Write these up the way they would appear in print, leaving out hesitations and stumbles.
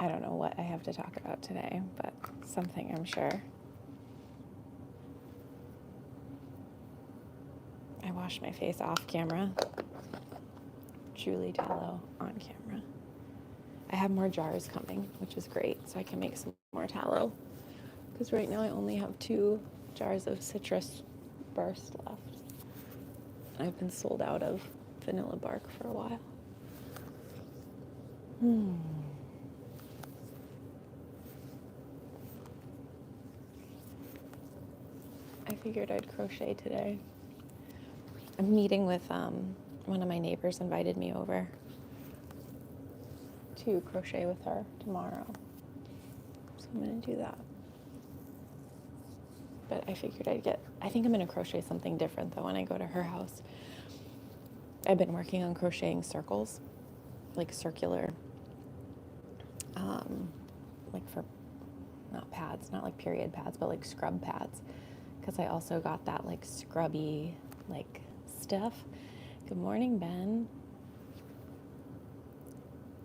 I don't know what I have to talk about today, but something I'm sure. I washed my face off camera. Julie tallow on camera. I have more jars coming, which is great, so I can make some more tallow. Because right now I only have 2 jars of citrus burst left. I've been sold out of vanilla bark for a while. I figured I'd crochet today. I'm meeting with one of my neighbors invited me over to crochet with her tomorrow. So I'm going to do that. But I figured I think I'm going to crochet something different though when I go to her house. I've been working on crocheting circles, like circular, like for, not pads, not like period pads, but like scrub pads. Because I also got that like scrubby, like stuff. Good morning, Ben.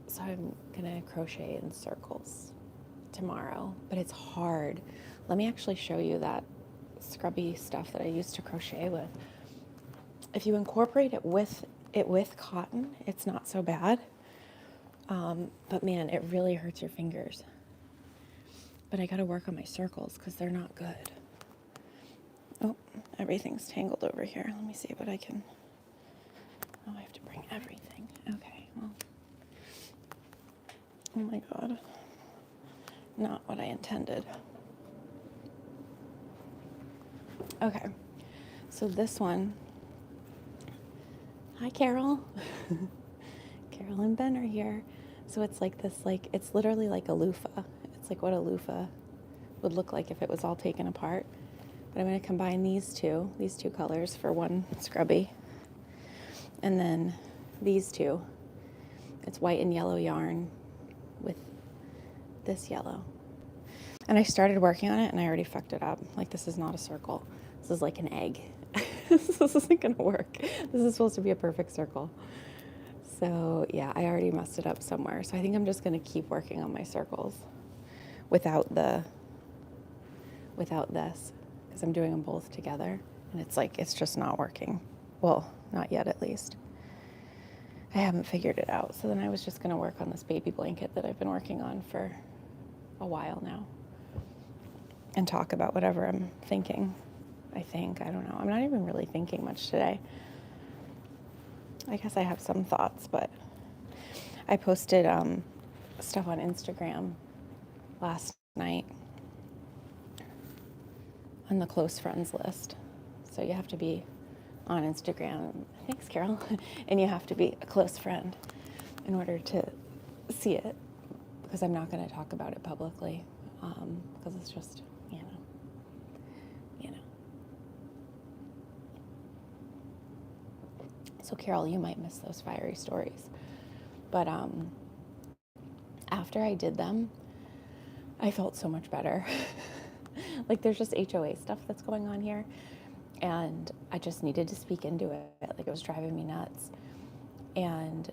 So I'm gonna crochet in circles tomorrow, but it's hard. Let me actually show you that scrubby stuff that I used to crochet with. If you incorporate it with cotton, it's not so bad. But man, it really hurts your fingers. But I gotta work on my circles because they're not good. Oh, everything's tangled over here. Let me see what I can. Oh, I have to bring everything. Okay, well. Oh my God. Not what I intended. Okay, so this one. Hi, Carol. Carol and Ben are here. So it's like this, like, it's literally like a loofah. It's like what a loofah would look like if it was all taken apart. But I'm going to combine these two colors for one scrubby. And then these two. It's white and yellow yarn with this yellow. And I started working on it and I already fucked it up. Like, this is not a circle. This is like an egg. This isn't going to work. This is supposed to be a perfect circle. So yeah, I already messed it up somewhere. So I think I'm just going to keep working on my circles without this, because I'm doing them both together. And it's like, it's just not working. Well, not yet at least. I haven't figured it out. So then I was just going to work on this baby blanket that I've been working on for a while now and talk about whatever I'm thinking. I don't know. I'm not even really thinking much today. I guess I have some thoughts, but I posted stuff on Instagram last night on the close friends list. So you have to be on Instagram. Thanks, Carol. And you have to be a close friend in order to see it, because I'm not going to talk about it publicly, because it's just, you know. So Carol, you might miss those fiery stories. But after I did them, I felt so much better. Like, there's just HOA stuff that's going on here. And I just needed to speak into it. Like, it was driving me nuts. And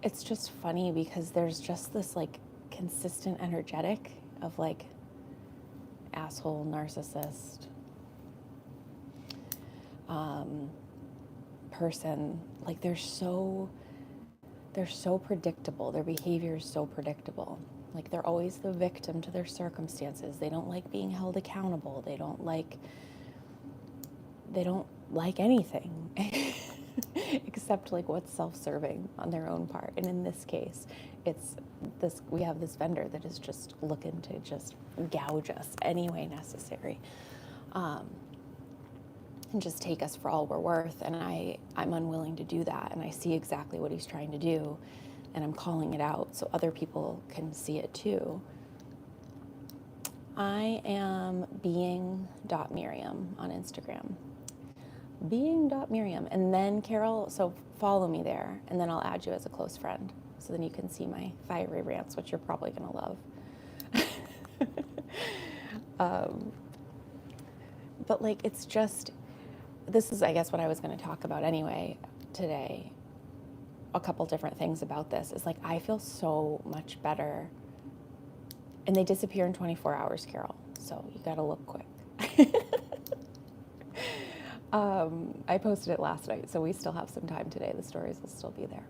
it's just funny because there's just this like consistent energetic of like asshole, narcissist, person. Like, they're so predictable. Their behavior is so predictable. Like, they're always the victim to their circumstances. They don't like being held accountable. They don't like anything except like what's self-serving on their own part. And in this case, we have this vendor that is just looking to just gouge us any way necessary. And just take us for all we're worth. And I'm unwilling to do that. And I see exactly what he's trying to do. And I'm calling it out so other people can see it too. I am being.miriam on Instagram. Being.miriam. And then Carol, so follow me there. And then I'll add you as a close friend. So then you can see my fiery rants, which you're probably going to love. But like, it's just, this is, I guess, what I was going to talk about anyway today. a couple different things about this is like, I feel so much better. And they disappear in 24 hours, Carol. So you got to look quick. I posted it last night, so we still have some time today. The stories will still be there.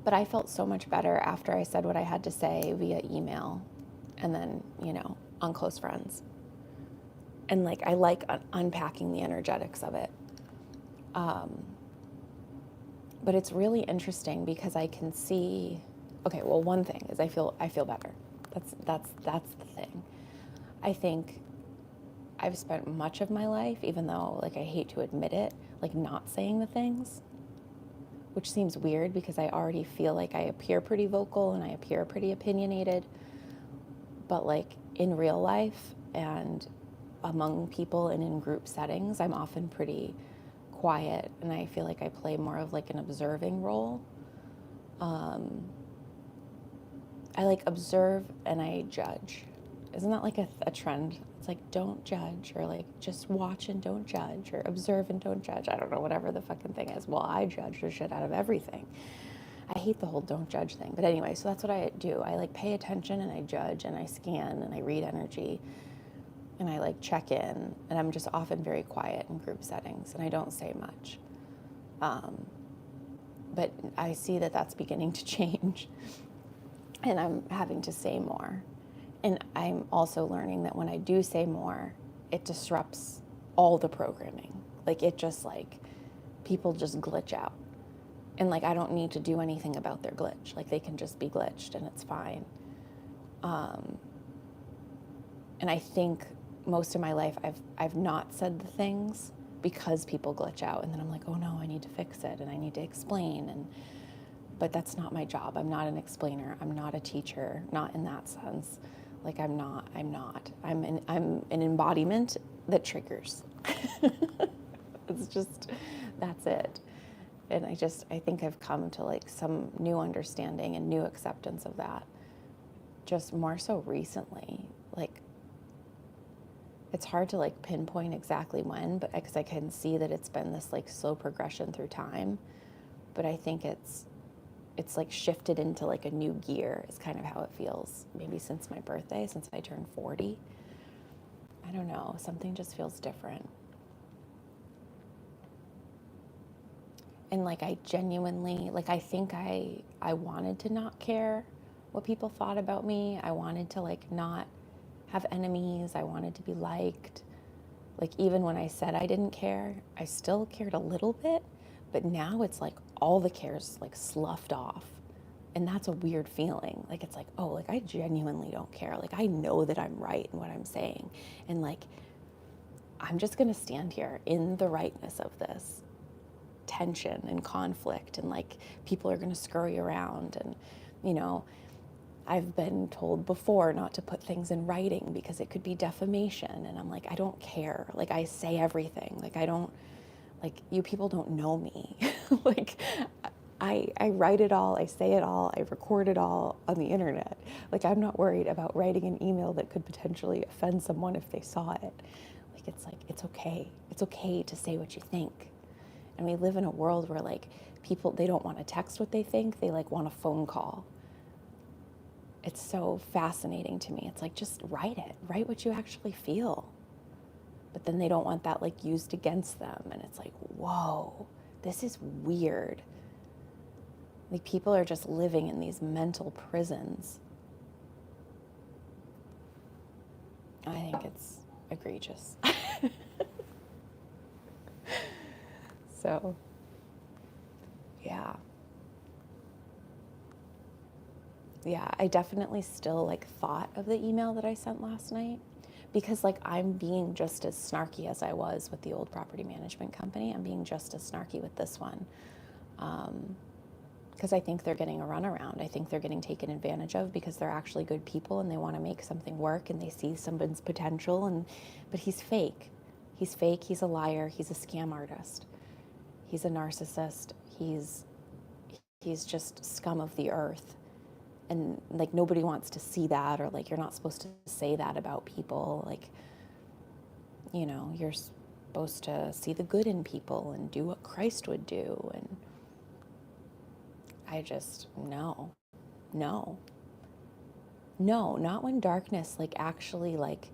But I felt so much better after I said what I had to say via email and then, on Close Friends. And like, I like unpacking the energetics of it. But it's really interesting because I can see, okay, well, one thing is I feel better. That's the thing. I think I've spent much of my life, even though like I hate to admit it, like not saying the things, which seems weird because I already feel like I appear pretty vocal and I appear pretty opinionated. But like in real life and among people and in group settings, I'm often pretty quiet, and I feel like I play more of like an observing role. I like observe and I judge. Isn't that like a trend? It's like, don't judge, or like just watch and don't judge, or observe and don't judge. I don't know, whatever the fucking thing is. Well, I judge the shit out of everything. I hate the whole don't judge thing. But anyway, so that's what I do. I like pay attention and I judge and I scan and I read energy and I like check in, and I'm just often very quiet in group settings and I don't say much. But I see that that's beginning to change and I'm having to say more. And I'm also learning that when I do say more, it disrupts all the programming. Like it just like, people just glitch out. And like, I don't need to do anything about their glitch. Like they can just be glitched and it's fine. And I think most of my life I've not said the things because people glitch out. And then I'm like, oh no, I need to fix it and I need to explain. But that's not my job. I'm not an explainer. I'm not a teacher, not in that sense. Like I'm not. I'm an embodiment that triggers. It's just, that's it. And I think I've come to like some new understanding and new acceptance of that just more so recently. Like it's hard to like pinpoint exactly when, but because I can see that it's been this like slow progression through time. But I think it's like shifted into like a new gear is kind of how it feels. Maybe since my birthday, since I turned 40. I don't know, something just feels different. And like I genuinely, like I think I wanted to not care what people thought about me. I wanted to like not have enemies. I wanted to be liked. Like even when I said I didn't care, I still cared a little bit, but now it's like all the care's like sloughed off. And that's a weird feeling. Like it's like, oh, like I genuinely don't care. Like I know that I'm right in what I'm saying. And like, I'm just gonna stand here in the rightness of this tension and conflict, and like people are gonna scurry around, and I've been told before not to put things in writing because it could be defamation, and I'm like, I don't care. Like I say everything. Like I don't, like you people don't know me. Like I write it all, I say it all, I record it all on the internet. Like I'm not worried about writing an email that could potentially offend someone if they saw it. Like, it's okay. It's okay to say what you think. And we live in a world where like people, they don't want to text what they think, they like want a phone call. It's so fascinating to me. It's like, just write it, write what you actually feel. But then they don't want that like used against them. And it's like, whoa, this is weird. Like people are just living in these mental prisons. I think it's egregious. So, yeah. Yeah, I definitely still like thought of the email that I sent last night because like I'm being just as snarky as I was with the old property management company. I'm being just as snarky with this one. Because I think they're getting a runaround. I think they're getting taken advantage of because they're actually good people and they want to make something work and they see someone's potential. But he's fake. He's fake. He's a liar. He's a scam artist. He's a narcissist. He's just scum of the earth. And like nobody wants to see that, or like you're not supposed to say that about people. Like, you're supposed to see the good in people and do what Christ would do. And I just, no, no, no, not when darkness like actually like,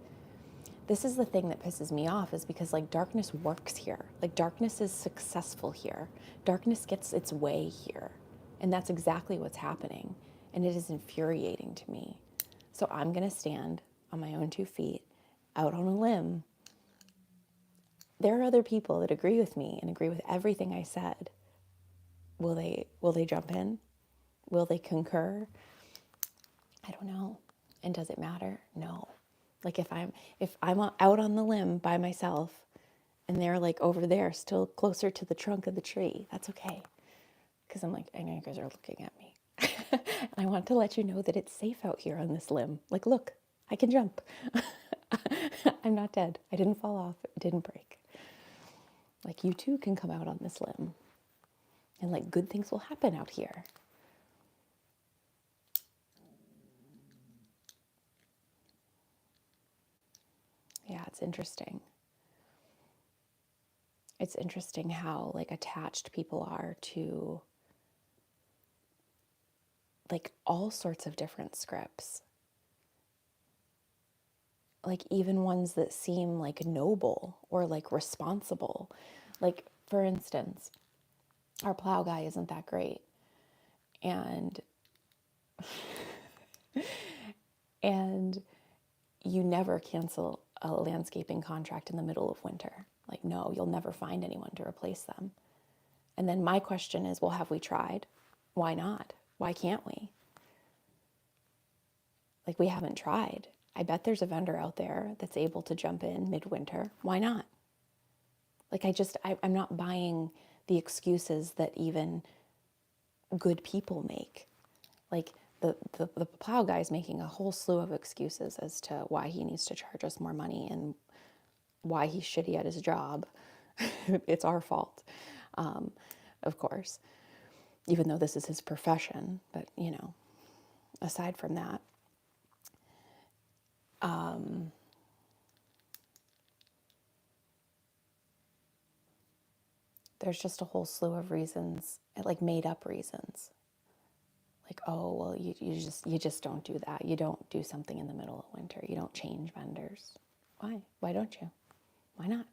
this is the thing that pisses me off is because like darkness works here. Like darkness is successful here. Darkness gets its way here. And that's exactly what's happening. And it is infuriating to me. So I'm going to stand on my own 2 feet out on a limb. There are other people that agree with me and agree with everything I said. Will they jump in? Will they concur? I don't know. And does it matter? No. Like if I'm out on the limb by myself and they're like over there still closer to the trunk of the tree, that's okay. Because I'm like, I know you guys are looking at me. And I want to let you know that it's safe out here on this limb. Like, look, I can jump. I'm not dead. I didn't fall off. It didn't break. Like, you too can come out on this limb. And like, good things will happen out here. Yeah, it's interesting. It's interesting how like attached people are to like all sorts of different scripts. Like even ones that seem like noble or like responsible. Like for instance, our plow guy isn't that great. And and you never cancel a landscaping contract in the middle of winter. Like no, you'll never find anyone to replace them. And then my question is, well, have we tried? Why not? Why can't we? Like we haven't tried. I bet there's a vendor out there that's able to jump in midwinter. Why not? Like I'm not buying the excuses that even good people make. Like the plow guy's making a whole slew of excuses as to why he needs to charge us more money and why he's shitty at his job. It's our fault, of course, even though this is his profession. But, you know, aside from that, there's just a whole slew of reasons, like made up reasons. Like, oh, well, you just don't do that. You don't do something in the middle of winter. You don't change vendors. Why? Why don't you? Why not?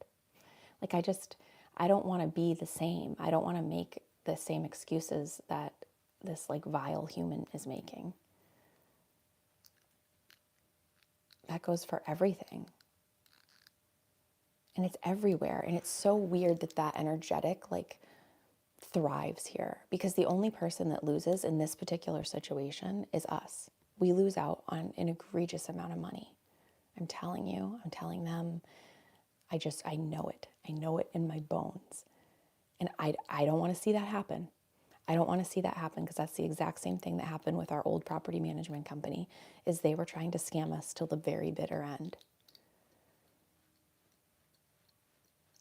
Like, I don't want to be the same. I don't want to make the same excuses that this like vile human is making. That goes for everything. And it's everywhere. And it's so weird that that energetic like thrives here, because the only person that loses in this particular situation is us. We lose out on an egregious amount of money. I'm telling you, I'm telling them. I know it. I know it in my bones. And I don't want to see that happen. I don't want to see that happen, because that's the exact same thing that happened with our old property management company, is they were trying to scam us till the very bitter end.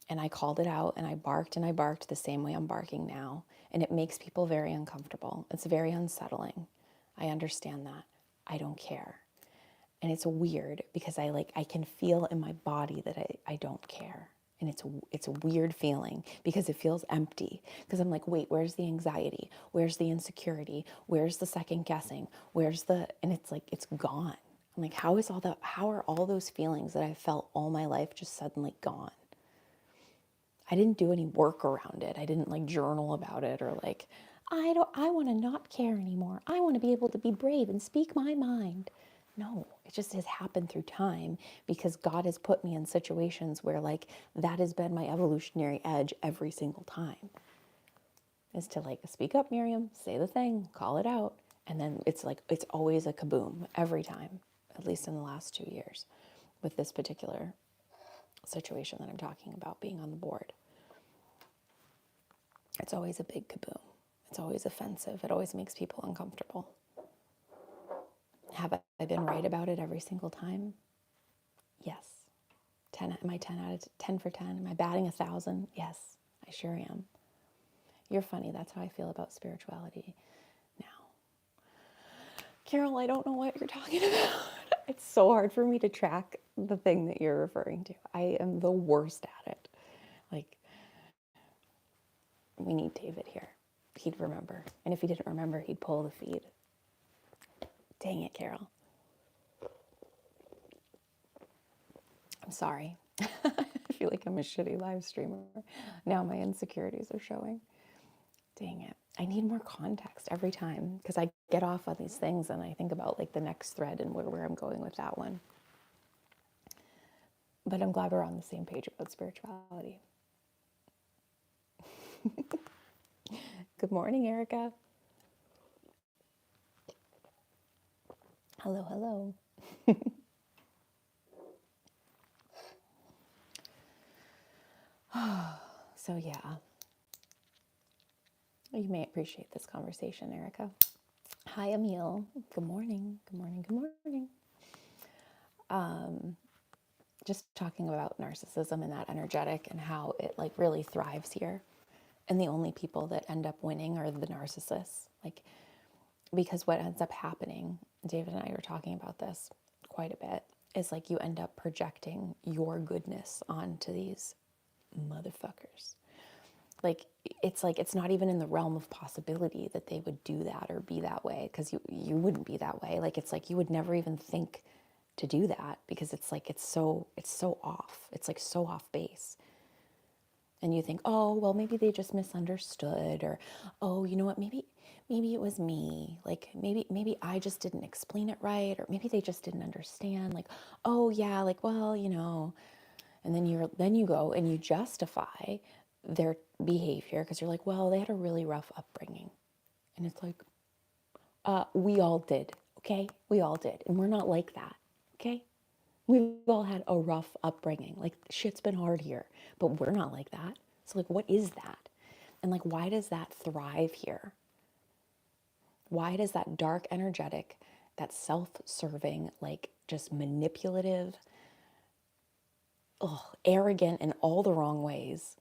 And I called it out and I barked the same way I'm barking now. And it makes people very uncomfortable. It's very unsettling. I understand that. I don't care. And it's weird because I can feel in my body that I don't care. And it's a weird feeling because it feels empty. Because I'm like, wait, where's the anxiety? Where's the insecurity? Where's the second guessing? And it's like, it's gone. I'm like, how are all those feelings that I felt all my life just suddenly gone? I didn't do any work around it. I didn't like journal about it or like, I want to not care anymore. I want to be able to be brave and speak my mind. No, it just has happened through time because God has put me in situations where like that has been my evolutionary edge every single time. Is to like speak up, Miriam, say the thing, call it out. And then it's like, it's always a kaboom every time, at least in the last 2 years with this particular situation that I'm talking about being on the board. It's always a big kaboom. It's always offensive. It always makes people uncomfortable. Have I been right about it every single time? Yes. Am I 10 out of 10 for 10? Am I batting 1,000? Yes, I sure am. You're funny. That's how I feel about spirituality now. Carol, I don't know what you're talking about. It's so hard for me to track the thing that you're referring to. I am the worst at it. Like, we need David here. he'd remember. And if he didn't remember, he'd pull the feed. Dang it, Carol. I'm sorry. I feel like I'm a shitty live streamer. Now my insecurities are showing. Dang it. I need more context every time because I get off on these things and I think about like the next thread and where I'm going with that one. But I'm glad we're on the same page about spirituality. Good morning, Erica. Hello, hello. So yeah, you may appreciate this conversation, Erica. Hi, Emil. Good morning. Good morning. Good morning. Just talking about narcissism and that energetic and how it like really thrives here. And the only people that end up winning are the narcissists. Like, because what ends up happening, David and I were talking about this quite a bit, is like you end up projecting your goodness onto these motherfuckers. Like it's not even in the realm of possibility that they would do that or be that way, because you wouldn't be that way. Like it's like you would never even think to do that, because it's like it's so off. It's like so off base. And you think, oh, well, maybe they just misunderstood, or, oh, you know what, maybe it was me. Like maybe I just didn't explain it right, or maybe they just didn't understand. Like, oh yeah, like, well, you know. And then you go and you justify their behavior because you're like, well, they had a really rough upbringing. And it's like, we all did, okay? We all did. And we're not like that, okay? We've all had a rough upbringing. Like, shit's been hard here, but we're not like that. So, like, what is that? And, like, why does that thrive here? Why does that dark energetic, that self-serving, like, just manipulative, arrogant in all the wrong ways,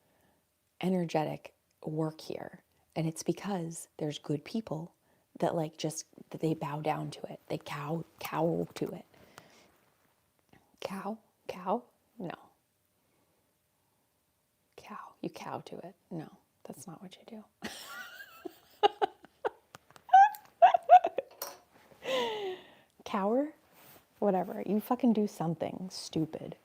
energetic work here? And it's because there's good people that, like, just, that they bow down to it. They cow to it. Cow? No. Cow. You cow to it. No, that's not what you do. Cower? Whatever. You fucking do something stupid.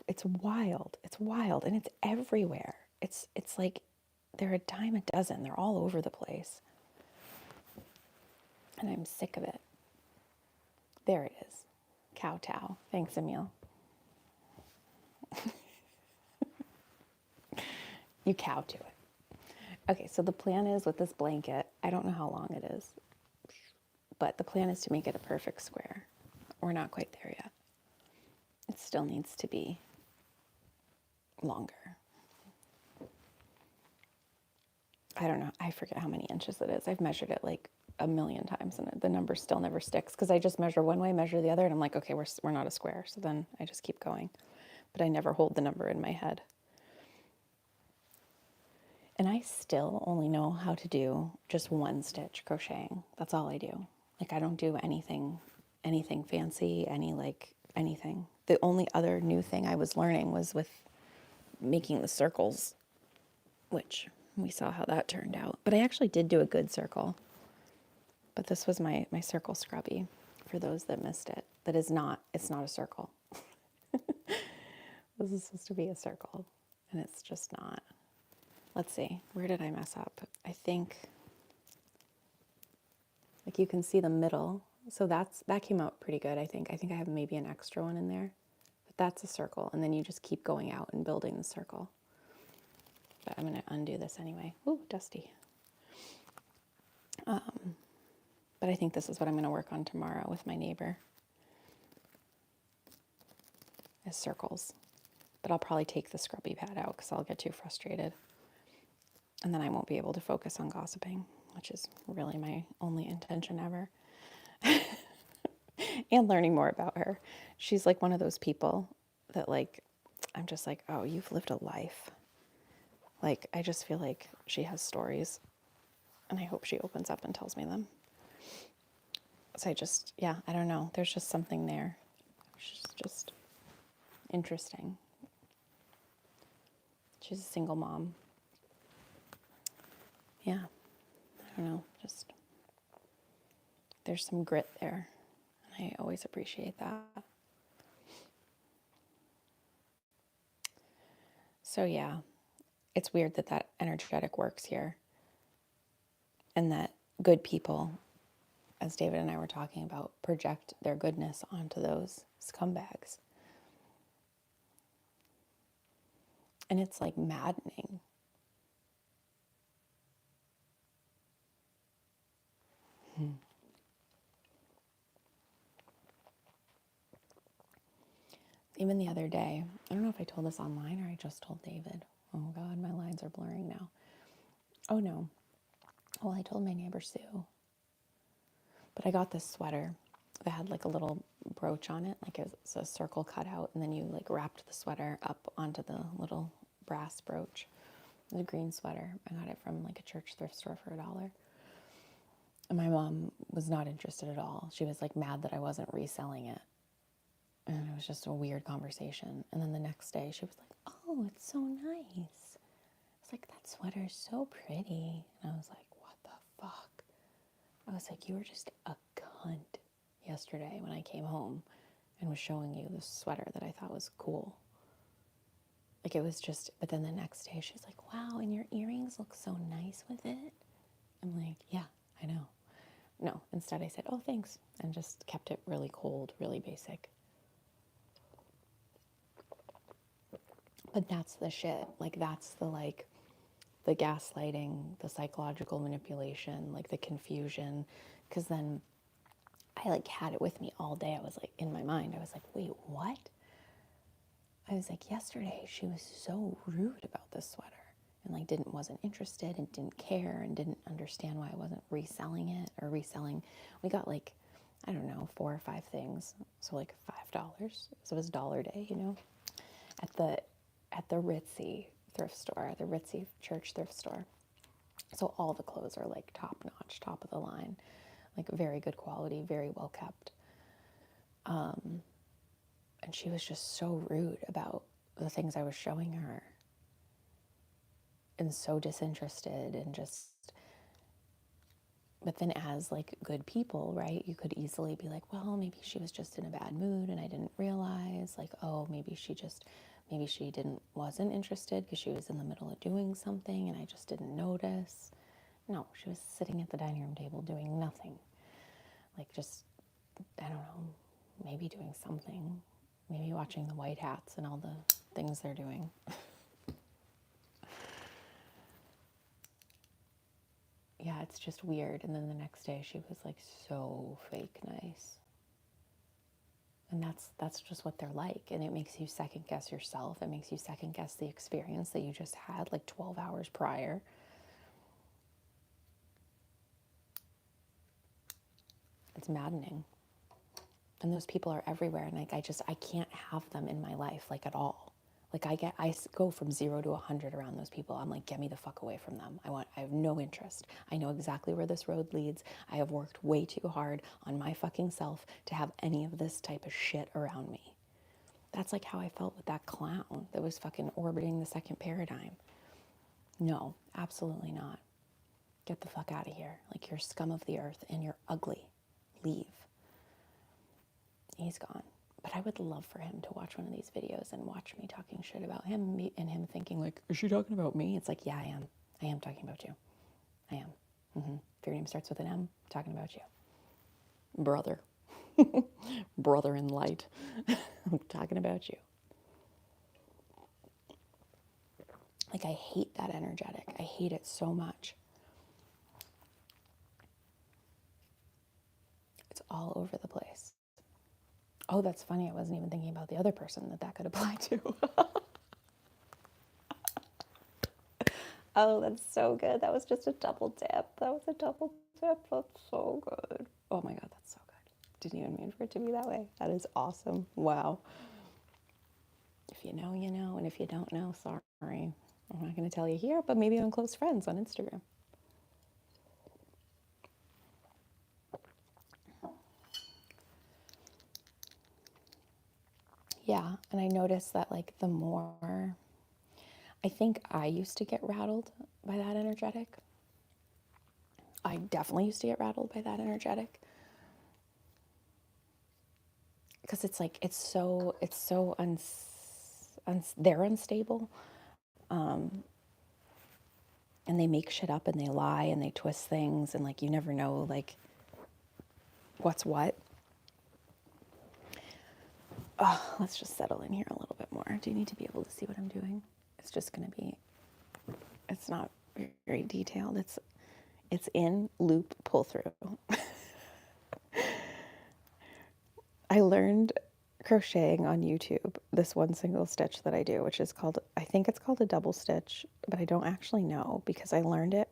It's wild. It's wild. And it's everywhere. It's like they're a dime a dozen. They're all over the place. And I'm sick of it. There it is. Kowtow. Thanks, Emil. You cow to it. Okay, so the plan is with this blanket, I don't know how long it is, but the plan is to make it a perfect square. We're not quite there yet. It still needs to be longer. I don't know. I forget how many inches it is. I've measured it like a million times and the number still never sticks because I just measure one way, measure the other, and I'm like, okay, we're not a square. So then I just keep going. But I never hold the number in my head. And I still only know how to do just one stitch crocheting. That's all I do. Like, I don't do anything fancy, anything. The only other new thing I was learning was with making the circles, which we saw how that turned out. But I actually did do a good circle. But this was my circle scrubby, for those that missed it. It's not a circle. This is supposed to be a circle, and it's just not. Let's see, where did I mess up? I think, like, you can see the middle. So that came out pretty good, I think. I think I have maybe an extra one in there. But that's a circle, and then you just keep going out and building the circle. But I'm going to undo this anyway. Ooh, dusty. But I think this is what I'm going to work on tomorrow with my neighbor, is circles. But I'll probably take the scrubby pad out because I'll get too frustrated. And then I won't be able to focus on gossiping, which is really my only intention ever. And learning more about her. She's like one of those people that, like, I'm just like, oh, you've lived a life. Like, I just feel like she has stories. And I hope she opens up and tells me them. So I don't know. There's just something there. She's just interesting. She's a single mom. Yeah, I don't know, just there's some grit there. And I always appreciate that. So yeah, it's weird that that energetic works here. And that good people, as David and I were talking about, project their goodness onto those scumbags. And it's like maddening. Even the other day, I don't know if I told this online or I just told David. Oh God, my lines are blurring now. Oh no. Well, I told my neighbor Sue. But I got this sweater that had like a little brooch on it, like it was a circle cut out, and then you like wrapped the sweater up onto the little brass brooch. It was a green sweater. I got it from like a church thrift store for $1. And my mom was not interested at all. She was like mad that I wasn't reselling it. And it was just a weird conversation. And then the next day she was like, oh, it's so nice. It's like, that sweater is so pretty. And I was like, what the fuck? I was like, you were just a cunt yesterday when I came home and was showing you this sweater that I thought was cool. Like it was just, but then the next day she was like, wow, and your earrings look so nice with it. I'm like, yeah, I know. No, instead I said, oh, thanks. And just kept it really cold, really basic. But that's the shit. Like that's the gaslighting, the psychological manipulation, like the confusion. Because then I like had it with me all day. I was like, in my mind, I was like, wait, what? I was like, yesterday she was so rude about this sweater and like wasn't interested and didn't care and didn't understand why I wasn't reselling it or reselling. We got like, I don't know, 4 or 5 things. So like $5. So it was $1 day, you know, at the Ritzy thrift store, the Ritzy church thrift store. So all the clothes are like top notch, top of the line, like very good quality, very well kept. And she was just so rude about the things I was showing her and so disinterested and just, but then as like good people, right, you could easily be like, well, maybe she was just in a bad mood and I didn't realize, like, oh, maybe she wasn't interested because she was in the middle of doing something and I just didn't notice. No, she was sitting at the dining room table doing nothing. Like just, I don't know, maybe doing something. Maybe watching the White Hats and all the things they're doing. Yeah, it's just weird. And then the next day she was like so fake nice. And that's just what they're like. And it makes you second guess yourself. It makes you second guess the experience that you just had like 12 hours prior. It's maddening. And those people are everywhere. And like, I can't have them in my life, like at all. Like I go from 0 to 100 around those people. I'm like, get me the fuck away from them. I have no interest. I know exactly where this road leads. I have worked way too hard on my fucking self to have any of this type of shit around me. That's like how I felt with that clown that was fucking orbiting the second paradigm. No, absolutely not. Get the fuck out of here. Like you're scum of the earth and you're ugly. Leave. He's gone. But I would love for him to watch one of these videos and watch me talking shit about him and him thinking like, is she talking about me? It's like, yeah, I am. I am talking about you. I am. If your name starts with an M, I'm talking about you. Brother. Brother in light. I'm talking about you. Like I hate that energetic. I hate it so much. It's all over the place. Oh, that's funny. I wasn't even thinking about the other person that could apply to. Oh, that's so good. That was just a double dip. That's so good. Oh my God, that's so good. Didn't even mean for it to be that way. That is awesome. Wow. If you know, you know. And if you don't know, sorry. I'm not going to tell you here, but maybe on Close Friends on Instagram. Yeah, and I noticed that like the more I think I used to get rattled by that energetic. I definitely used to get rattled by that energetic because it's like they're unstable, and they make shit up and they lie and they twist things and like you never know like what's what. Oh, let's just settle in here a little bit more. Do you need to be able to see what I'm doing? It's just going to be, it's not very detailed. It's in loop pull through. I learned crocheting on YouTube, this one single stitch that I do, which is called, I think it's called a double stitch, but I don't actually know because I learned it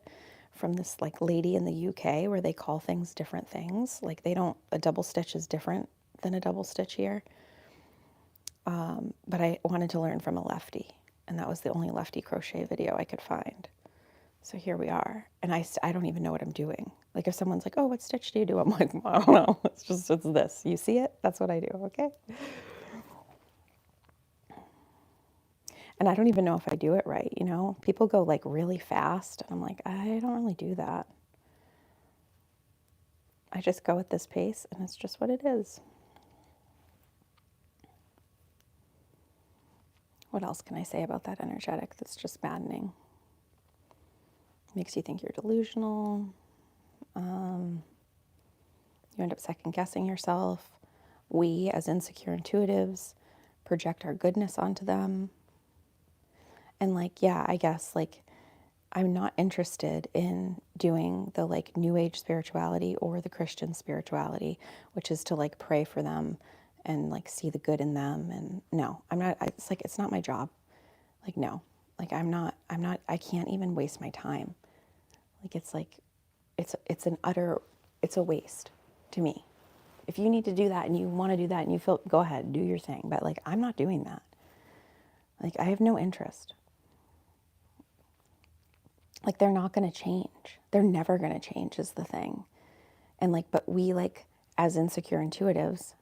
from this like lady in the UK where they call things different things. Like they don't, a double stitch is different than a double stitch here. But I wanted to learn from a lefty, and that was the only lefty crochet video I could find. So here we are, and I don't even know what I'm doing. Like if someone's like, oh, what stitch do you do? I'm like, I don't know. It's this. You see it? That's what I do, okay? And I don't even know if I do it right, you know? People go like really fast, and I'm like, I don't really do that. I just go at this pace, and it's just what it is. What else can I say about that energetic that's just maddening? Makes you think you're delusional. You end up second guessing yourself. We, as insecure intuitives, project our goodness onto them. And like, yeah, I guess like I'm not interested in doing the like new age spirituality or the Christian spirituality, which is to like pray for them and like see the good in them. And no, I'm not, it's like, it's not my job. Like, no, like I can't even waste my time. Like, it's an utter, it's a waste to me. If you need to do that and you want to do that and you feel, go ahead, do your thing. But like, I'm not doing that. Like, I have no interest. Like, they're not going to change. They're never going to change is the thing. And like, but we like, as insecure intuitives,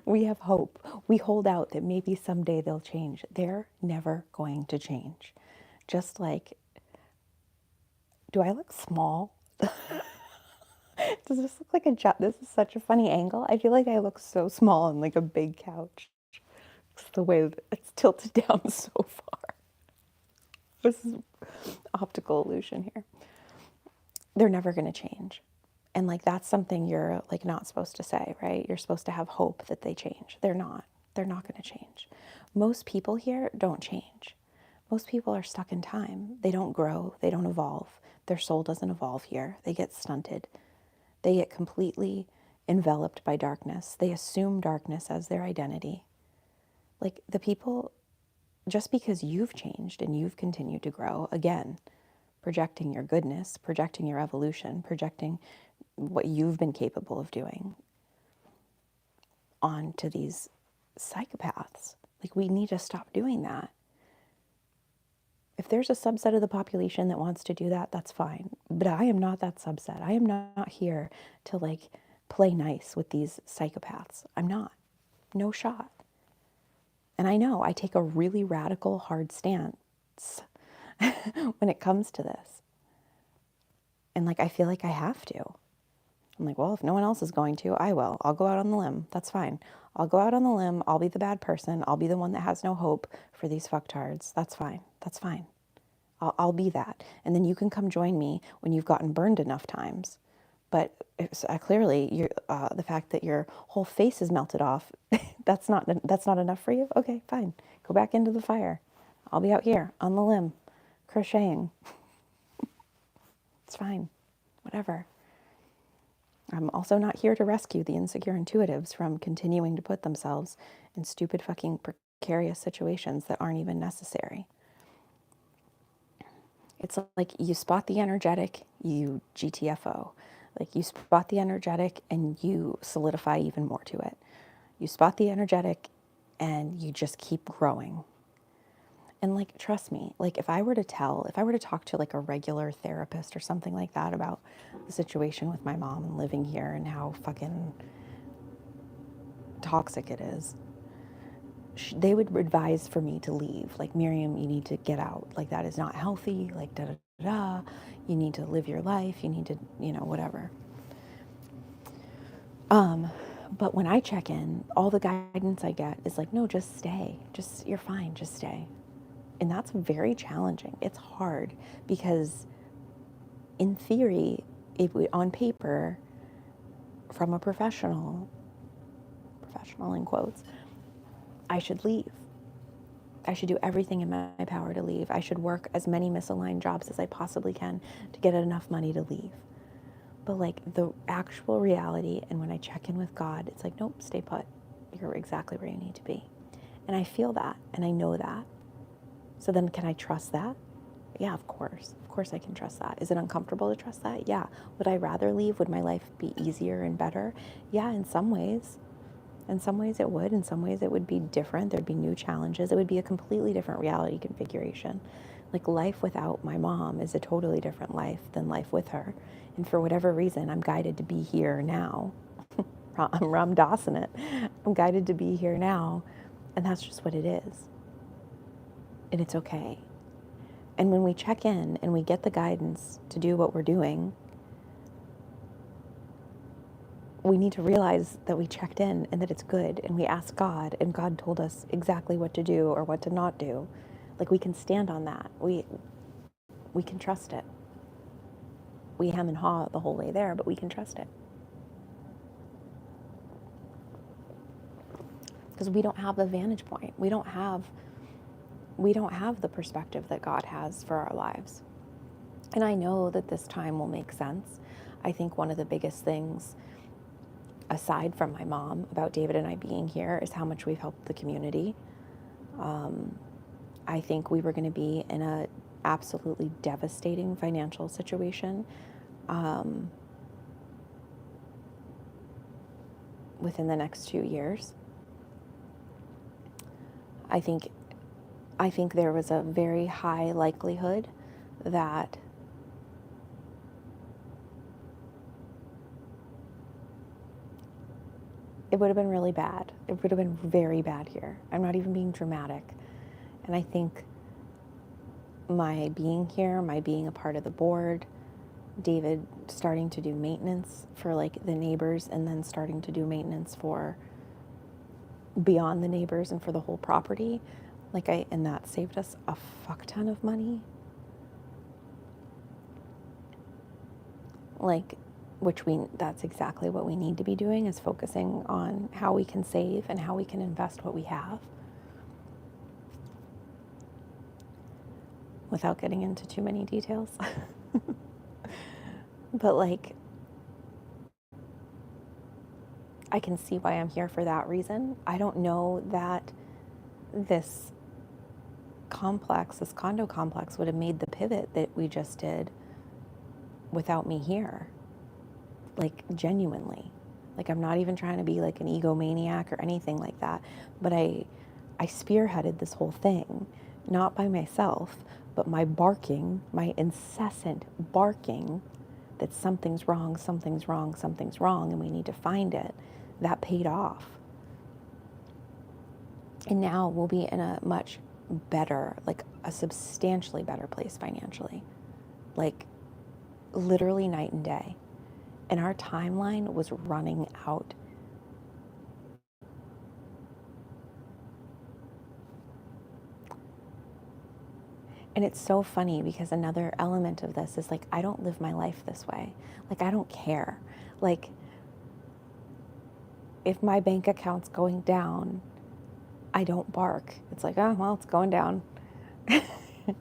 we have hope. We hold out that maybe someday they'll change. They're never going to change. Just like, do I look small? Does this look like a job? This is such a funny angle. I feel like I look so small on like a big couch. It's the way that it's tilted down so far. This is optical illusion here. They're never going to change. And like that's something you're like not supposed to say, right? You're supposed to have hope that they change. They're not. They're not going to change. Most people here don't change. Most people are stuck in time. They don't grow. They don't evolve. Their soul doesn't evolve here. They get stunted. They get completely enveloped by darkness. They assume darkness as their identity. Like the people, just because you've changed and you've continued to grow, again, projecting your goodness, projecting your evolution, projecting what you've been capable of doing onto these psychopaths. Like we need to stop doing that. If there's a subset of the population that wants to do that, that's fine. But I am not that subset. I am not here to like play nice with these psychopaths. I'm not. No shot. And I know I take a really radical, hard stance when it comes to this. And like I feel like I have to. I'm like, well, if no one else is going to, I will. I'll go out on the limb. That's fine. I'll go out on the limb. I'll be the bad person. I'll be the one that has no hope for these fucktards. That's fine. That's fine. I'll be that. And then you can come join me when you've gotten burned enough times. But clearly, the fact that your whole face is melted off, that's not enough for you? Okay, fine. Go back into the fire. I'll be out here on the limb, crocheting. It's fine. Whatever. I'm also not here to rescue the insecure intuitives from continuing to put themselves in stupid fucking precarious situations that aren't even necessary. It's like you spot the energetic, you GTFO. Like you spot the energetic and you solidify even more to it. You spot the energetic and you just keep growing. And like, trust me, like if I were to talk to like a regular therapist or something like that about the situation with my mom and living here and how fucking toxic it is, they would advise for me to leave. Like, Miriam, you need to get out. Like, that is not healthy. Like, da da da. You need to live your life. You need to, whatever. But when I check in, all the guidance I get is like, no, just stay. You're fine. Just stay. And that's very challenging. It's hard because in theory, on paper, from a professional in quotes, I should leave. I should do everything in my power to leave. I should work as many misaligned jobs as I possibly can to get enough money to leave. But like the actual reality, and when I check in with God, it's like, nope, stay put. You're exactly where you need to be. And I feel that, and I know that. So then can I trust that? Yeah, of course. Of course I can trust that. Is it uncomfortable to trust that? Yeah. Would I rather leave? Would my life be easier and better? Yeah, in some ways. In some ways it would. In some ways it would be different. There'd be new challenges. It would be a completely different reality configuration. Like, life without my mom is a totally different life than life with her. And for whatever reason, I'm guided to be here now. I'm Ram Dassing it. I'm guided to be here now. And that's just what it is. And it's okay. And when we check in and we get the guidance to do what we're doing, we need to realize that we checked in and that it's good, and we asked God, and God told us exactly what to do or what to not do. Like, we can stand on that. We can trust it. We hem and haw the whole way there, but we can trust it. Because we don't have the vantage point. We don't have the perspective that God has for our lives. And I know that this time will make sense. I think one of the biggest things, aside from my mom, about David and I being here is how much we've helped the community. I think we were going to be in a absolutely devastating financial situation within the next 2 years. I think there was a very high likelihood that it would have been really bad. It would have been very bad here. I'm not even being dramatic. And I think my being here, my being a part of the board, David starting to do maintenance for like the neighbors, and then starting to do maintenance for beyond the neighbors and for the whole property, and that saved us a fuck ton of money. That's exactly what we need to be doing, is focusing on how we can save and how we can invest what we have, without getting into too many details. But I can see why I'm here for that reason. I don't know that this condo complex would have made the pivot that we just did without me here. Genuinely. I'm not even trying to be like an egomaniac or anything like that, but I spearheaded this whole thing, not by myself, but my incessant barking that something's wrong, and we need to find it. That paid off. And now we'll be in a much better, a substantially better place financially. Literally night and day. And our timeline was running out. And it's so funny because another element of this is I don't live my life this way. I don't care. If my bank account's going down, I don't bark. It's oh, well, it's going down.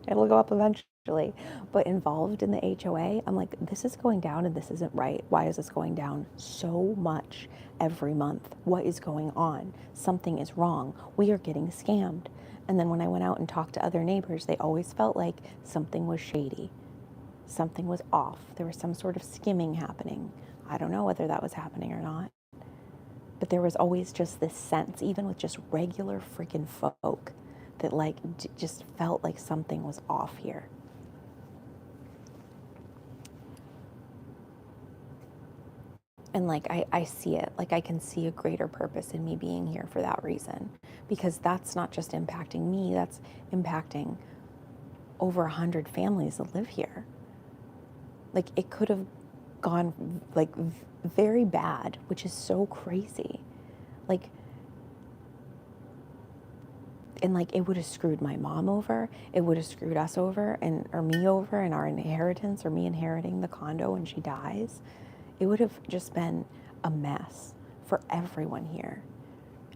It'll go up eventually. But involved in the HOA, I'm this is going down and this isn't right. Why is this going down so much every month? What is going on? Something is wrong. We are getting scammed. And then when I went out and talked to other neighbors, they always felt like something was shady. Something was off. There was some sort of skimming happening. I don't know whether that was happening or not. But there was always just this sense, even with just regular freaking folk, that just felt like something was off here. And like, I see it, like I can see a greater purpose in me being here for that reason, because that's not just impacting me, that's impacting over 100 families that live here. Like, it could have gone like very bad, which is so crazy. Like, and like, it would have screwed my mom over, it would have screwed us over, and or me over, and our inheritance, or me inheriting the condo when she dies. It would have just been a mess for everyone here.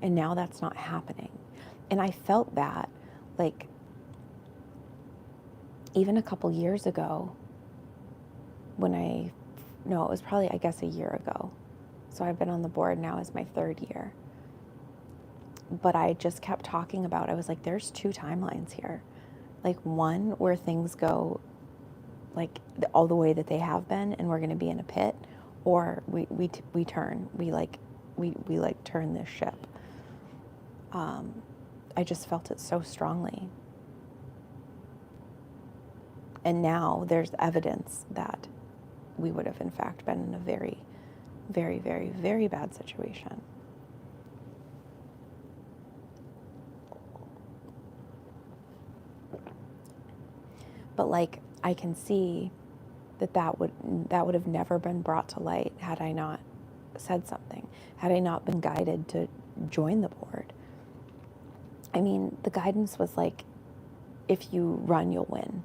And now that's not happening. And I felt that, like, even a couple years ago, when it was probably, I guess, a year ago. So I've been on the board now as my 3rd year. But I just kept talking about, I was like, there's 2 timelines here. Like, one where things go like all the way that they have been, and we're going to be in a pit, or we turn, we turn this ship. I just felt it so strongly. And now there's evidence that we would have in fact been in a very, very, very, very bad situation. But like, I can see that would have never been brought to light had I not said something, had I not been guided to join the board. I mean, the guidance was like, if you run, you'll win.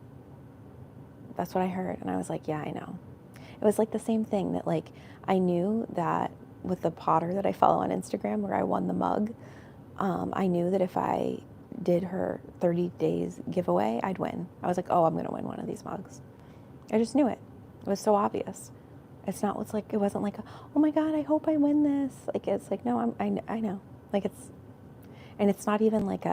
That's what I heard. And I was like, yeah, I know. It was like the same thing that, like, I knew that with the potter that I follow on Instagram, where I won the mug, I knew that if I did her 30 days giveaway, I'd win. I was like, oh, I'm going to win one of these mugs. I just knew it. It was so obvious. It wasn't like, oh my God, I hope I win this. Like, it's like, no, I know. Like, and it's not even like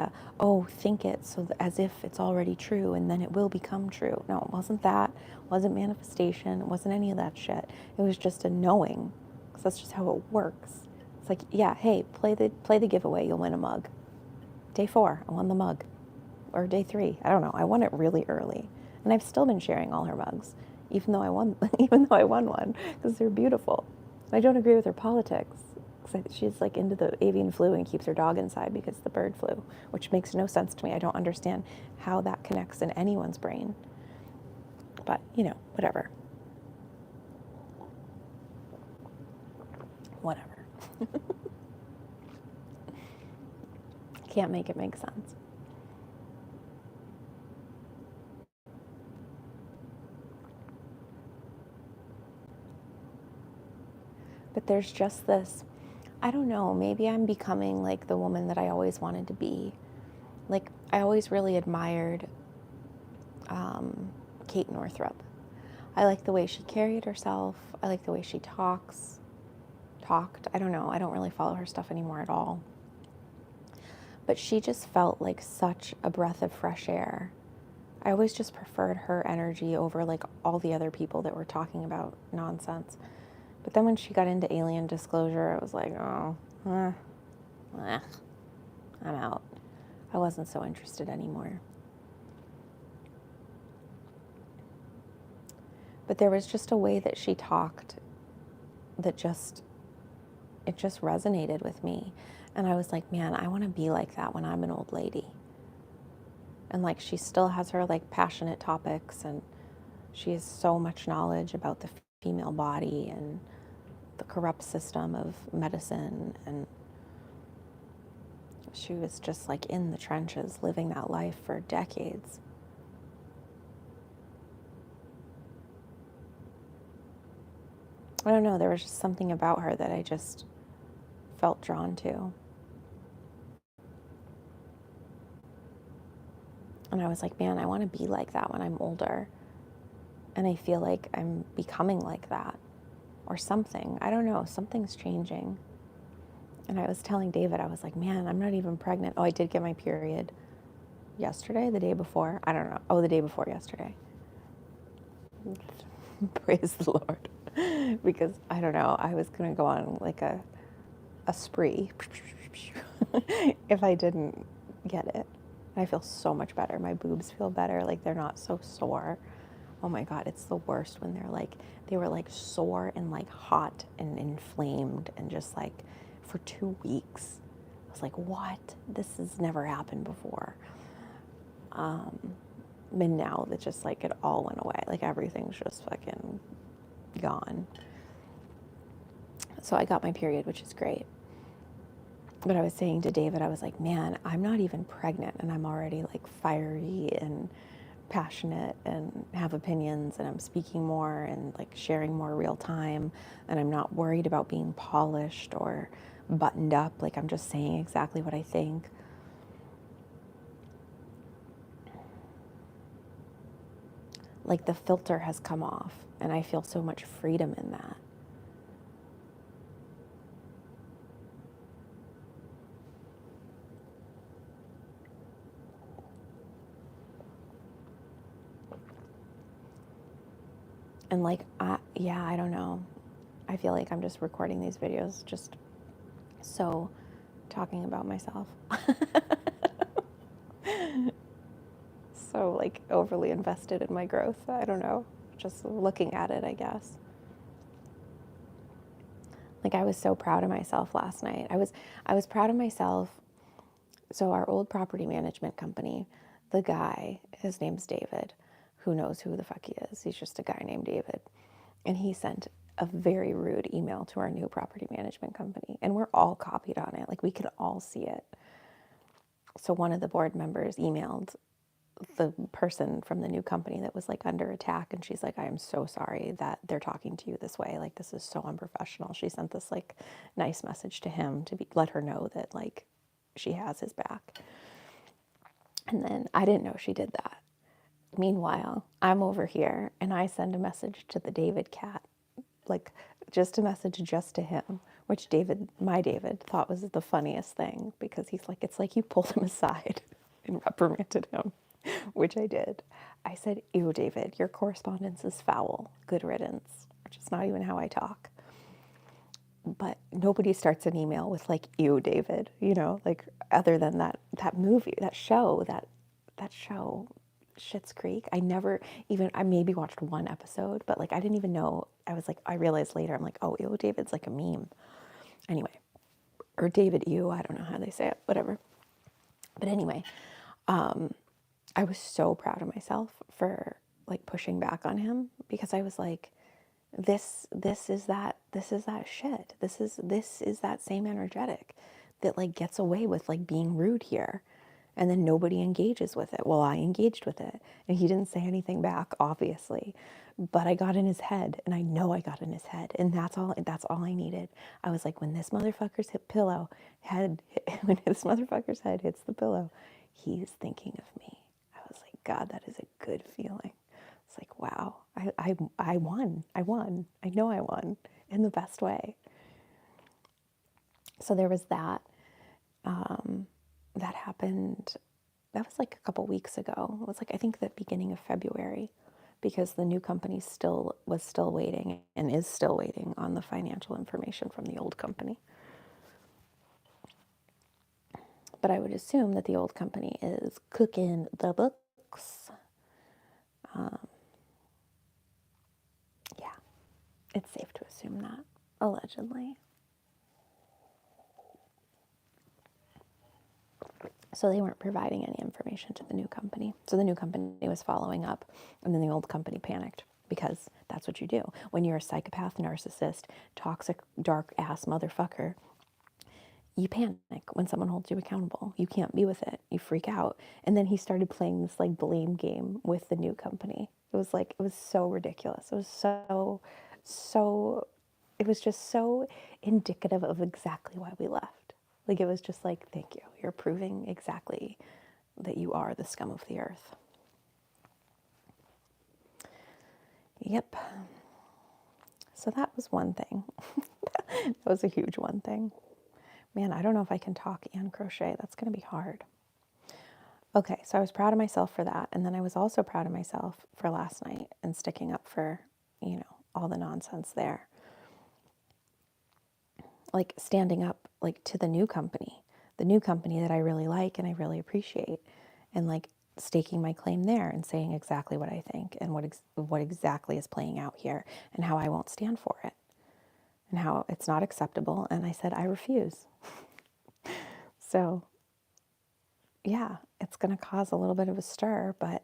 think it as if it's already true and then it will become true. No, it wasn't that. It wasn't manifestation. It wasn't any of that shit. It was just a knowing, because that's just how it works. It's like, yeah, hey, play the giveaway, you'll win a mug. Day 4, I won the mug. Or day 3, I don't know. I won it really early. And I've still been sharing all her mugs, even though I won one, because they're beautiful. And I don't agree with her politics. She's like into the avian flu and keeps her dog inside because the bird flu, which makes no sense to me. I don't understand how that connects in anyone's brain. But, whatever. Whatever. Can't make it make sense. But there's just this, I don't know, maybe I'm becoming like the woman that I always wanted to be. Like, I always really admired Kate Northrup. I like the way she carried herself. I like the way she talked. I don't know. I don't really follow her stuff anymore at all. But she just felt like such a breath of fresh air. I always just preferred her energy over like all the other people that were talking about nonsense. But then when she got into alien disclosure, I was like, I'm out. I wasn't so interested anymore. But there was just a way that she talked that it just resonated with me. And I was like, man, I want to be like that when I'm an old lady. And like, she still has her like passionate topics, and she has so much knowledge about the female body and the corrupt system of medicine. And she was just like in the trenches, living that life for decades. I don't know, there was just something about her that I just felt drawn to. And I was like, man, I want to be like that when I'm older. And I feel like I'm becoming like that. Or something. I don't know. Something's changing. And I was telling David, I was like, man, I'm not even pregnant. Oh, I did get my period yesterday, the day before. I don't know. Oh, the day before yesterday. Praise the Lord. Because, I don't know, I was going to go on like a spree if I didn't get it. I feel so much better. My boobs feel better. Like, they're not so sore. Oh my God, it's the worst when they were like sore and like hot and inflamed and just like for 2 weeks. I was like, what? This has never happened before. And now that just like it all went away. Like everything's just fucking gone. So I got my period, which is great. But I was saying to David, I was like, man, I'm not even pregnant and I'm already like fiery and passionate and have opinions and I'm speaking more and like sharing more real time and I'm not worried about being polished or buttoned up. Like I'm just saying exactly what I think. Like the filter has come off and I feel so much freedom in that. And like, I don't know. I feel like I'm just recording these videos just so talking about myself. So like overly invested in my growth. I don't know. Just looking at it, I guess. Like I was so proud of myself last night. I was proud of myself. So our old property management company, the guy, his name's David, who knows who the fuck he is. He's just a guy named David. And he sent a very rude email to our new property management company. And we're all copied on it. Like we can all see it. So one of the board members emailed the person from the new company that was like under attack, and she's like, I am so sorry that they're talking to you this way. Like this is so unprofessional. She sent this like nice message to him to let her know that like she has his back. And then I didn't know she did that. Meanwhile, I'm over here and I send a message to the David cat, like just a message just to him, which my David thought was the funniest thing because he's like, it's like you pulled him aside and reprimanded him, which I did. I said, ew, David, your correspondence is foul. Good riddance, which is not even how I talk. But nobody starts an email with like, ew, David, like other than that movie, that show, Schitt's Creek. I maybe watched one episode, but like I didn't even know. I realized later, I'm like, oh, ew, David's like a meme. Anyway, or David ew, I don't know how they say it, whatever. But anyway, I was so proud of myself for like pushing back on him because I was like, this is that shit. This is that same energetic that like gets away with like being rude here. And then nobody engages with it. Well, I engaged with it and he didn't say anything back, obviously, but I got in his head and I know I got in his head and that's all I needed. I was like, when this motherfucker's when this motherfucker's head hits the pillow, he's thinking of me. I was like, God, that is a good feeling. It's like, wow, I won. I know I won in the best way. So there was that. That happened. That was like a couple weeks ago. It was like, I think the beginning of February, because the new company was still waiting and is still waiting on the financial information from the old company. But I would assume that the old company is cooking the books. Yeah, it's safe to assume that, allegedly. So they weren't providing any information to the new company. So the new company was following up, and then the old company panicked because that's what you do. When you're a psychopath, narcissist, toxic, dark-ass motherfucker, you panic when someone holds you accountable. You can't be with it. You freak out. And then he started playing this like blame game with the new company. It was so ridiculous. It was it was just so indicative of exactly why we left. Like, it was just like, thank you. You're proving exactly that you are the scum of the earth. Yep. So that was one thing. That was a huge one thing. Man, I don't know if I can talk and crochet. That's going to be hard. Okay, so I was proud of myself for that. And then I was also proud of myself for last night and sticking up for, all the nonsense there. Like standing up like to the new company that I really like and I really appreciate, and like staking my claim there and saying exactly what I think and what exactly is playing out here and how I won't stand for it and how it's not acceptable. And I said, I refuse. So yeah, it's going to cause a little bit of a stir, but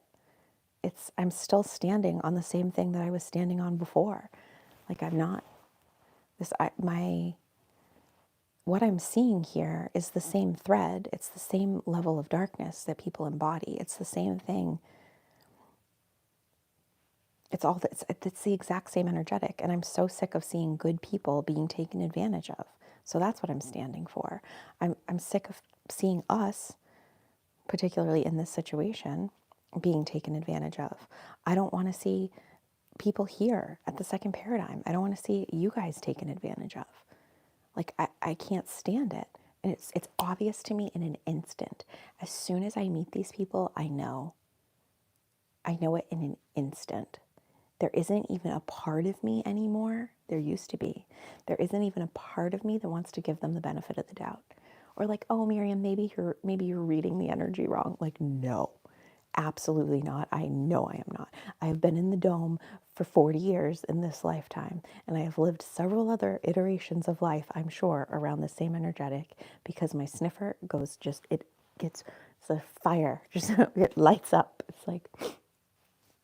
I'm still standing on the same thing that I was standing on before. Like I'm not what I'm seeing here is the same thread. It's the same level of darkness that people embody. It's the same thing. It's the exact same energetic. And I'm so sick of seeing good people being taken advantage of. So that's what I'm standing for. I'm sick of seeing us, particularly in this situation, being taken advantage of. I don't want to see people here at the second paradigm. I don't want to see you guys taken advantage of. Like, I can't stand it. And it's obvious to me in an instant. As soon as I meet these people, I know. I know it in an instant. There isn't even a part of me anymore. There used to be. There isn't even a part of me that wants to give them the benefit of the doubt. Or like, oh, Miriam, maybe you're reading the energy wrong. Like, no. Absolutely not. I know I am not. I have been in the dome for 40 years in this lifetime, and I have lived several other iterations of life, I'm sure, around the same energetic, because my sniffer goes it's a fire, just it lights up. It's like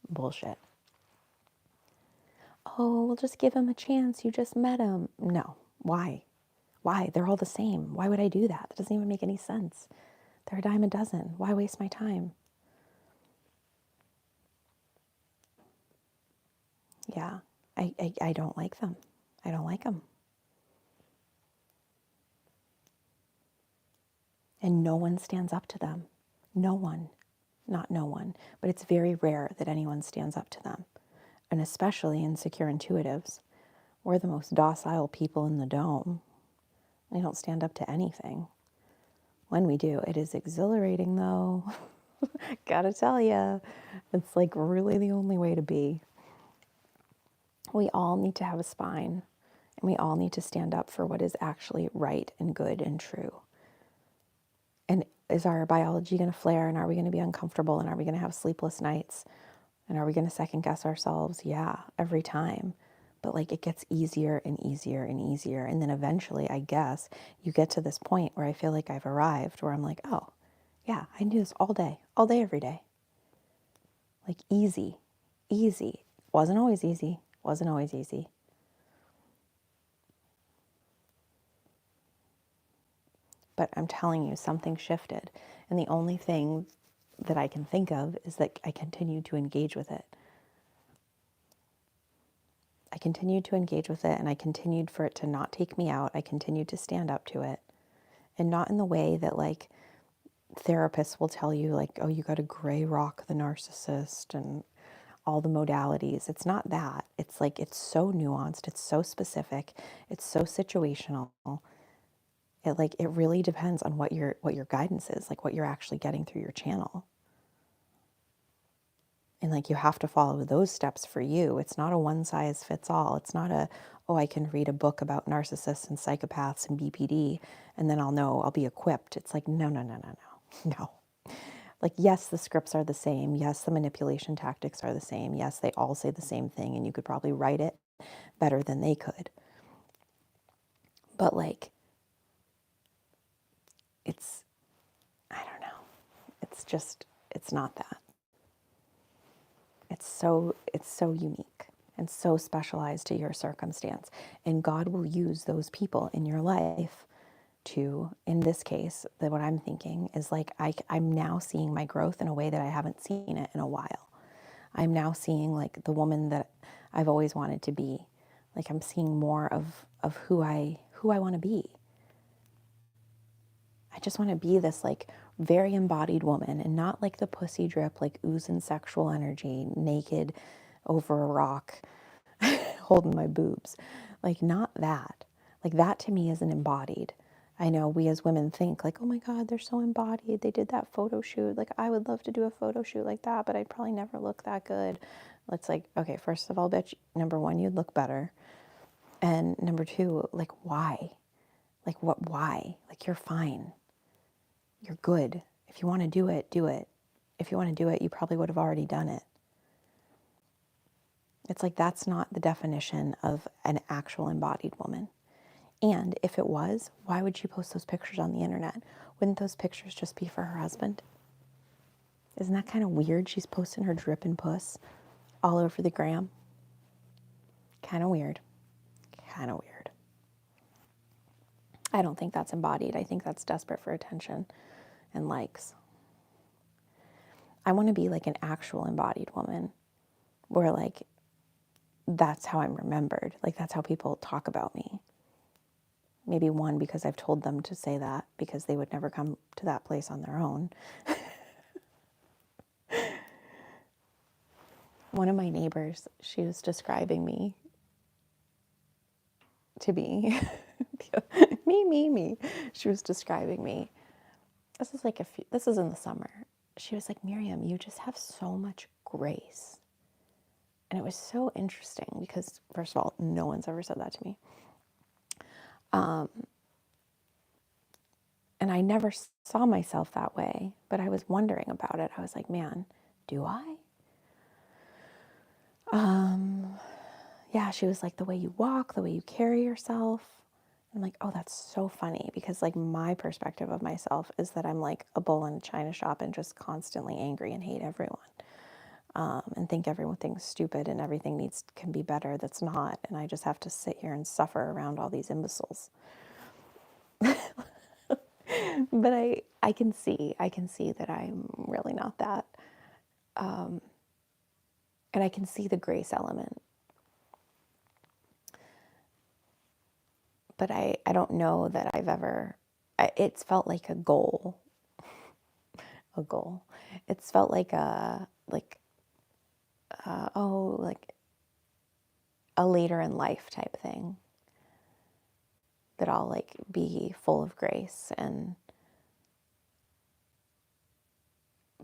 bullshit. Oh, we'll just give him a chance. You just met him. No. Why? Why? They're all the same. Why would I do that? That doesn't even make any sense. They're a dime a dozen. Why waste my time? Yeah, I don't like them. I don't like them. And no one stands up to them. No one. Not no one. But it's very rare that anyone stands up to them. And especially in secure intuitives. We're the most docile people in the dome. We don't stand up to anything. When we do, it is exhilarating though. Gotta tell ya. It's like really the only way to be. We all need to have a spine. And we all need to stand up for what is actually right and good and true. And is our biology going to flare? And are we going to be uncomfortable? And are we going to have sleepless nights? And are we going to second guess ourselves? Yeah, every time. But like it gets easier and easier and easier. And then eventually, I guess, you get to this point where I feel like I've arrived, where I'm like, oh, yeah, I can do this all day, every day. Like easy, easy. Wasn't always easy. Wasn't always easy. But I'm telling you, something shifted. And the only thing that I can think of is that I continued to engage with it. I continued to engage with it, and I continued for it to not take me out. I continued to stand up to it. And not in the way that like therapists will tell you, like, oh, you got to gray rock the narcissist and all the modalities. It's not that. It's like, it's so nuanced. It's so specific. It's so situational. It really depends on what your guidance is, like what you're actually getting through your channel. And like you have to follow those steps for you. It's not a one size fits all. It's not oh, I can read a book about narcissists and psychopaths and BPD and then I'll be equipped. It's like, no. No. Like, yes, the scripts are the same. Yes, the manipulation tactics are the same. Yes, they all say the same thing and you could probably write it better than they could. But like, I don't know. It's not that. It's so unique and so specialized to your circumstance. And God will use those people in your life to, in this case, that what I'm thinking is like, I'm now seeing my growth in a way that I haven't seen it in a while. I'm now seeing like the woman that I've always wanted to be. Like I'm seeing more of who I want to be. I just want to be this like very embodied woman and not like the pussy drip, like oozing sexual energy, naked over a rock, holding my boobs. Like not that. Like that to me isn't embodied. I know we as women think like, oh my God, they're so embodied. They did that photo shoot. Like I would love to do a photo shoot like that, but I'd probably never look that good. It's like, okay, first of all, bitch, number one, you'd look better. And number two, like why? Like why? Like you're fine. You're good. If you want to do it, do it. if you want to do it, you probably would have already done it. It's like that's not the definition of an actual embodied woman. And if it was, why would she post those pictures on the internet? Wouldn't those pictures just be for her husband? Isn't that kind of weird? She's posting her dripping puss all over the gram. Kind of weird. Kind of weird. I don't think that's embodied. I think that's desperate for attention and likes. I want to be like an actual embodied woman where like that's how I'm remembered. Like that's how people talk about me. Maybe one, because I've told them to say that because they would never come to that place on their own. One of my neighbors, she was describing me to be me. She was describing me. This is in the summer. She was like, Miriam, you just have so much grace. And it was so interesting because, first of all, no one's ever said that to me. And I never saw myself that way, but I was wondering about it. I was like, man, do I? Yeah, she was like, the way you walk, the way you carry yourself. I'm like, oh, that's so funny because like my perspective of myself is that I'm like a bull in a china shop and just constantly angry and hate everyone. And think everything's stupid and everything can be better that's not. And I just have to sit here and suffer around all these imbeciles. But I can see that I'm really not that. And I can see the grace element. But I don't know that I've ever, it's felt like a goal. It's felt like like a later in life type thing. That I'll like be full of grace but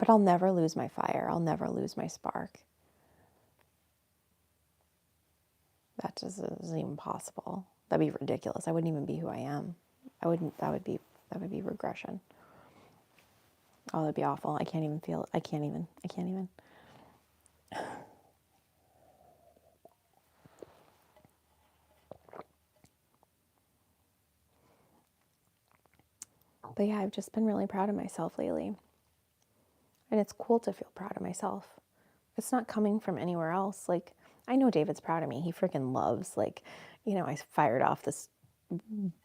I'll never lose my fire. I'll never lose my spark. That just isn't even possible. That'd be ridiculous. I wouldn't even be who I am. That would be regression. Oh, that'd be awful. I can't even. But yeah, I've just been really proud of myself lately. And it's cool to feel proud of myself. It's not coming from anywhere else. Like, I know David's proud of me. He freaking loves, like, I fired off this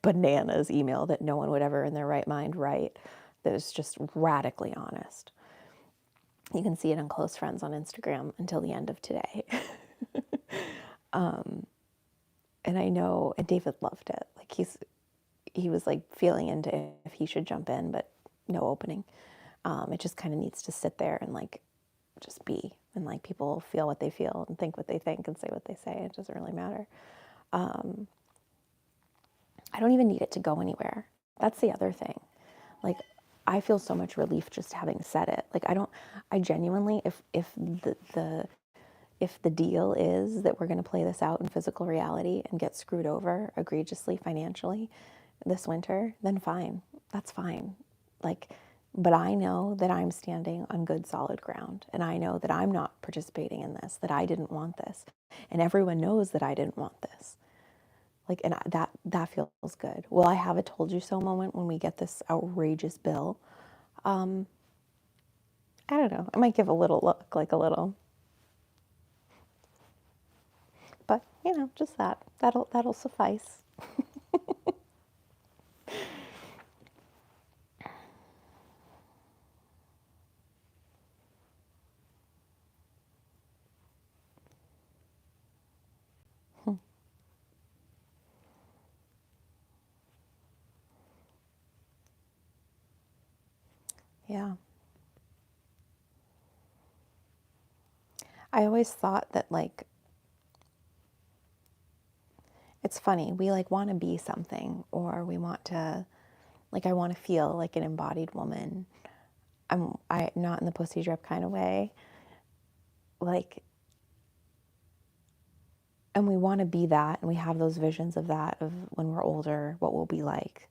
bananas email that no one would ever in their right mind write that is just radically honest. You can see it on close friends on Instagram until the end of today. And I know, and David loved it. Like he was like feeling into if he should jump in, but no opening. It just kind of needs to sit there and like just be, and like people feel what they feel and think what they think and say what they say. It doesn't really matter. I don't even need it to go anywhere. That's the other thing. Like, I feel so much relief just having said it. Like, I genuinely, if the deal is that we're going to play this out in physical reality and get screwed over egregiously financially this winter, then fine. That's fine. Like, but I know that I'm standing on good solid ground, and I know that I'm not participating in this, that I didn't want this, and everyone knows that I didn't want this. Like, and that feels good. Will I have a told you so moment when we get this outrageous bill? I don't know. I might give a little look, like a little. But, just that'll suffice. Yeah. I always thought that, like, it's funny. We, like, want to be something, or we want to, like, I want to feel like an embodied woman. I not in the pussy drip kind of way. Like, and we want to be that, and we have those visions of that, of when we're older, what we'll be like,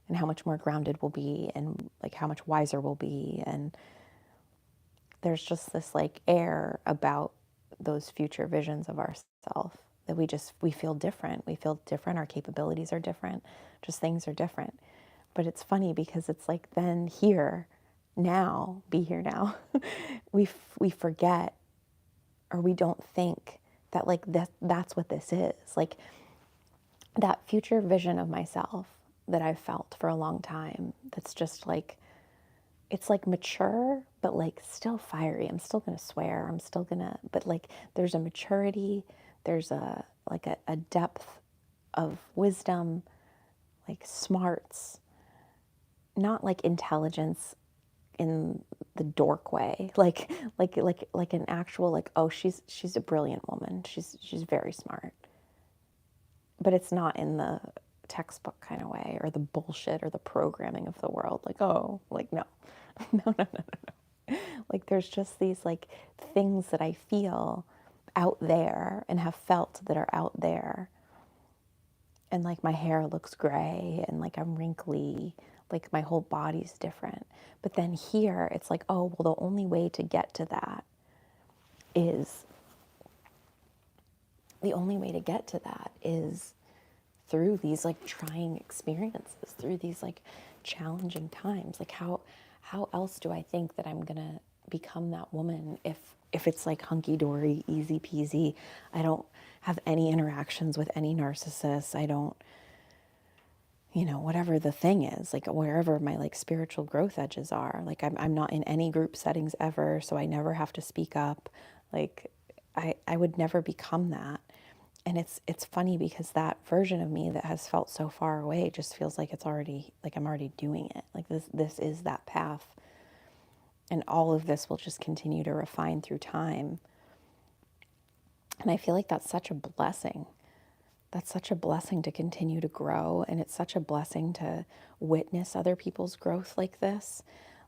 and how much more grounded we'll be, and like how much wiser we'll be, and there's just this like air about those future visions of ourselves that we feel different. We feel different. Our capabilities are different. Just things are different. But it's funny because it's like then here, now, be here now. we forget, or we don't think that like that's what this is. Like that future vision of myself that I've felt for a long time, that's just like, it's like mature, but like still fiery. I'm still gonna swear. I'm still gonna, but like there's a maturity, there's a like a depth of wisdom, like smarts, not like intelligence in the dork way, like an actual like, oh, she's a brilliant woman. She's very smart, but it's not in the textbook kind of way or the bullshit or the programming of the world. Like, oh, like no, no. Like there's just these like things that I feel out there and have felt that are out there. And like my hair looks gray and like I'm wrinkly, like my whole body's different. But then here it's like, oh, well, the only way to get to that is through these like trying experiences, through these like challenging times. Like how else do I think that I'm gonna become that woman if it's like hunky dory, easy peasy? I don't have any interactions with any narcissists. I don't, whatever the thing is, like wherever my like spiritual growth edges are, like I'm not in any group settings ever, so I never have to speak up. Like I would never become that. And it's funny because that version of me that has felt so far away just feels like it's already, like I'm already doing it. Like this is that path. And all of this will just continue to refine through time. And I feel like that's such a blessing. That's such a blessing to continue to grow. And it's such a blessing to witness other people's growth like this.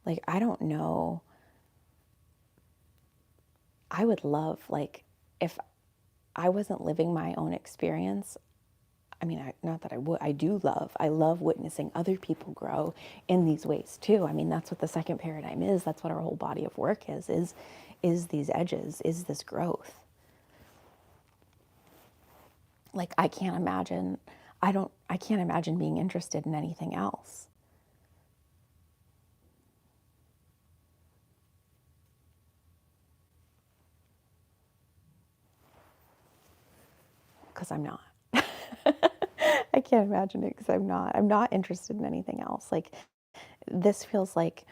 Like, I don't know. I would love, like, if I wasn't living my own experience, I mean, not that I would, I love witnessing other people grow in these ways too. I mean, that's what the second paradigm is. That's what our whole body of work is these edges, is this growth. Like, I can't imagine being interested in anything else. Because I'm not. I can't imagine it because I'm not. I'm not interested in anything else. Like, this feels like,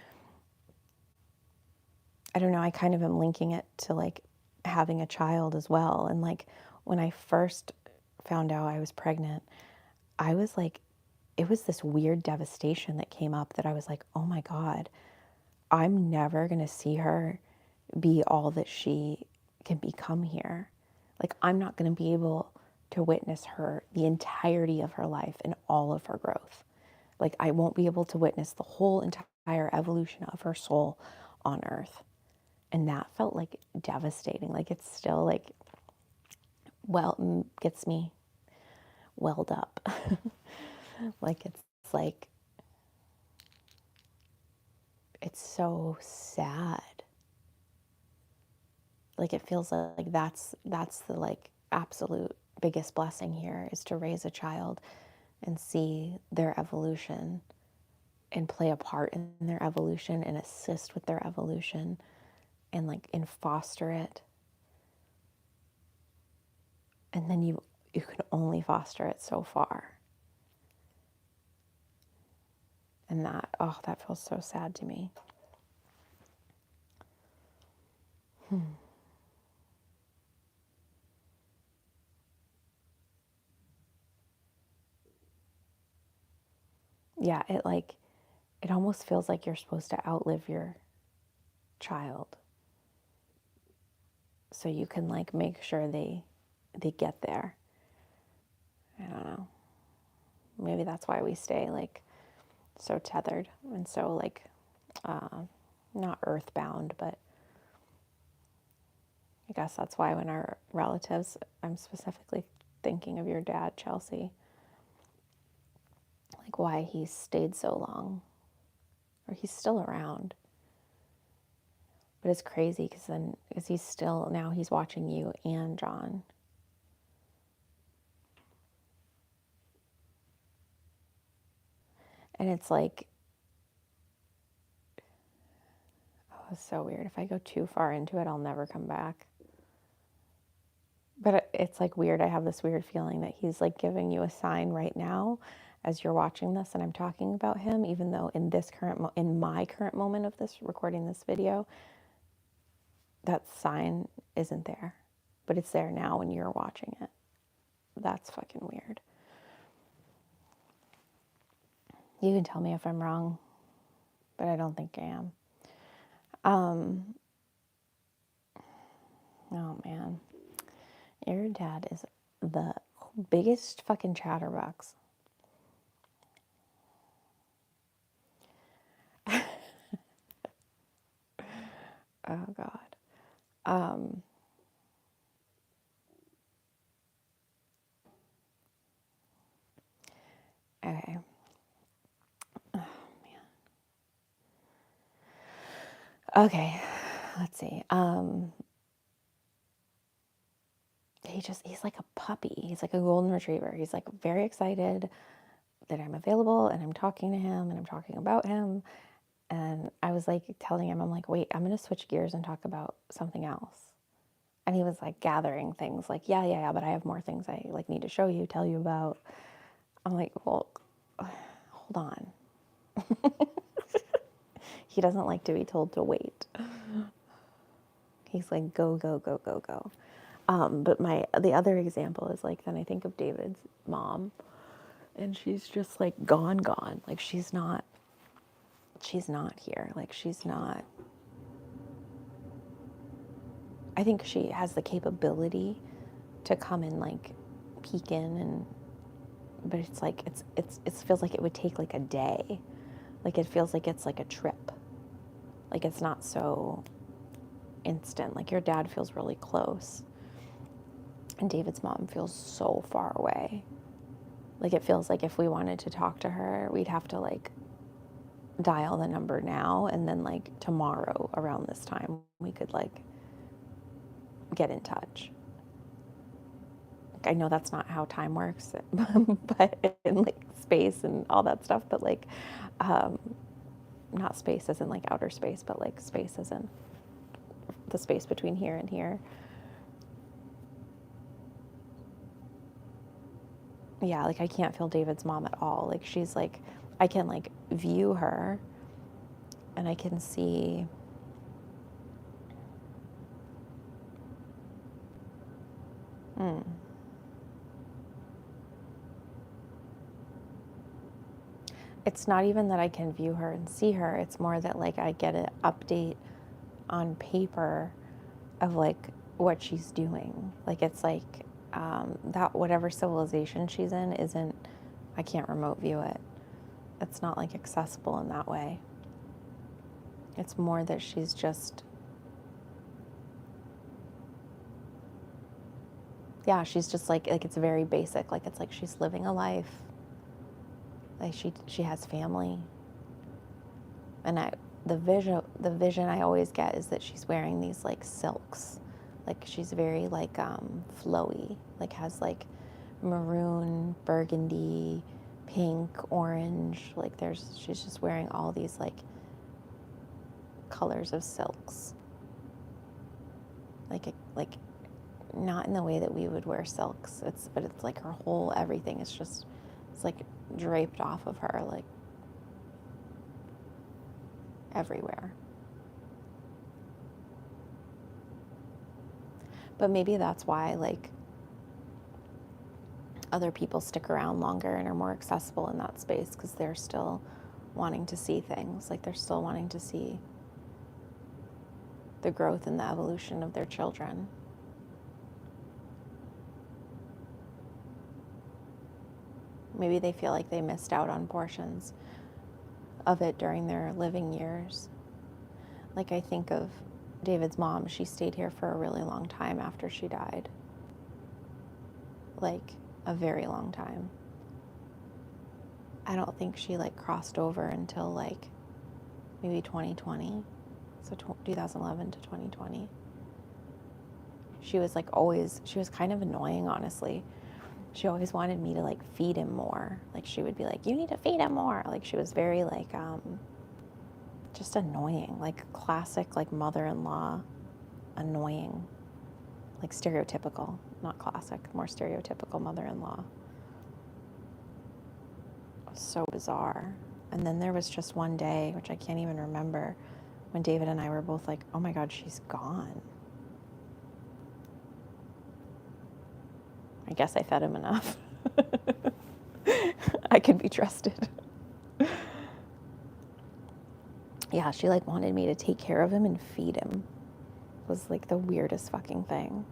I don't know, I kind of am linking it to like having a child as well. And like when I first found out I was pregnant, I was like, it was this weird devastation that came up that I was like, oh my God, I'm never going to see her be all that she can become here. Like, I'm not going to be able to witness her, the entirety of her life and all of her growth. Like, I won't be able to witness the whole entire evolution of her soul on earth. And that felt like devastating. Like, it's still like, well, gets me welled up. Like, it's so sad. Like, it feels like that's the like absolute biggest blessing here, is to raise a child and see their evolution and play a part in their evolution and assist with their evolution and like and foster it. And then you can only foster it so far. And that feels so sad to me. Yeah, it almost feels like you're supposed to outlive your child so you can like make sure they get there. I don't know. Maybe that's why we stay like so tethered and so like not earthbound, but I guess that's why when our relatives, I'm specifically thinking of your dad, Chelsea, like why he stayed so long, or he's still around. But it's crazy because he's still, now he's watching you and John. And it's like, oh, it's so weird. If I go too far into it, I'll never come back. But it's like weird. I have this weird feeling that he's like giving you a sign right now as you're watching this and I'm talking about him, even though in this in my current moment of this recording this video, that sign isn't there, but it's there now when you're watching it. That's fucking weird. You can tell me if I'm wrong, but I don't think I am. Oh man, your dad is the biggest fucking chatterbox. Oh God. Okay. Oh man. Okay. Let's see. He's like a puppy. He's like a golden retriever. He's like very excited that I'm available and I'm talking to him and I'm talking about him. And I was like telling him, I'm like, wait, I'm going to switch gears and talk about something else. And he was like gathering things like, yeah, but I have more things I like need to show you, tell you about. I'm like, well, hold on. He doesn't like to be told to wait. He's like, go, go, go, go, go. But the other example is like, then I think of David's mom and she's just like gone. Like she's not here. Like she's not, I think she has the capability to come and like peek in but it's like, it feels like it would take like a day. Like it feels like it's like a trip. Like it's not so instant. Like your dad feels really close and David's mom feels so far away. Like it feels like if we wanted to talk to her, we'd have to like dial the number now and then like tomorrow around this time we could like get in touch. Like, I know that's not how time works, but in like space and all that stuff, but like not space as in like outer space, but like space as in the space between here and here. Yeah, like I can't feel David's mom at all. Like she's like, I can like view her and I can see it's not even that I can view her and see her. It's more that like I get an update on paper of like what she's doing. Like it's like that whatever civilization she's in isn't, I can't remote view it. It's not like accessible in that way. It's more that she's just, yeah, she's just like it's very basic. Like it's like she's living a life. Like she has family. And the vision I always get is that she's wearing these like silks. Like she's very like flowy. Like has like maroon, burgundy, pink, orange. Like she's just wearing all these like colors of silks. Like not in the way that we would wear silks. But it's like her whole everything is just, it's like draped off of her like everywhere. But maybe that's why like other people stick around longer and are more accessible in that space because they're still wanting to see things. Like they're still wanting to see the growth and the evolution of their children. Maybe they feel like they missed out on portions of it during their living years. Like I think of David's mom, she stayed here for a really long time after she died. Like a very long time. I don't think she like crossed over until like maybe 2020. So 2011 to 2020. She was kind of annoying, honestly. She always wanted me to like feed him more. Like she would be like, you need to feed him more. Like she was very like, just annoying, like classic, like mother-in-law, annoying, like stereotypical, not classic, more stereotypical mother-in-law. So bizarre. And then there was just one day, which I can't even remember, when David and I were both like, oh my God, she's gone. I guess I fed him enough. I could be trusted. Yeah, she like wanted me to take care of him and feed him. It was like the weirdest fucking thing.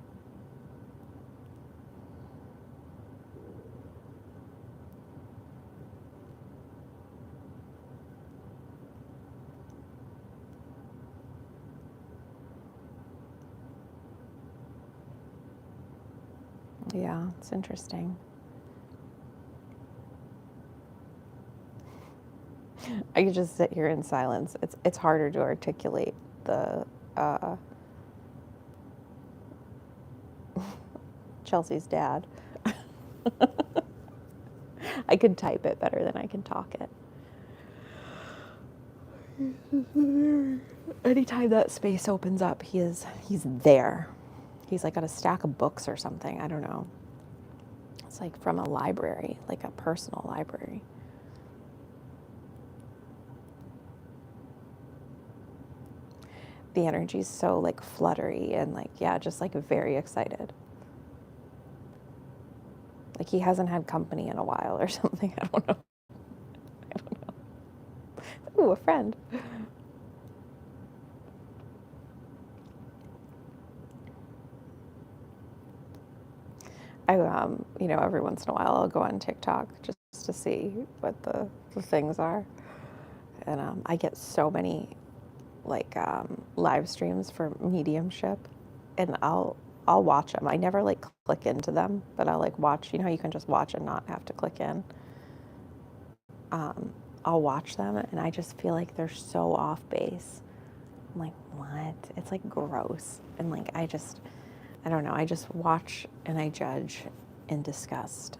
Yeah, it's interesting. I could just sit here in silence. It's harder to articulate the Chelsea's dad. I could type it better than I can talk it. Anytime that space opens up, he's there. He's like got a stack of books or something. I don't know. It's like from a library, like a personal library. The energy's so like fluttery and like, yeah, just like very excited. Like he hasn't had company in a while or something. I don't know. Ooh, a friend. I, every once in a while I'll go on TikTok just to see what the things are. And I get so many like live streams for mediumship, and I'll watch them. I never like click into them, but I'll like watch. You know how you can just watch and not have to click in. I'll watch them, and I just feel like they're so off base. I'm like, what? It's like gross, and like I don't know. I just watch and I judge in disgust.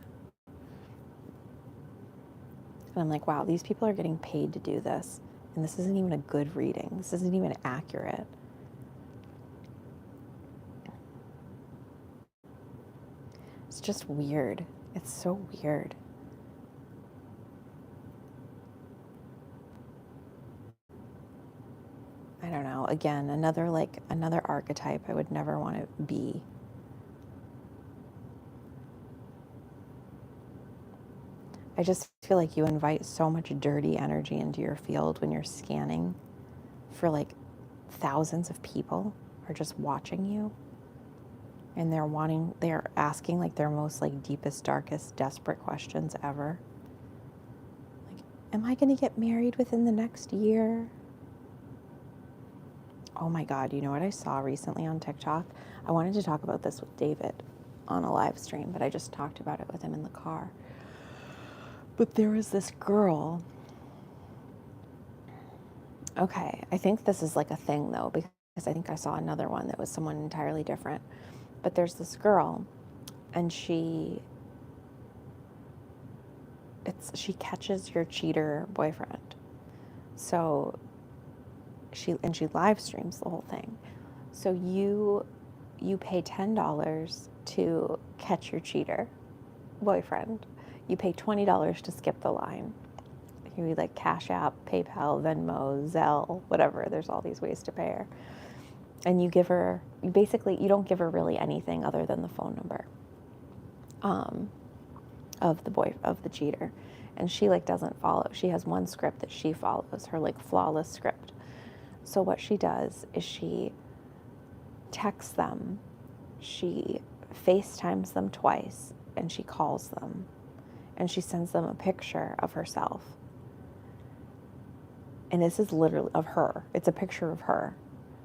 And I'm like, wow, these people are getting paid to do this. And this isn't even a good reading. This isn't even accurate. It's just weird. It's so weird. I don't know. Again, another archetype I would never want to be. I just feel like you invite so much dirty energy into your field when you're scanning for like thousands of people are just watching you. And they're asking like their most like deepest, darkest, desperate questions ever. Like, am I going to get married within the next year? Oh my God, you know what I saw recently on TikTok? I wanted to talk about this with David on a live stream, but I just talked about it with him in the car. But there was this girl. Okay, I think this is like a thing though, because I think I saw another one that was someone entirely different. But there's this girl, and she catches your cheater boyfriend. So she live streams the whole thing. So you pay $10 to catch your cheater boyfriend. You pay $20 to skip the line. You like Cash App, PayPal, Venmo, Zelle, whatever. There's all these ways to pay her. And you don't give her really anything other than the phone number of the cheater. And she like doesn't follow. She has one script that she follows, her like flawless script. So what she does is she texts them, she FaceTimes them twice, and she calls them. And she sends them a picture of herself. And this is literally of her. It's a picture of her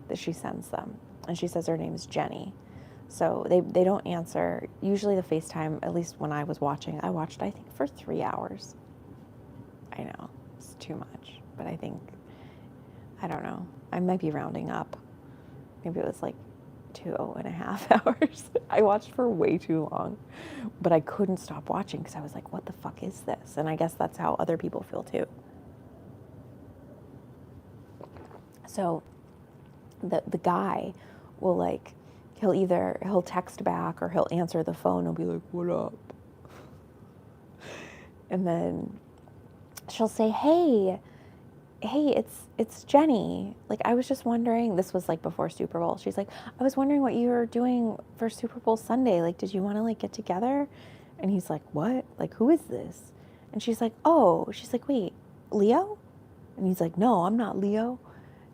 that she sends them. And she says her name is Jenny. So they don't answer. Usually the FaceTime, at least when I was watching, I watched, I think, for 3 hours. I know, it's too much. But I think I don't know. I might be rounding up. Maybe it was like 2.5 hours. I watched for way too long, but I couldn't stop watching because I was like, what the fuck is this? And I guess that's how other people feel too. So the guy will like, he'll text back or he'll answer the phone and be like, what up? And then she'll say, hey, it's Jenny. Like, I was just wondering, this was like before Super Bowl. She's like, I was wondering what you were doing for Super Bowl Sunday. Like, did you want to like get together? And he's like, what? Like, who is this? And she's like, oh, she's like, wait, Leo? And he's like, no, I'm not Leo.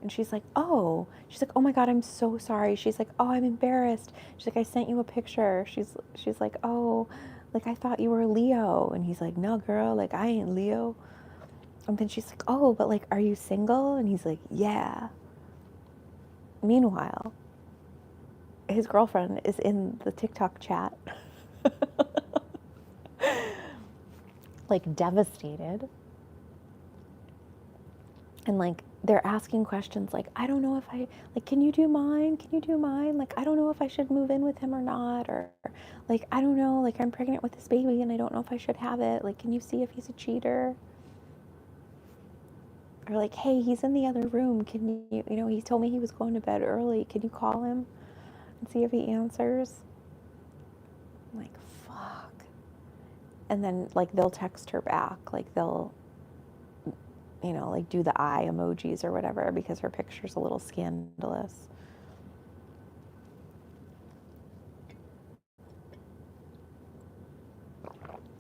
And she's like, oh, she's like, oh my God, I'm so sorry. She's like, oh, I'm embarrassed. She's like, I sent you a picture. She's like, oh, like I thought you were Leo. And he's like, no, girl, like I ain't Leo. And then she's like, oh, but like, are you single? And he's like, yeah. Meanwhile, his girlfriend is in the TikTok chat, like devastated. And like, they're asking questions like, I don't know if I, like, can you do mine? Can you do mine? Like, I don't know if I should move in with him or not. Or like, I don't know, like, I'm pregnant with this baby and I don't know if I should have it. Like, can you see if he's a cheater? Or like, hey, he's in the other room. Can you, he told me he was going to bed early. Can you call him and see if he answers? I'm like, fuck. And then like, they'll text her back. Like they'll, like do the eye emojis or whatever because her picture's a little scandalous.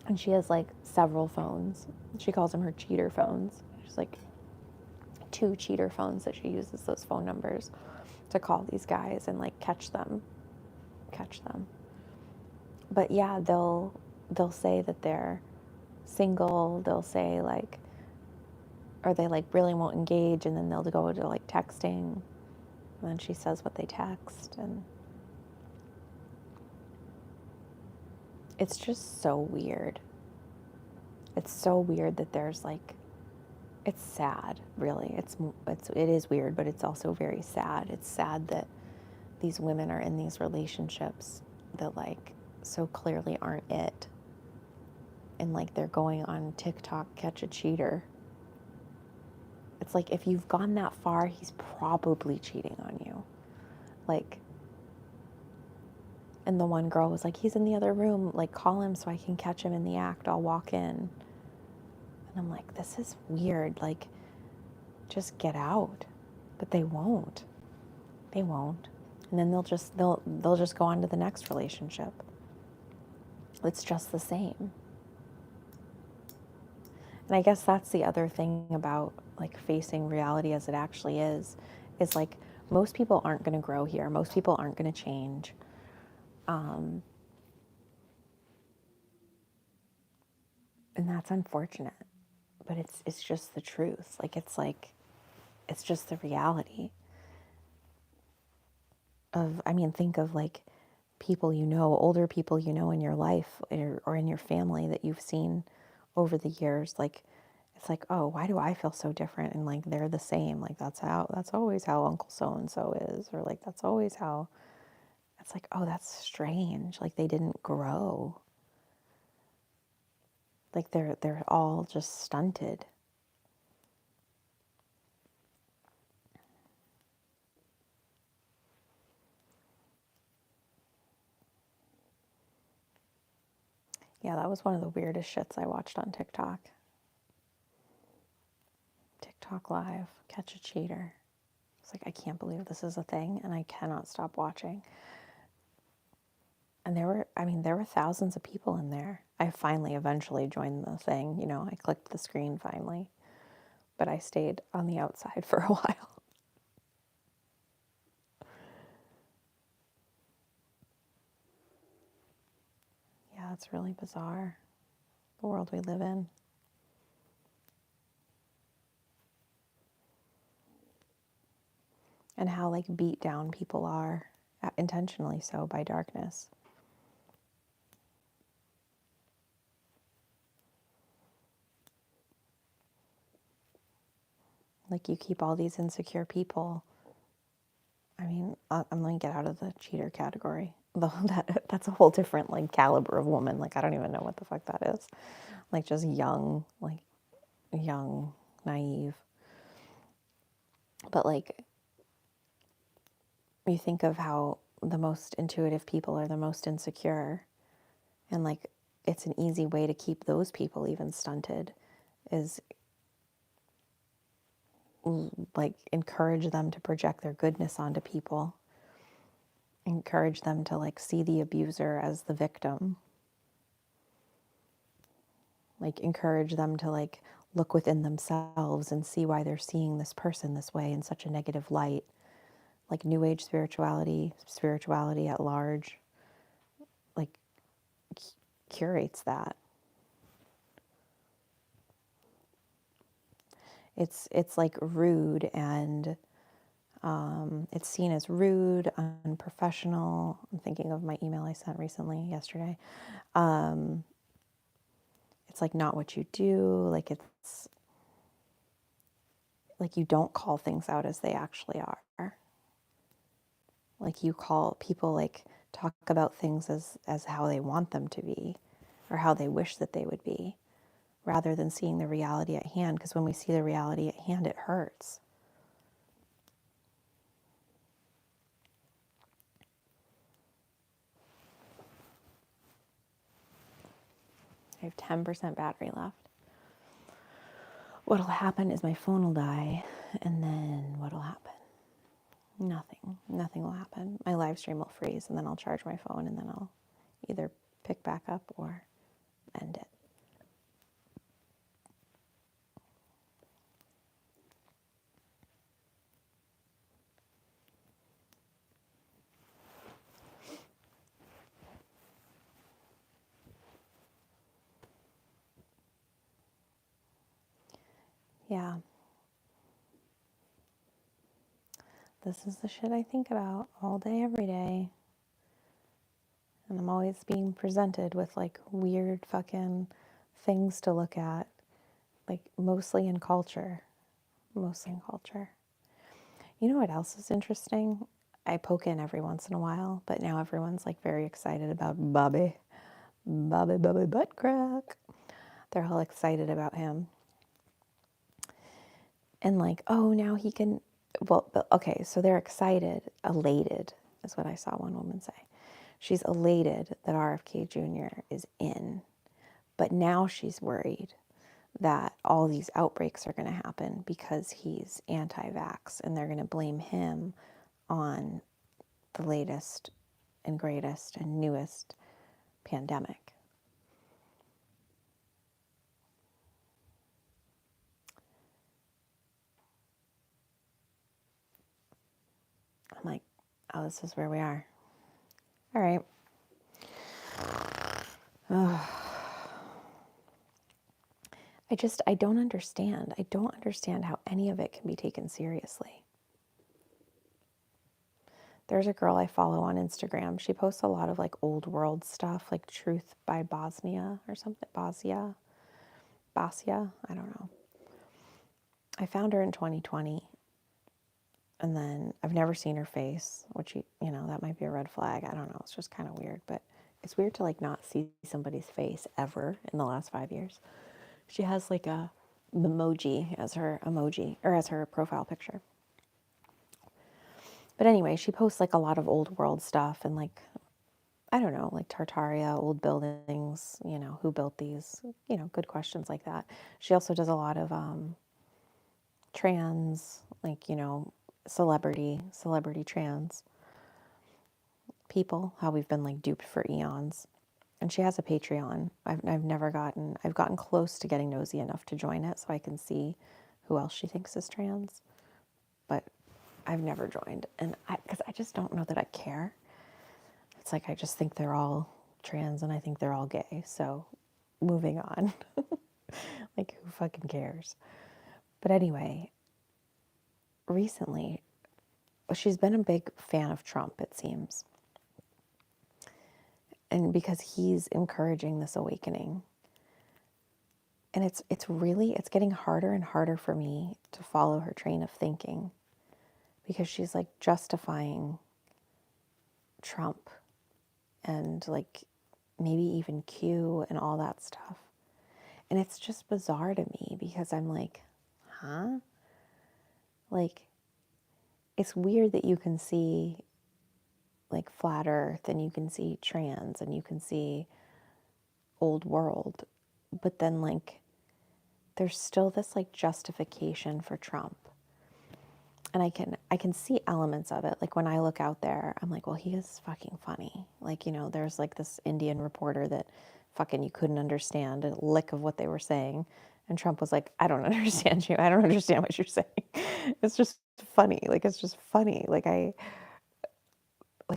And she has like several phones. She calls them her cheater phones. She's like 2 cheater phones that she uses those phone numbers to call these guys and like catch them. But yeah, they'll say that they're single. They'll say like, or they like really won't engage, and then they'll go to like texting, and then she says what they text, and it's just so weird. It's so weird that there's like, it's sad, really. It is weird, but it's also very sad. It's sad that these women are in these relationships that like so clearly aren't it. And like they're going on TikTok, catch a cheater. It's like, if you've gone that far, he's probably cheating on you. Like, and the one girl was like, he's in the other room, like call him so I can catch him in the act. I'll walk in. And I'm like, this is weird. Like, just get out. But they won't. They won't. And then they'll just go on to the next relationship. It's just the same. And I guess that's the other thing about like facing reality as it actually is like most people aren't going to grow here. Most people aren't going to change. And that's unfortunate, but it's just the truth. It's just the reality of, I mean, think of like people older people in your life or in your family that you've seen over the years. Like, it's like, oh, why do I feel so different? And like, they're the same. Like, that's always how Uncle so-and-so is. Or like, that's always how, it's like, oh, that's strange. Like, they didn't grow. Like, they're all just stunted. Yeah, that was one of the weirdest shits I watched on TikTok. TikTok Live, catch a cheater. It's like, I can't believe this is a thing, and I cannot stop watching. And there were thousands of people in there. I finally eventually joined the thing, I clicked the screen finally. But I stayed on the outside for a while. Yeah, it's really bizarre, the world we live in. And how like beat down people are, intentionally so, by darkness. Like you keep all these insecure people. I mean, I'm going to get out of the cheater category. Though that's a whole different like caliber of woman. Like I don't even know what the fuck that is. Like just young, naive. But like you think of how the most intuitive people are the most insecure, and like it's an easy way to keep those people even stunted is like encourage them to project their goodness onto people, encourage them to like see the abuser as the victim, like encourage them to like look within themselves and see why they're seeing this person this way in such a negative light. Like new age spirituality at large, like curates that. It's like rude, and it's seen as rude, unprofessional. I'm thinking of my email I sent recently, yesterday. It's like not what you do. Like it's like you don't call things out as they actually are. Like you call people, like talk about things as how they want them to be or how they wish that they would be, rather than seeing the reality at hand. Because when we see the reality at hand, it hurts. I have 10% battery left. What'll happen is my phone will die, and then what'll happen? Nothing. Nothing will happen. My live stream will freeze, and then I'll charge my phone, and then I'll either pick back up or end it. Yeah. This is the shit I think about all day, every day. And I'm always being presented with like weird fucking things to look at, like mostly in culture. Mostly in culture. You know what else is interesting? I poke in every once in a while, but now everyone's like very excited about Bobby butt crack. They're all excited about him. And like, oh, now he can, well, okay, so they're excited, elated is what I saw one woman say. She's elated that RFK Jr. is in, but now she's worried that all these outbreaks are going to happen because he's anti-vax, and they're going to blame him on the latest and greatest and newest pandemic. I'm like, oh, this is where we are. All right. I don't understand. I don't understand how any of it can be taken seriously. There's a girl I follow on Instagram. She posts a lot of like old world stuff, like Truth by Bosnia or something. Basia, I don't know. I found her in 2020, and then I've never seen her face, which, you know, that might be a red flag. I don't know. It's just kind of weird, but it's weird to like not see somebody's face ever in the last 5 years. She has like a emoji as her emoji, or as her profile picture. But anyway, she posts like a lot of old world stuff, and like, I don't know, like Tartaria, old buildings, you know, who built these, you know, good questions like that. She also does a lot of trans, like, you know, celebrity trans people, how we've been like duped for eons. And she has a Patreon. I've gotten close to getting nosy enough to join it so I can see who else she thinks is trans, but I've never joined. And because I just don't know that I care. It's like, I just think they're all trans and I think they're all gay. So moving on. Like, who fucking cares? But anyway, recently, she's been a big fan of Trump, it seems. And because he's encouraging this awakening. And it's getting harder and harder for me to follow her train of thinking because she's like justifying Trump and like maybe even Q and all that stuff. And it's just bizarre to me because I'm like, huh? Like, it's weird that you can see like flat earth and you can see trans and you can see old world, but then like there's still this like justification for Trump. And I can see elements of it. Like when I look out there, I'm like, well, he is fucking funny. Like, you know, there's like this Indian reporter that fucking you couldn't understand a lick of what they were saying. And Trump was like, I don't understand you. I don't understand what you're saying. It's just funny. Like it's just funny. Like I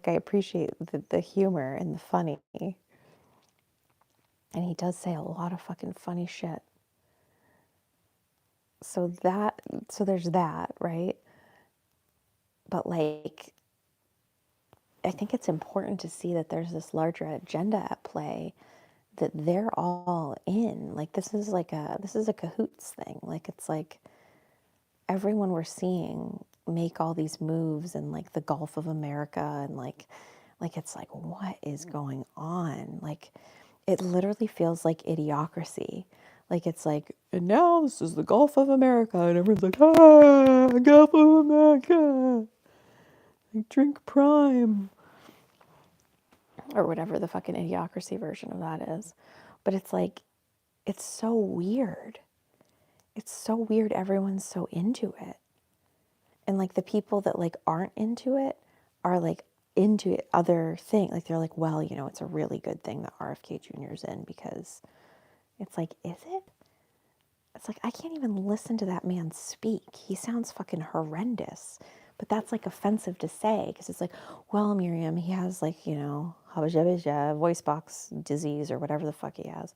appreciate the humor and the funny. And he does say a lot of fucking funny shit. So there's that, right? But like I think it's important to see that there's this larger agenda at play that they're all in. Like this is a cahoots thing. Like it's like everyone we're seeing make all these moves in like the Gulf of America and like it's like what is going on? Like it literally feels like idiocracy. Like it's like, and now this is the Gulf of America and everyone's like, ah, Gulf of America. Like drink prime. Or whatever the fucking idiocracy version of that is. But it's like, it's so weird. It's so weird everyone's so into it. And like the people that like aren't into it are like into it other thing. Like they're like, well, you know, it's a really good thing that RFK Jr.'s in because it's like, is it? It's like, I can't even listen to that man speak. He sounds fucking horrendous. But that's like offensive to say because it's like, well, Miriam, he has like, you know, voice box disease or whatever the fuck he has.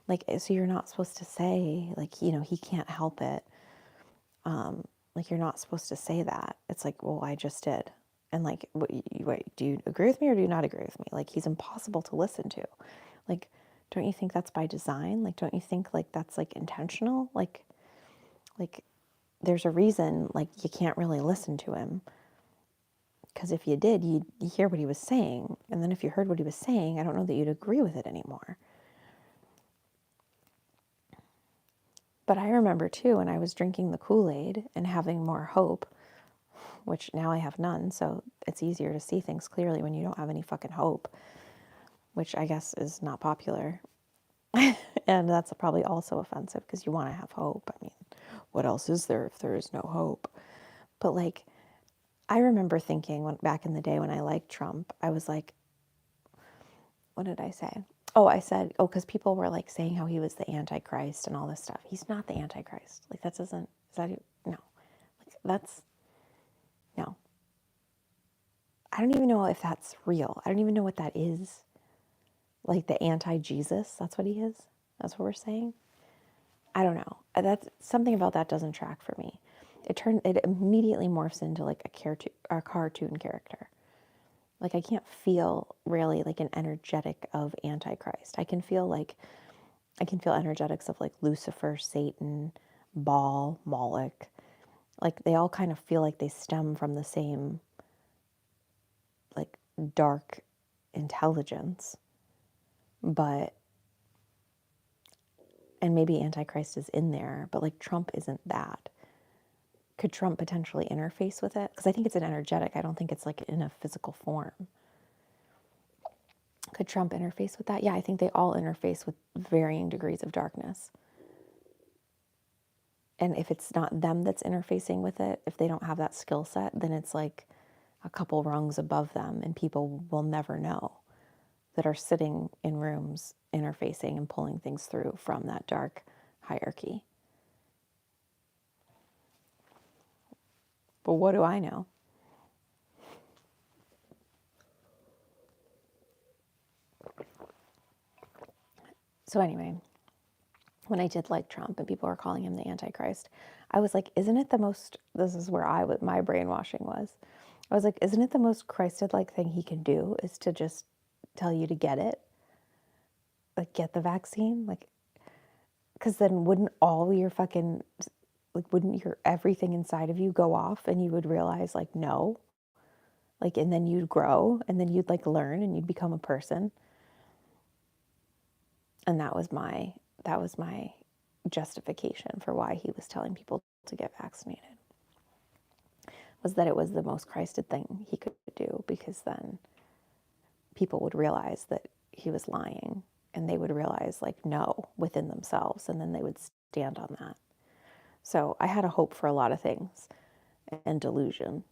Like, so you're not supposed to say, like, you know, he can't help it. Like, you're not supposed to say that. It's like, well, I just did. And like, wait, do you agree with me or do you not agree with me? Like, he's impossible to listen to. Like, don't you think that's by design? Like, don't you think like that's like intentional? Like there's a reason like you can't really listen to him because if you did, you'd hear what he was saying, and then if you heard what he was saying, I don't know that you'd agree with it anymore. But I remember too when I was drinking the Kool-Aid and having more hope, which now I have none, so it's easier to see things clearly when you don't have any fucking hope, which I guess is not popular. And that's probably also offensive because you want to have hope. I mean, what else is there if there is no hope? But like, I remember thinking back in the day when I liked Trump, I was like, what did I say? Oh, I said, oh, because people were like saying how he was the Antichrist and all this stuff. He's not the Antichrist. Like that doesn't, is that, no. Like that's, no. I don't even know if that's real. I don't even know what that is. Like the anti-Jesus, that's what he is? That's what we're saying? I don't know. That's something about that doesn't track for me. It immediately morphs into like a cartoon character. Like I can't feel really like an energetic of Antichrist. I can feel energetics of like Lucifer, Satan, Baal, Moloch. Like they all kind of feel like they stem from the same like dark intelligence. And maybe Antichrist is in there, but like Trump isn't that. Could Trump potentially interface with it? Because I think it's an energetic. I don't think it's like in a physical form. Could Trump interface with that? Yeah, I think they all interface with varying degrees of darkness. And if it's not them that's interfacing with it, if they don't have that skill set, then it's like a couple rungs above them, and people will never know that are sitting in rooms interfacing and pulling things through from that dark hierarchy. But what do I know? So anyway, when I did like Trump and people were calling him the Antichrist, I was like, isn't it the most, this is where my brainwashing was. I was like, isn't it the most Christed-like thing he can do is to just tell you to get it? Like, get the vaccine? Like, Because then wouldn't all your fucking, like, wouldn't your everything inside of you go off and you would realize, like, no? Like, and then you'd grow and then you'd like learn and you'd become a person. And that was my justification for why he was telling people to get vaccinated, was that it was the most Christed thing he could do, because then people would realize that he was lying and they would realize, like, no, within themselves, and then they would stand on that. So I had a hope for a lot of things and delusion,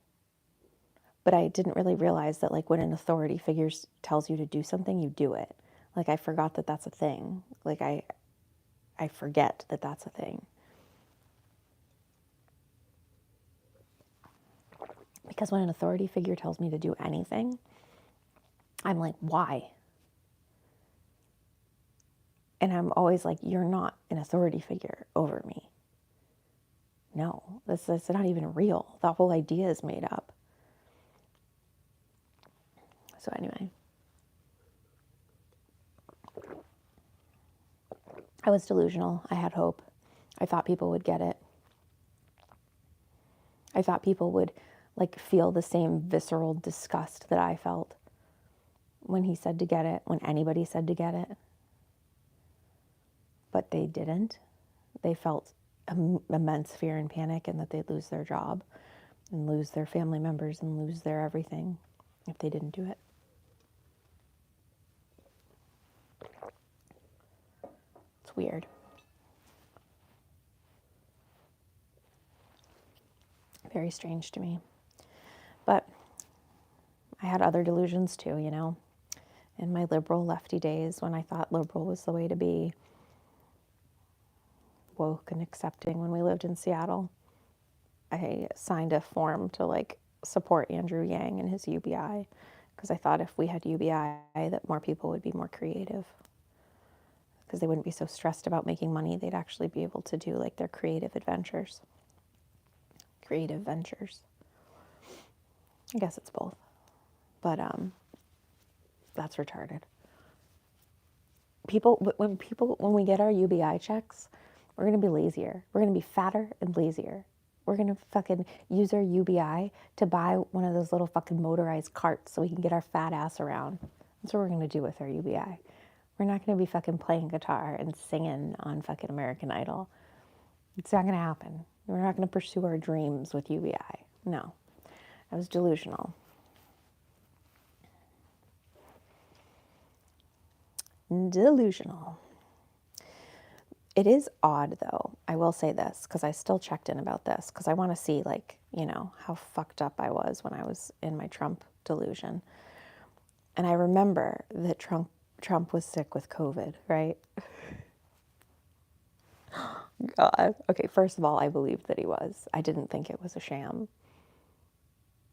but I didn't really realize that, like, when an authority figure tells you to do something, you do it. Like, I forgot that that's a thing. Like, I forget that that's a thing. Because when an authority figure tells me to do anything, I'm like, why? And I'm always like, you're not an authority figure over me. No, that's not even real. That whole idea is made up. So anyway, I was delusional. I had hope. I thought people would get it. I thought people would, like, feel the same visceral disgust that I felt when he said to get it, when anybody said to get it. But they didn't. They felt immense fear and panic, and that they'd lose their job and lose their family members and lose their everything if they didn't do it. It's weird. Very strange to me. But I had other delusions too, you know. In my liberal lefty days, when I thought liberal was the way to be, woke and accepting, when we lived in Seattle, I signed a form to, like, support Andrew Yang and his UBI, because I thought if we had UBI that more people would be more creative, because they wouldn't be so stressed about making money. They'd actually be able to do, like, their creative ventures. I guess it's both. But that's retarded. When we get our UBI checks, we're going to be lazier. We're going to be fatter and lazier. We're going to fucking use our UBI to buy one of those little fucking motorized carts so we can get our fat ass around. That's what we're going to do with our UBI. We're not going to be fucking playing guitar and singing on fucking American Idol. It's not going to happen. We're not going to pursue our dreams with UBI. No. I was delusional. Delusional. It is odd, though. I will say this, because I still checked in about this, because I want to see, like, you know, how fucked up I was when I was in my Trump delusion. And I remember that Trump was sick with COVID, right? God. Okay, first of all, I believed that he was. I didn't think it was a sham.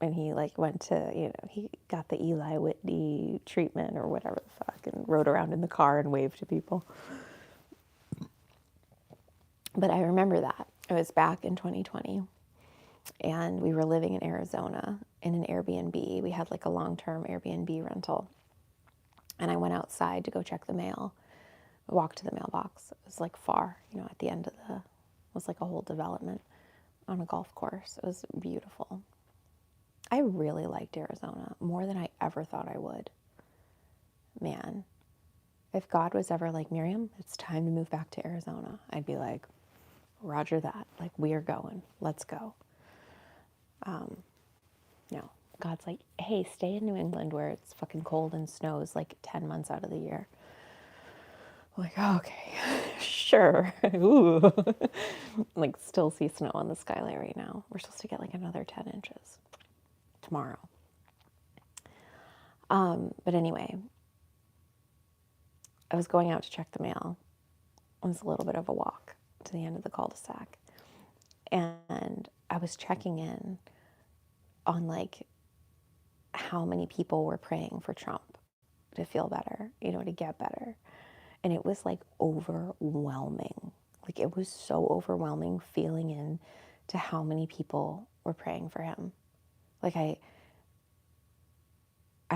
And he, like, went to, you know, he got the Eli Whitney treatment or whatever the fuck, and rode around in the car and waved to people. But I remember that. It was back in 2020. And we were living in Arizona in an Airbnb. We had, like, a long-term Airbnb rental. And I went outside to go check the mail. I walked to the mailbox. It was, like, far, you know, at the end of it was like a whole development on a golf course. It was beautiful. I really liked Arizona more than I ever thought I would. Man, if God was ever like, Miriam, it's time to move back to Arizona, I'd be like, roger that. Like, we are going. Let's go. No, God's like, hey, stay in New England where it's fucking cold and snows like 10 months out of the year. I'm like, oh, okay, sure. Ooh. Like, still see snow on the skyline right now. We're supposed to get like another 10 inches tomorrow. But anyway, I was going out to check the mail. It was a little bit of a walk to the end of the cul-de-sac. And I was checking in on, like, how many people were praying for Trump to feel better, you know, to get better. And it was, like, overwhelming. Like, it was so overwhelming feeling in to how many people were praying for him. Like, I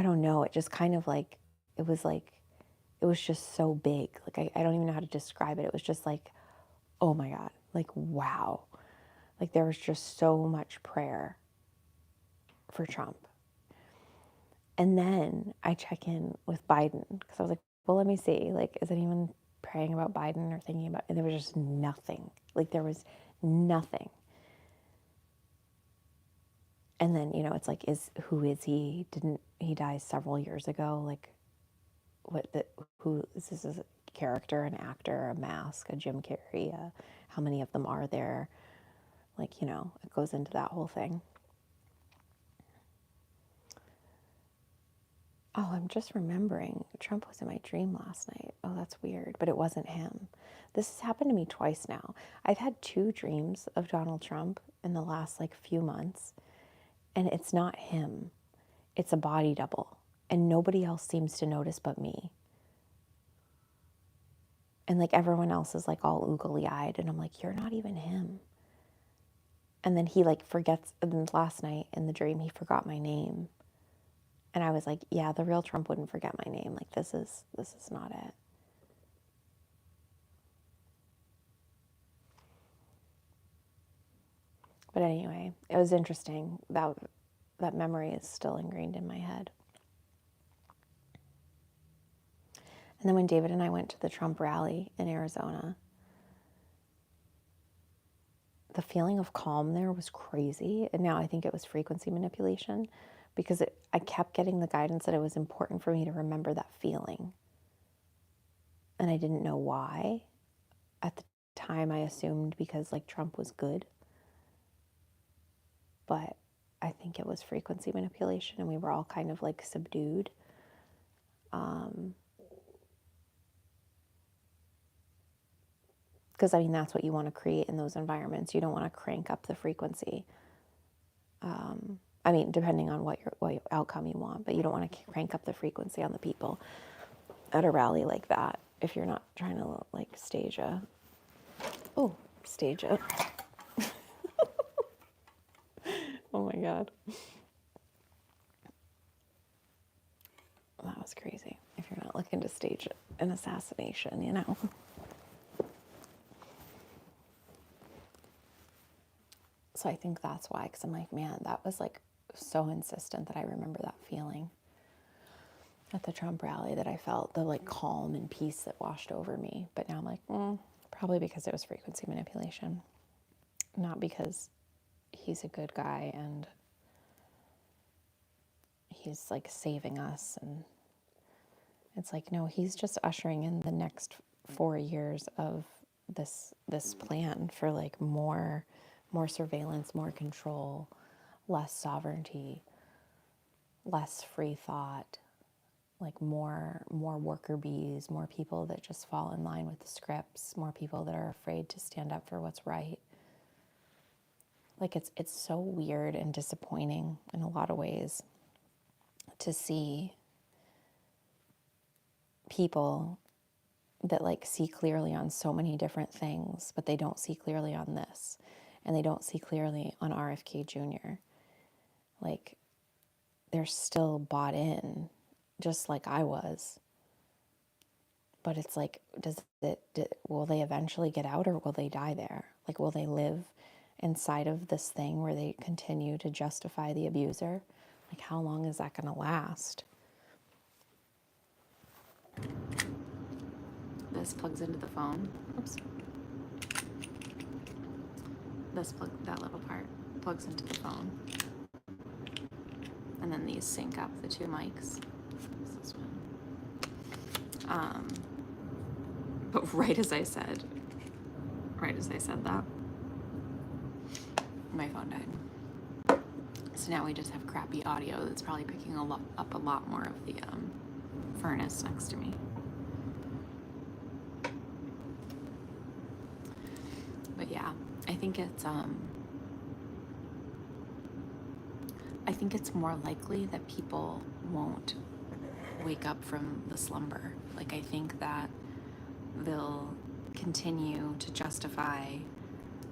don't know, it just kind of, like, it was just so big. Like, I don't even know how to describe it. It was just like, oh my God, like, wow. Like, there was just so much prayer for Trump. And then I check in with Biden because I was like, well, let me see. Like, is anyone praying about Biden or thinking about? And there was just nothing. Like, there was nothing. And then, you know, it's like, who is he? Didn't he die several years ago? Like, who is this? A character, an actor, a mask, a Jim Carrey? How many of them are there? Like, you know, it goes into that whole thing. Oh, I'm just remembering Trump was in my dream last night. Oh, that's weird, but it wasn't him. This has happened to me twice now. I've had 2 dreams of Donald Trump in the last like few months, and it's not him. It's a body double, and nobody else seems to notice but me. And like everyone else is like all oogly-eyed, and I'm like, you're not even him. And then he like forgets, and last night in the dream, he forgot my name. And I was like, yeah, the real Trump wouldn't forget my name. Like, this is not it. But anyway, it was interesting. That memory is still ingrained in my head. And then when David and I went to the Trump rally in Arizona, the feeling of calm there was crazy. And now I think it was frequency manipulation because I kept getting the guidance that it was important for me to remember that feeling. And I didn't know why. At the time, I assumed because like Trump was good. But I think it was frequency manipulation and we were all kind of like subdued. Because I mean, that's what you want to create in those environments. You don't want to crank up the frequency. I mean, depending on what outcome you want, but you don't want to crank up the frequency on the people at a rally like that if you're not trying to like stage a. Oh my God. That was crazy. If you're not looking to stage an assassination, you know. So I think that's why, because I'm like, man, that was like so insistent that I remember that feeling at the Trump rally, that I felt the like calm and peace that washed over me. But now I'm like, probably because it was frequency manipulation, not because he's a good guy and he's like saving us. And it's like, no, he's just ushering in the next 4 years of this plan for like more surveillance, more control, less sovereignty, less free thought, like more worker bees, more people that just fall in line with the scripts, more people that are afraid to stand up for what's right. Like it's so weird and disappointing in a lot of ways to see people that like see clearly on so many different things, but they don't see clearly on this, and they don't see clearly on RFK Jr. Like they're still bought in, just like I was. But it's like, will they eventually get out, or will they die there? Like, will they live inside of this thing where they continue to justify the abuser? Like, how long is that going to last? This plugs into the phone. Oops. That little part plugs into the phone. And then these sync up, the 2 mics. This one. But right as I said that, my phone died. So now we just have crappy audio that's probably picking up a lot more of the furnace next to me. But yeah, I think it's more likely that people won't wake up from the slumber. Like, I think that they'll continue to justify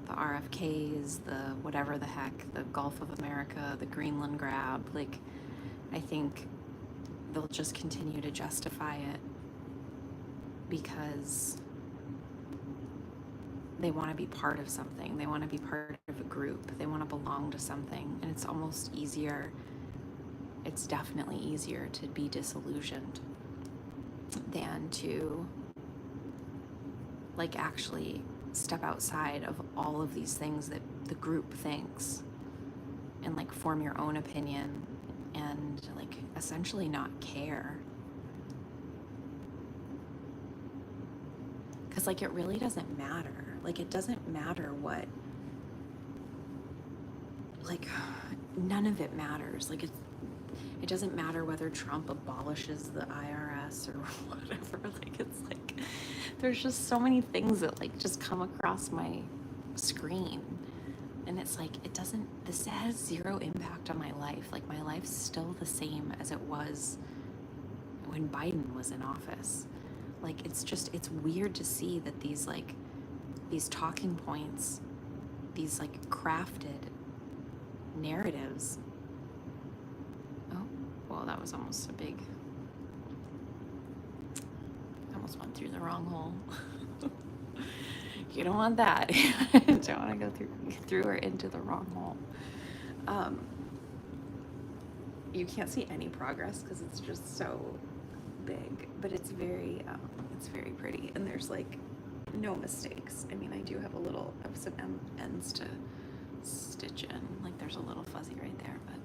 the RFKs, the whatever the heck, the Gulf of America, the Greenland grab. Like, I think they'll just continue to justify it because they want to be part of something. They want to be part of a group. They want to belong to something. And it's almost easier, it's definitely easier to be disillusioned than to like actually step outside of all of these things that the group thinks and like form your own opinion and like essentially not care. Because like it really doesn't matter. Like it doesn't matter what, like none of it matters. Like it doesn't matter whether Trump abolishes the IRS or whatever. Like it's like there's just so many things that like just come across my screen, and it's like this has zero impact on my life. Like my life's still the same as it was when Biden was in office. Like it's weird to see that these talking points, these like crafted narratives. Oh, well, that was almost almost went through the wrong hole. You don't want that. You don't want to go through or into the wrong hole. You can't see any progress because it's just so big, but it's very pretty, and there's like no mistakes. I mean, I do have some ends to stitch in. Like there's a little fuzzy right there, but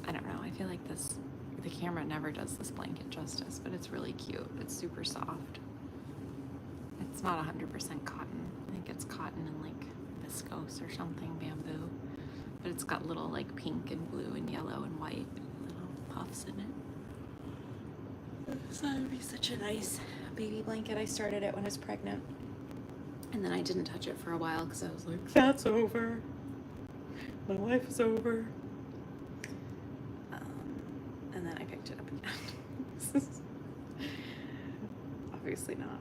I don't know. I feel like the camera never does this blanket justice, but it's really cute. It's super soft. It's not 100% cotton. I think it's cotton and like viscose or something, bamboo. But it's got little like pink and blue and yellow and white little puffs in it. So that would be such a nice baby blanket. I started it when I was pregnant. And then I didn't touch it for a while because I was like, that's over. My life is over. And then I picked it up again. Obviously not.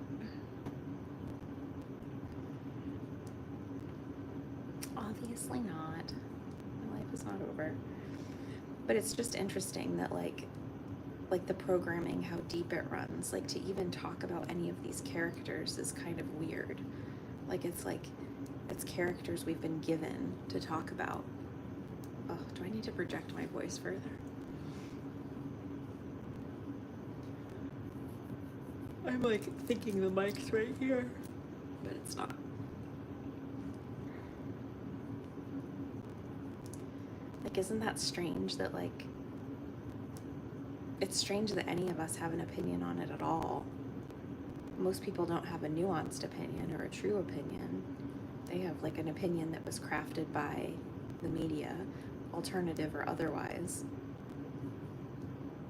Obviously not. My life is not over. But it's just interesting that like the programming, how deep it runs. Like to even talk about any of these characters is kind of weird. Like it's characters we've been given to talk about. Oh, do I need to project my voice further? I'm like thinking the mic's right here, but it's not. Like, isn't that strange that like, it's strange that any of us have an opinion on it at all. Most people don't have a nuanced opinion or a true opinion. They have like an opinion that was crafted by the media, alternative or otherwise,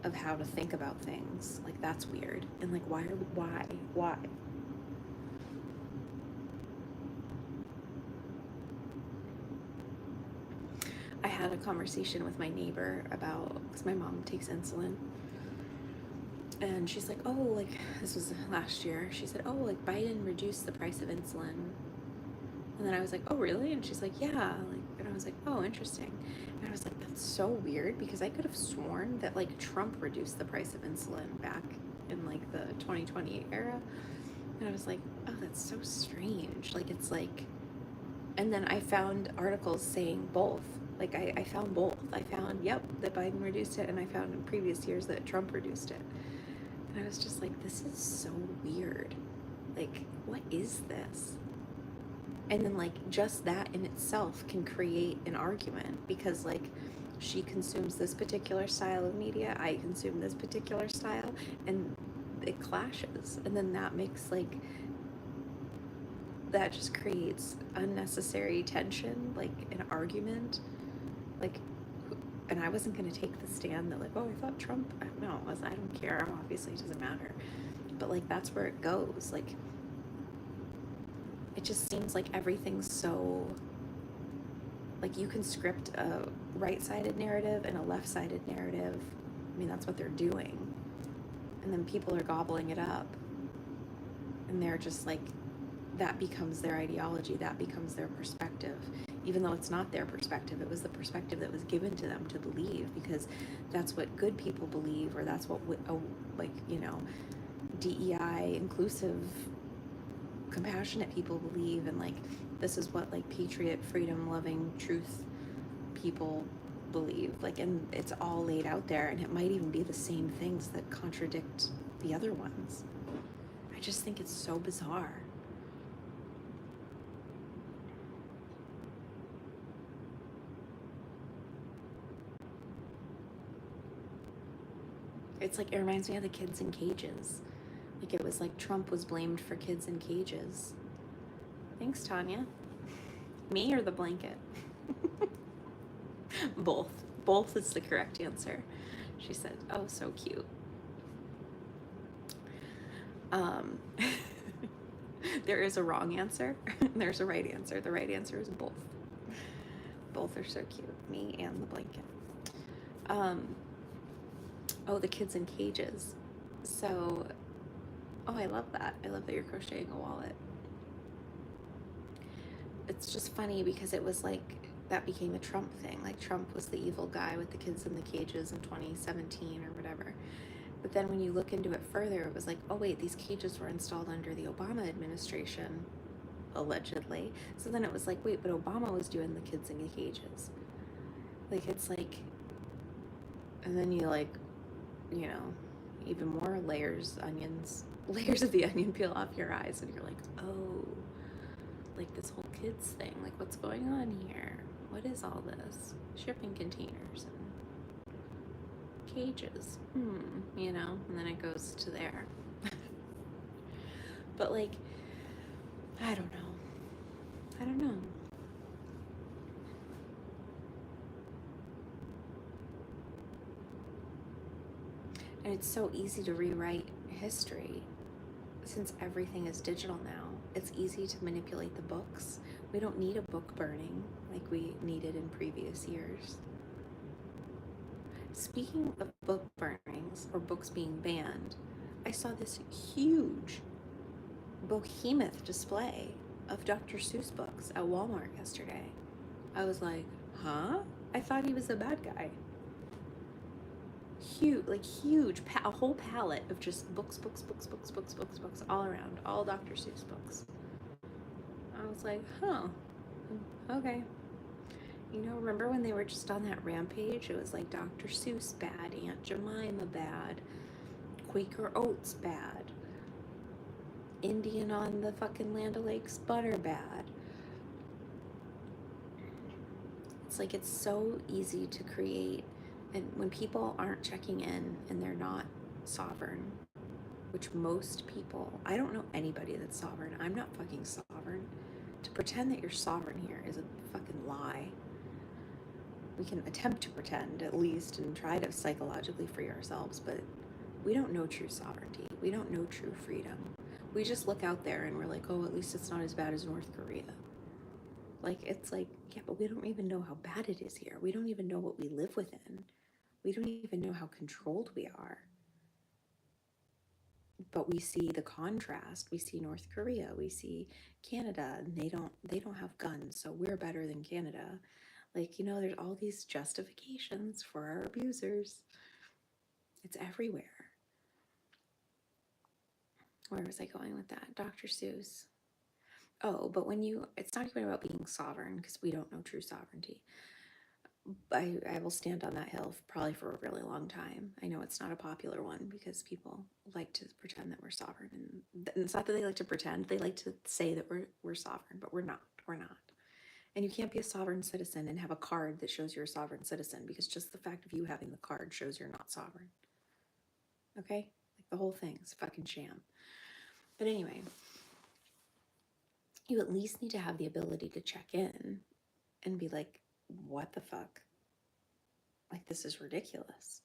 of how to think about things. Like that's weird. And like why? I had a conversation with my neighbor about, because my mom takes insulin, and she's like, oh, like this was last year, she said, oh, like Biden reduced the price of insulin. And then I was like, oh really? And she's like, yeah. Like, and I was like, oh, interesting. And I was like, that's so weird, because I could have sworn that like Trump reduced the price of insulin back in like the 2020 era. And I was like, oh, that's so strange. Like it's like, and then I found articles saying both. Like I found both. I found, yep, that Biden reduced it, and I found in previous years that Trump reduced it. And I was just like, this is so weird. Like, what is this? And then like just that in itself can create an argument, because like she consumes this particular style of media, I consume this particular style, and it clashes. And then that makes like, that just creates unnecessary tension, like an argument. Like, and I wasn't going to take the stand that like, oh, I thought Trump, no, I don't care, obviously it doesn't matter. But like that's where it goes. Like it just seems like everything's so, like you can script a right-sided narrative and a left-sided narrative. I mean, that's what they're doing. And then people are gobbling it up. And they're just like, that becomes their ideology, that becomes their perspective. Even though it's not their perspective, it was the perspective that was given to them to believe, because that's what good people believe, or that's what, like, you know, DEI inclusive compassionate people believe, and like this is what like patriot, freedom loving, truth people believe, like, and it's all laid out there, and it might even be the same things that contradict the other ones. I just think it's so bizarre. It's like, it reminds me of the kids in cages. Like, it was like Trump was blamed for kids in cages. Thanks, Tanya. Me or the blanket? Both. Both is the correct answer. She said, oh, so cute. There is a wrong answer. There's a right answer. The right answer is both. Both are so cute. Me and the blanket. Oh, the kids in cages. So, oh, I love that. I love that you're crocheting a wallet. It's just funny because it was like, that became a Trump thing. Like, Trump was the evil guy with the kids in the cages in 2017 or whatever. But then when you look into it further, it was like, oh wait, these cages were installed under the Obama administration, allegedly. So then it was like, wait, but Obama was doing the kids in the cages. Like, it's like, and then you like, you know, even more layers of the onion peel off your eyes, and you're like, oh, like this whole kids thing, like what's going on here? What is all this? Shipping containers and cages, you know, and then it goes to there. But like, I don't know. And it's so easy to rewrite history since everything is digital now. It's easy to manipulate the books. We don't need a book burning like we needed in previous years. Speaking of book burnings or books being banned, I saw this huge behemoth display of Dr. Seuss books at Walmart yesterday. I was like, huh? I thought he was a bad guy. Huge, a whole palette of just books all around, all Dr. Seuss books. I was like, huh, okay. You know, remember when they were just on that rampage? It was like Dr. Seuss bad, Aunt Jemima bad, Quaker Oats bad, Indian on the fucking Land O'Lakes butter bad. It's like, it's so easy to create, and when people aren't checking in and they're not sovereign, which most people, I don't know anybody that's sovereign. I'm not fucking sovereign. To pretend that you're sovereign here is a fucking lie. We can attempt to pretend at least and try to psychologically free ourselves, but we don't know true sovereignty. We don't know true freedom. We just look out there and we're like, oh, at least it's not as bad as North Korea. Like, it's like, yeah, but we don't even know how bad it is here. We don't even know what we live within. We don't even know how controlled we are. But we see the contrast. We see North Korea, we see Canada, and they don't have guns, so we're better than Canada. Like, you know, there's all these justifications for our abusers. It's everywhere. Where was I going with that? Dr. Seuss. Oh, but it's not even about being sovereign, because we don't know true sovereignty. I will stand on that hill probably for a really long time. I know it's not a popular one because people like to pretend that we're sovereign, and it's not that they like to pretend, they like to say that we're sovereign, but we're not. And you can't be a sovereign citizen and have a card that shows you're a sovereign citizen, because just the fact of you having the card shows you're not sovereign. Okay? Like, the whole thing's a fucking sham. But anyway, you at least need to have the ability to check in and be like, what the fuck? Like, this is ridiculous.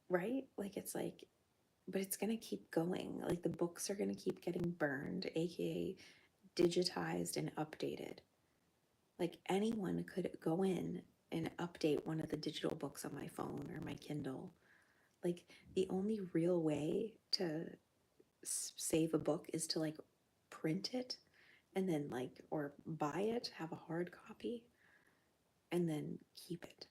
Right? Like, it's like, but it's going to keep going. Like, the books are going to keep getting burned, aka digitized and updated. Like, anyone could go in and update one of the digital books on my phone or my Kindle. Like, the only real way to save a book is to like print it and then like, or buy it, have a hard copy, and then keep it.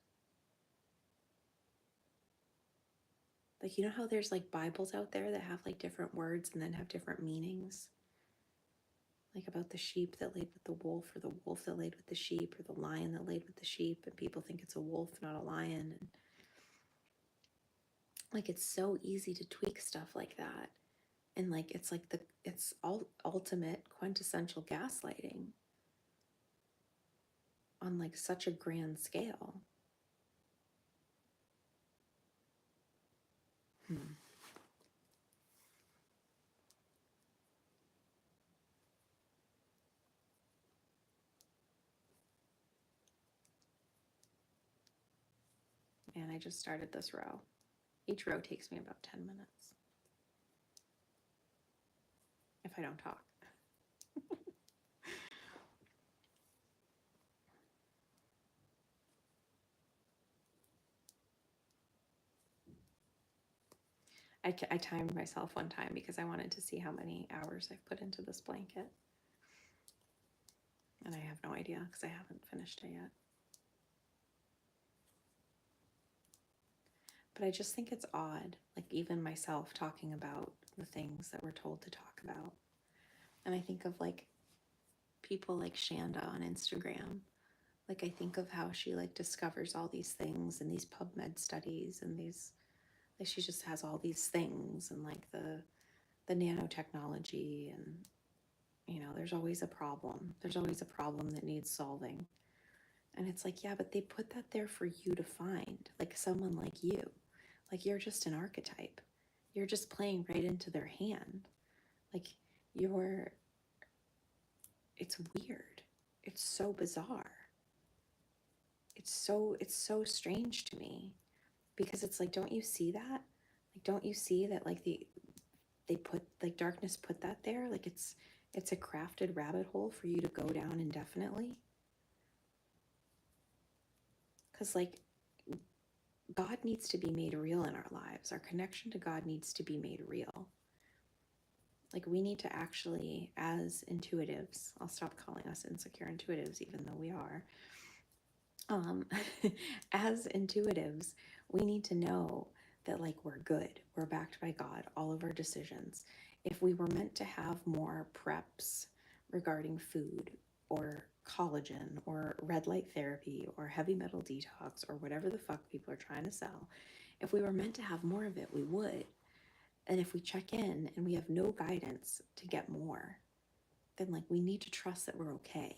Like, you know how there's like Bibles out there that have like different words and then have different meanings? like about the sheep that laid with the wolf, or the wolf that laid with the sheep, or the lion that laid with the sheep, and people think it's a wolf, not a lion. And like, it's so easy to tweak stuff like that. And like, it's all ultimate quintessential gaslighting on like such a grand scale. And I just started this row. Each row takes me about 10 minutes if I don't talk. I timed myself one time because I wanted to see how many hours I've put into this blanket. And I have no idea because I haven't finished it yet. But I just think it's odd, like even myself talking about the things that we're told to talk about. And I think of like people like Shanda on Instagram. Like I think of how she like discovers all these things and these PubMed studies and these, like she just has all these things and like the nanotechnology, and you know, there's always a problem. There's always a problem that needs solving. And it's like, yeah, but they put that there for you to find, like someone like you. Like you're just an archetype. You're just playing right into their hand. Like it's weird. It's so bizarre. It's so strange to me, because it's like, don't you see that? Like, don't you see that like they put, like darkness put that there? Like it's a crafted rabbit hole for you to go down indefinitely. Because like God needs to be made real in our lives. Our connection to God needs to be made real. Like we need to actually, as intuitives, I'll stop calling us insecure intuitives, even though we are. As intuitives, we need to know that like we're good. We're backed by God, all of our decisions. If we were meant to have more preps regarding food or collagen or red light therapy or heavy metal detox or whatever the fuck people are trying to sell, if we were meant to have more of it, we would. And if we check in and we have no guidance to get more, then like we need to trust that we're okay.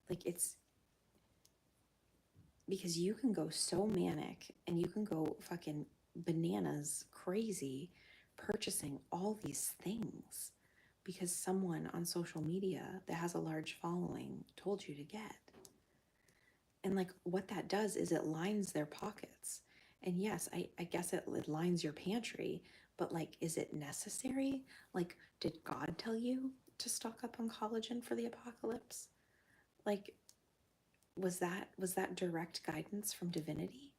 Like it's because you can go so manic and you can go fucking bananas crazy purchasing all these things because someone on social media that has a large following told you to get. And like what that does is it lines their pockets. And yes, I guess it lines your pantry, but like, is it necessary? Like, did God tell you to stock up on collagen for the apocalypse? Like, was that direct guidance from divinity?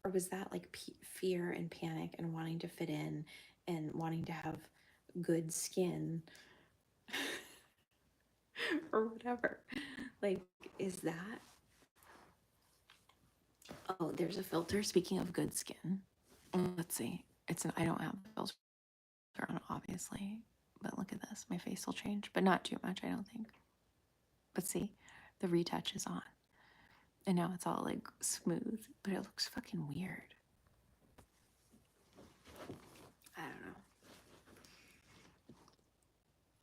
Or was that like fear and panic and wanting to fit in and wanting to have good skin or whatever? Like, is that? Oh, there's a filter. Speaking of good skin, let's see. I don't have a filter on, obviously, but look at this. My face will change, but not too much, I don't think. But see, the retouch is on. And now it's all like smooth, but it looks fucking weird. I don't know.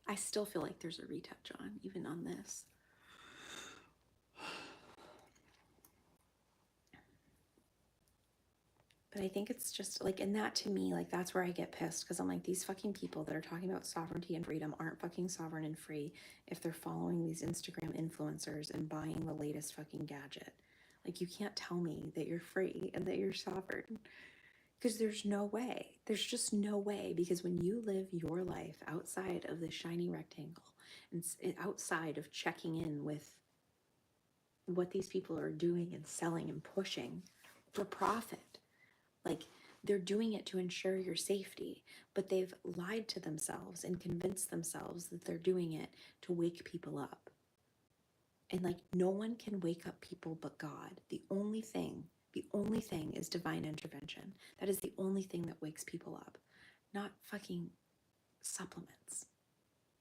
I still feel like there's a retouch on, even on this. But I think it's just like, and that to me, like, that's where I get pissed, because I'm like, these fucking people that are talking about sovereignty and freedom aren't fucking sovereign and free if they're following these Instagram influencers and buying the latest fucking gadget. Like, you can't tell me that you're free and that you're sovereign, because there's no way. There's just no way, because when you live your life outside of the shiny rectangle and outside of checking in with what these people are doing and selling and pushing for profit, like they're doing it to ensure your safety, but they've lied to themselves and convinced themselves that they're doing it to wake people up. And like no one can wake up people but God. The only thing is divine intervention. That is the only thing that wakes people up, not fucking supplements.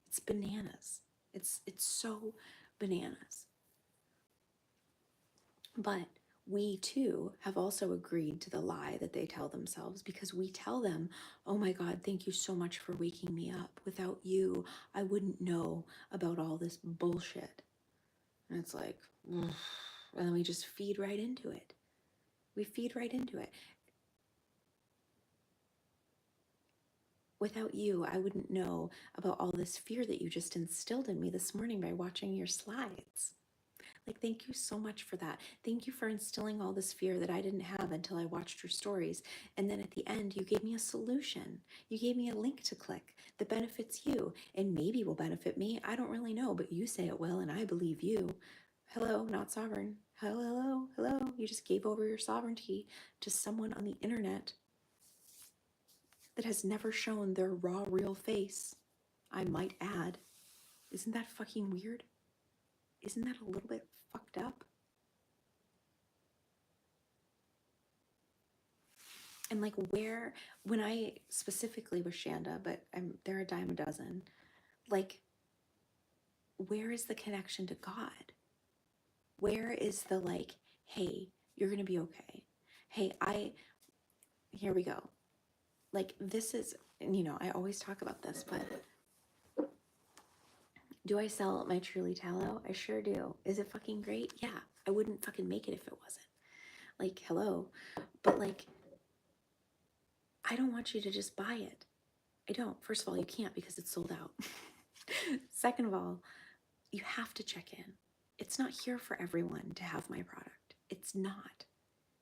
It's bananas. It's so bananas. But we too have also agreed to the lie that they tell themselves, because we tell them, oh my God, thank you so much for waking me up. Without you, I wouldn't know about all this bullshit. And it's like, ugh. And then we just feed right into it. We feed right into it. Without you, I wouldn't know about all this fear that you just instilled in me this morning by watching your slides. Like, thank you so much for that. Thank you for instilling all this fear that I didn't have until I watched your stories. And then at the end, you gave me a solution. You gave me a link to click that benefits you and maybe will benefit me. I don't really know, but you say it will, and I believe you. Hello, not sovereign. Hello, hello. You just gave over your sovereignty to someone on the internet that has never shown their raw, real face. I might add. Isn't that fucking weird? Isn't that a little bit fucked up? And like, where, when I specifically with Shanda, but there are a dime a dozen, like, where is the connection to God? Where is the like, hey, you're gonna be okay. Hey, here we go. Like, this is, you know, I always talk about this, but do I sell my Truly tallow? I sure do. Is it fucking great? Yeah. I wouldn't fucking make it if it wasn't. Like, hello. But like, I don't want you to just buy it. I don't. First of all, you can't because it's sold out. Second of all, you have to check in. It's not here for everyone to have my product. It's not.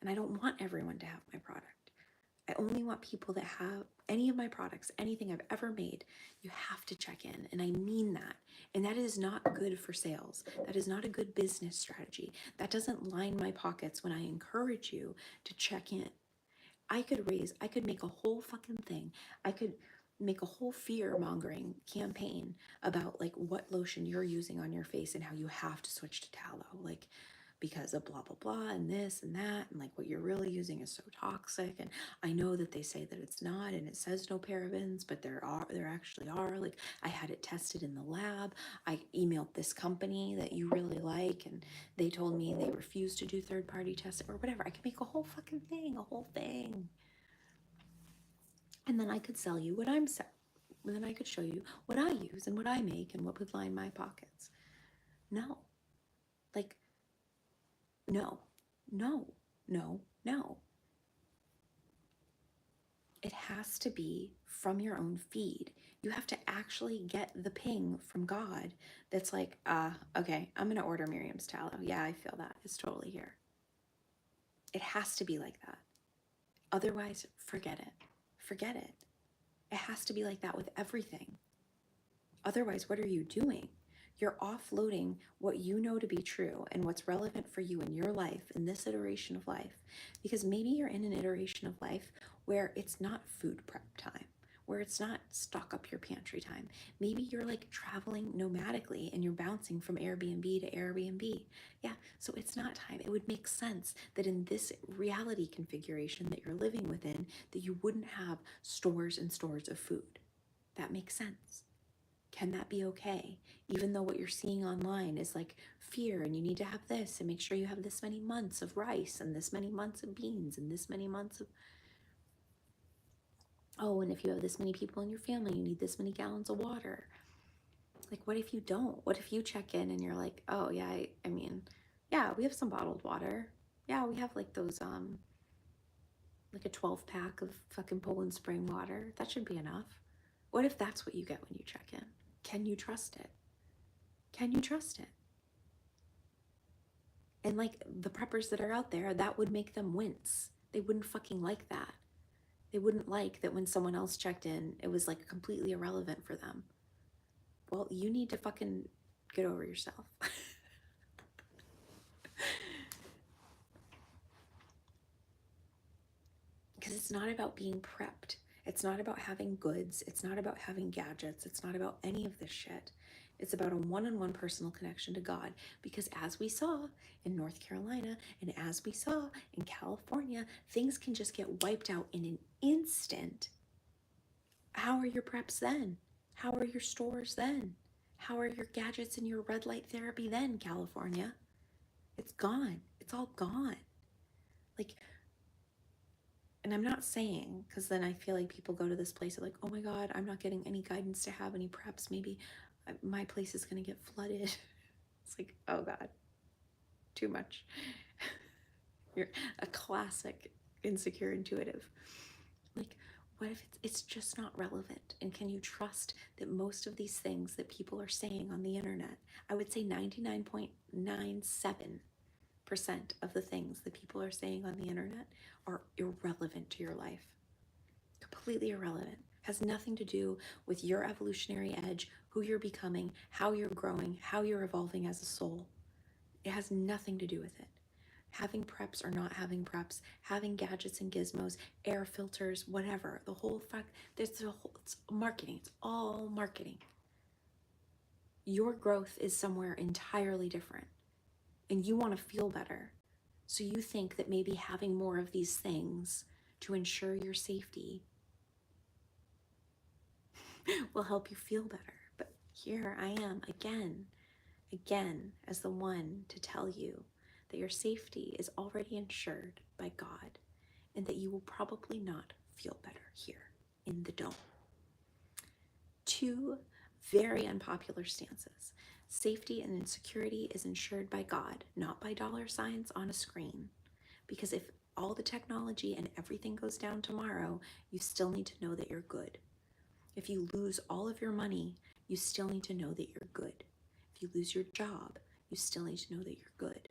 And I don't want everyone to have my product. I only want people that have any of my products, anything I've ever made. You have to check in. And I mean that. And that is not good for sales. That is not a good business strategy. That doesn't line my pockets when I encourage you to check in. I could make a whole fucking thing. I could make a whole fear mongering campaign about like what lotion you're using on your face and how you have to switch to tallow, like because of blah blah blah and this and that, and like what you're really using is so toxic. And I know that they say that it's not, and it says no parabens, but there actually are. Like, I had it tested in the lab. I emailed this company that you really like, and they told me they refused to do third-party testing or whatever. I could make a whole fucking thing, a whole thing. And then I could sell you what I'm selling. And then I could show you what I use and what I make and what would line my pockets. No. Like, no, no, no, no. It has to be from your own feed. You have to actually get the ping from God that's like, okay, I'm going to order Miriam's tallow. Yeah, I feel that. It's totally here. It has to be like that. Otherwise, forget it. Forget it. It has to be like that with everything. Otherwise, what are you doing? You're offloading what you know to be true and what's relevant for you in your life, in this iteration of life. Because maybe you're in an iteration of life where it's not food prep time, where it's not stock up your pantry time. Maybe you're like traveling nomadically and you're bouncing from Airbnb to Airbnb. Yeah, so it's not time. It would make sense that in this reality configuration that you're living within, that you wouldn't have stores and stores of food. That makes sense. Can that be okay? Even though what you're seeing online is like fear and you need to have this and make sure you have this many months of rice and this many months of beans and this many months of, oh, and if you have this many people in your family, you need this many gallons of water. Like, what if you don't? What if you check in and you're like, oh yeah, I mean, yeah, we have some bottled water. Yeah, we have like those, like a 12 pack of fucking Poland Spring water. That should be enough. What if that's what you get when you check in? Can you trust it? Can you trust it? And like the preppers that are out there, that would make them wince. They wouldn't fucking like that. They wouldn't like that when someone else checked in, it was like completely irrelevant for them. Well, you need to fucking get over yourself. Because it's not about being prepped. It's not about having goods. It's not about having gadgets. It's not about any of this shit. It's about a one-on-one personal connection to God. Because as we saw in North Carolina and as we saw in California, things can just get wiped out in an instant. How are your preps then? How are your stores then? How are your gadgets and your red light therapy then, California? It's gone. It's all gone. Like, and I'm not saying, because then I feel like people go to this place of like, oh my God, I'm not getting any guidance to have any preps. Maybe my place is going to get flooded. It's like, oh God, too much. You're a classic insecure intuitive. Like, what if it's just not relevant? And can you trust that most of these things that people are saying on the internet, I would say 99.97% of the things that people are saying on the internet are irrelevant to your life. Completely irrelevant. Has nothing to do with your evolutionary edge, who you're becoming, how you're growing, how you're evolving as a soul. It has nothing to do with it. Having preps or not having preps, having gadgets and gizmos, air filters, whatever, the whole fact, it's marketing. It's all marketing. Your growth is somewhere entirely different, and you want to feel better. So you think that maybe having more of these things to ensure your safety will help you feel better. But here I am again, as the one to tell you that your safety is already ensured by God and that you will probably not feel better here in the dome. Two very unpopular stances. Safety and insecurity is ensured by God, not by dollar signs on a screen. Because if all the technology and everything goes down tomorrow, you still need to know that you're good. If you lose all of your money, you still need to know that you're good. If you lose your job, you still need to know that you're good.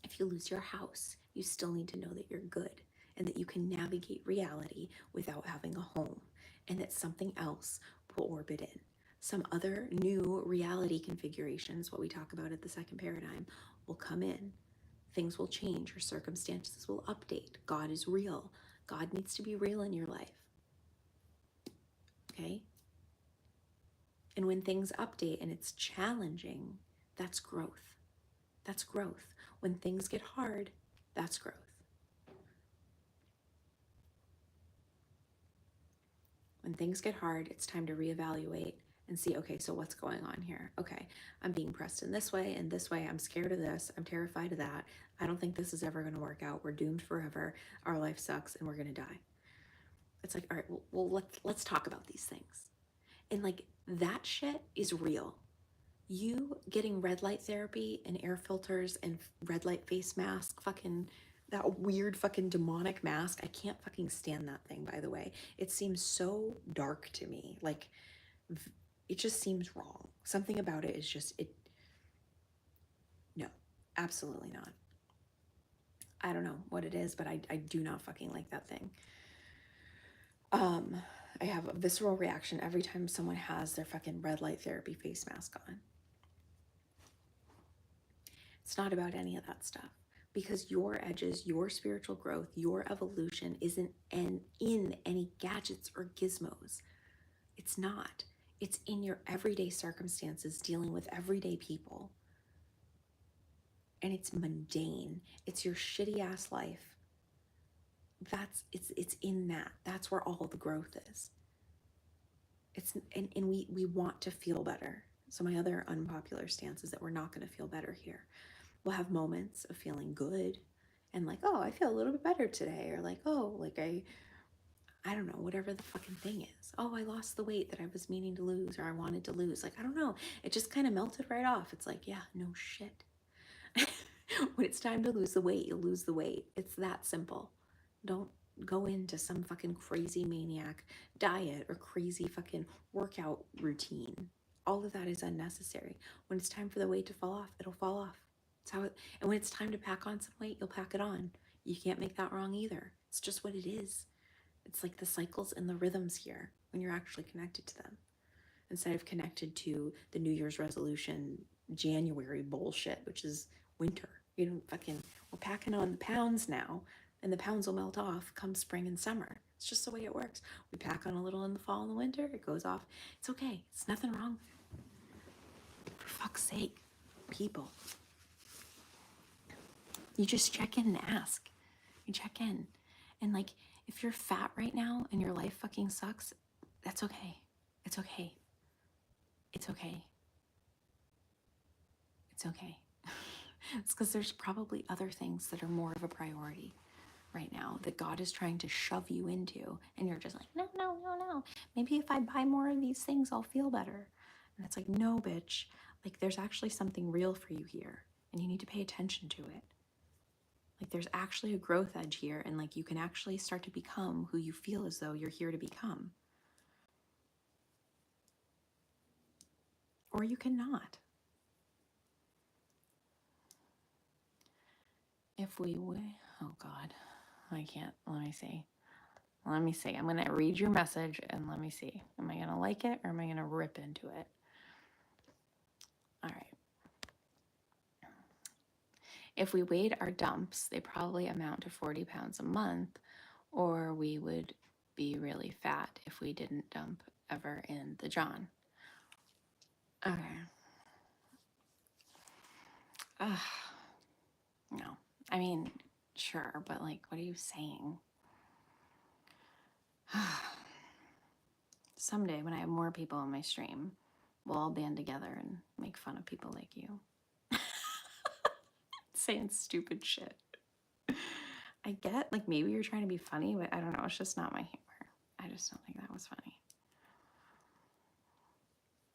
If you lose your house, you still need to know that you're good and that you can navigate reality without having a home, and that something else will orbit in. Some other new reality configurations, what we talk about at the second paradigm, will come in. Things will change, your circumstances will update. God is real. God needs to be real in your life. Okay? And when things update and it's challenging, that's growth. That's growth. When things get hard, that's growth. When things get hard, it's time to reevaluate and see, okay, so what's going on here? Okay, I'm being pressed in this way and this way. I'm scared of this. I'm terrified of that. I don't think this is ever going to work out. We're doomed forever. Our life sucks and we're going to die. It's like, all right, well let's talk about these things. And like, that shit is real. You getting red light therapy and air filters and red light face mask, fucking that weird fucking demonic mask. I can't fucking stand that thing, by the way. It seems so dark to me. Like, it just seems wrong. Something about it is just, no, absolutely not. I don't know what it is, but I do not fucking like that thing. I have a visceral reaction every time someone has their fucking red light therapy face mask on. It's not about any of that stuff, because your edges, your spiritual growth, your evolution isn't in any gadgets or gizmos. It's not. It's in your everyday circumstances, dealing with everyday people. And it's mundane. It's your shitty ass life. It's in that. That's where all the growth is. And we want to feel better. So my other unpopular stance is that we're not going to feel better here. We'll have moments of feeling good and like, oh, I feel a little bit better today, or like, oh, like I don't know, whatever the fucking thing is. Oh, I lost the weight that I was meaning to lose, or I wanted to lose. Like, I don't know. It just kind of melted right off. It's like, yeah, no shit. When it's time to lose the weight, you'll lose the weight. It's that simple. Don't go into some fucking crazy maniac diet or crazy fucking workout routine. All of that is unnecessary. When it's time for the weight to fall off, it'll fall off. It's how it, and when it's time to pack on some weight, you'll pack it on. You can't make that wrong either. It's just what it is. It's like the cycles and the rhythms here when you're actually connected to them, instead of connected to the New Year's resolution January bullshit, which is winter. You know, fucking, we're packing on the pounds now, and the pounds will melt off come spring and summer. It's just the way it works. We pack on a little in the fall and the winter, it goes off. It's okay. It's nothing wrong. For fuck's sake, people. You just check in and ask. You check in. And like, if you're fat right now and your life fucking sucks, that's okay. It's okay. It's okay. It's okay. It's because there's probably other things that are more of a priority right now that God is trying to shove you into. And you're just like, no, no, no, no. Maybe if I buy more of these things, I'll feel better. And it's like, no, bitch. Like, there's actually something real for you here. And you need to pay attention to it. Like, there's actually a growth edge here. And like, you can actually start to become who you feel as though you're here to become. Or you cannot. If we would, oh God, I can't, let me see. Let me see. I'm going to read your message and let me see. Am I going to like it or am I going to rip into it? All right. If we weighed our dumps, they probably amount to 40 pounds a month, or we would be really fat if we didn't dump ever in the John. Okay. No. I mean, sure, but like, what are you saying? Someday when I have more people on my stream, we'll all band together and make fun of people like you. Saying stupid shit. I get, like, maybe you're trying to be funny, but I don't know. It's just not my humor. I just don't think that was funny.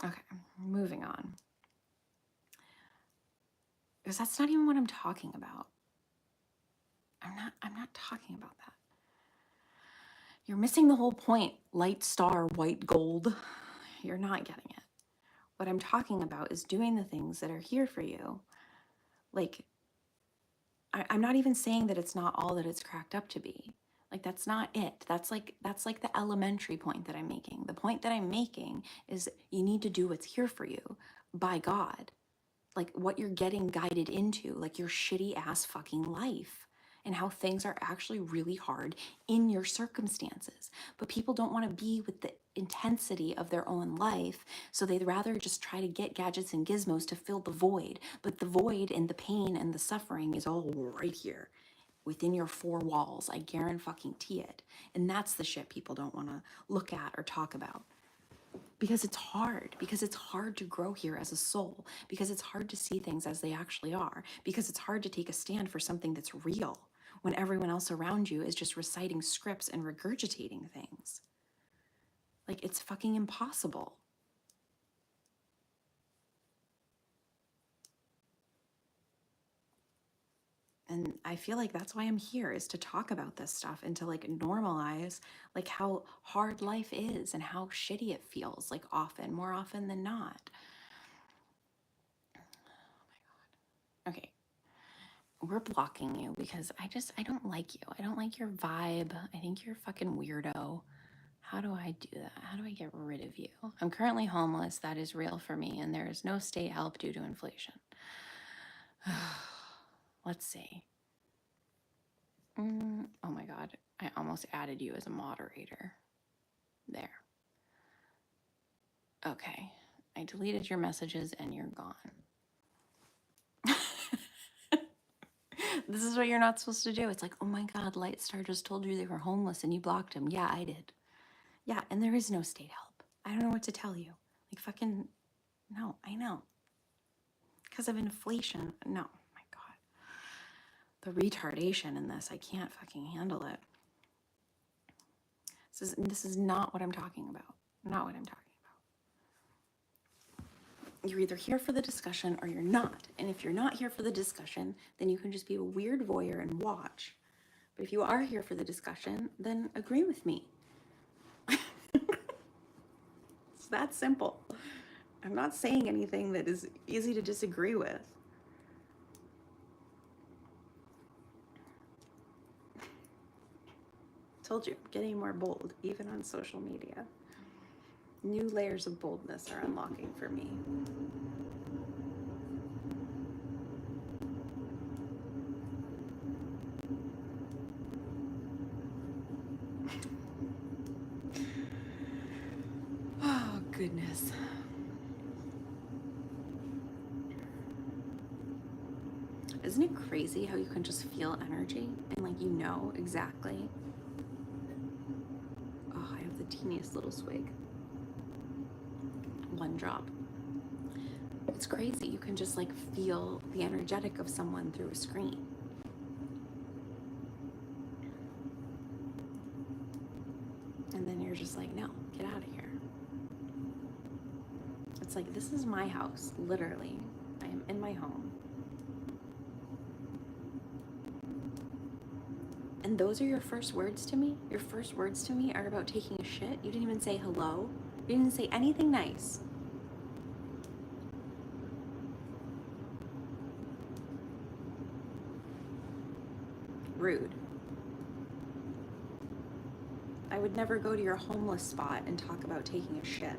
Okay, moving on. Because that's not even what I'm talking about. I'm not talking about that. You're missing the whole point. Light star, white gold. You're not getting it. What I'm talking about is doing the things that are here for you. Like, I'm not even saying that it's not all that it's cracked up to be. Like, that's not it. That's like the elementary point that I'm making. The point that I'm making is you need to do what's here for you by God. Like, what you're getting guided into, like your shitty ass fucking life, and how things are actually really hard in your circumstances. But people don't want to be with the intensity of their own life, so they'd rather just try to get gadgets and gizmos to fill the void. But the void and the pain and the suffering is all right here within your four walls. I guarantee it. And that's the shit people don't want to look at or talk about. Because it's hard to grow here as a soul, because it's hard to see things as they actually are, because it's hard to take a stand for something that's real when everyone else around you is just reciting scripts and regurgitating things. Like, it's fucking impossible. And I feel like that's why I'm here, is to talk about this stuff and to like normalize like how hard life is and how shitty it feels, like often, more often than not. Oh my God. Okay. We're blocking you because I don't like you. I don't like your vibe. I think you're a fucking weirdo. How do I do that? How do I get rid of you? I'm currently homeless. That is real for me. And there is no state help due to inflation. Let's see. Oh my God. I almost added you as a moderator. There. Okay. I deleted your messages and you're gone. This is what you're not supposed to do. It's like, oh my God, Lightstar just told you they were homeless and you blocked him. Yeah, I did. Yeah, and there is no state help. I don't know what to tell you. Like, fucking, no, I know. Because of inflation. No, my God. The retardation in this, I can't fucking handle it. This is not what I'm talking about. Not what I'm talking about. You're either here for the discussion or you're not. And if you're not here for the discussion, then you can just be a weird voyeur and watch. But if you are here for the discussion, then agree with me. It's that simple. I'm not saying anything that is easy to disagree with. Told you, I'm getting more bold, even on social media. New layers of boldness are unlocking for me. Oh, goodness. Isn't it crazy how you can just feel energy and like you know exactly? Oh, I have the teeniest little swig. One drop. It's crazy. You can just like feel the energetic of someone through a screen. And then you're just like, no, get out of here. It's like, this is my house, literally. I am in my home. And those are your first words to me? Your first words to me are about taking a shit? You didn't even say hello? You didn't say anything nice. Rude. I would never go to your homeless spot and talk about taking a shit.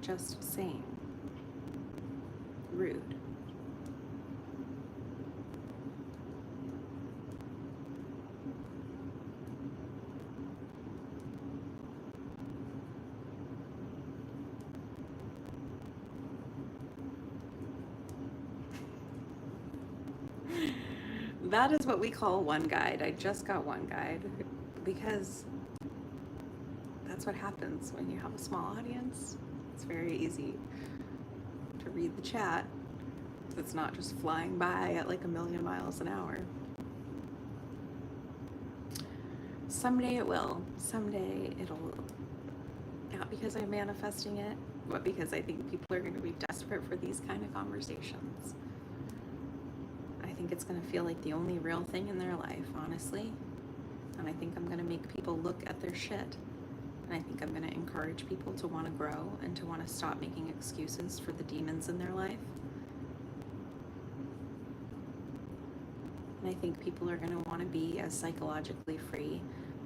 Just saying. Rude. That is what we call one guide. I just got one guide because that's what happens when you have a small audience. It's very easy to read the chat. It's not just flying by at like 1,000,000 miles an hour. Someday it will. Someday it'll, not because I'm manifesting it, but because I think people are going to be desperate for these kind of conversations. I think it's going to feel like the only real thing in their life, honestly. And I think I'm going to make people look at their shit. And I think I'm going to encourage people to want to grow and to want to stop making excuses for the demons in their life. And I think people are going to want to be as psychologically free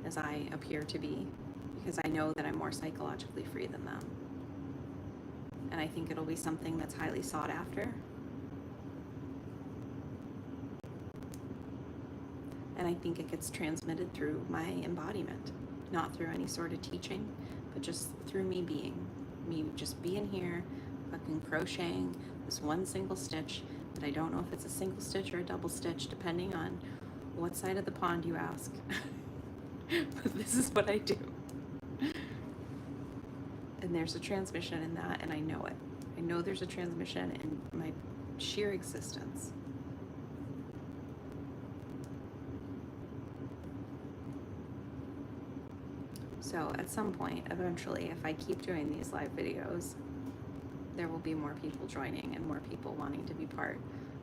as I appear to be, because I know that I'm more psychologically free than them. And I think it'll be something that's highly sought after. And I think it gets transmitted through my embodiment, not through any sort of teaching, but just through me being. Me just being here, fucking crocheting this one single stitch that I don't know if it's a single stitch or a double stitch, depending on what side of the pond you ask. But this is what I do. And there's a transmission in that, and I know it. I know there's a transmission in my sheer existence. So at some point, eventually, if I keep doing these live videos, there will be more people joining and more people wanting to be part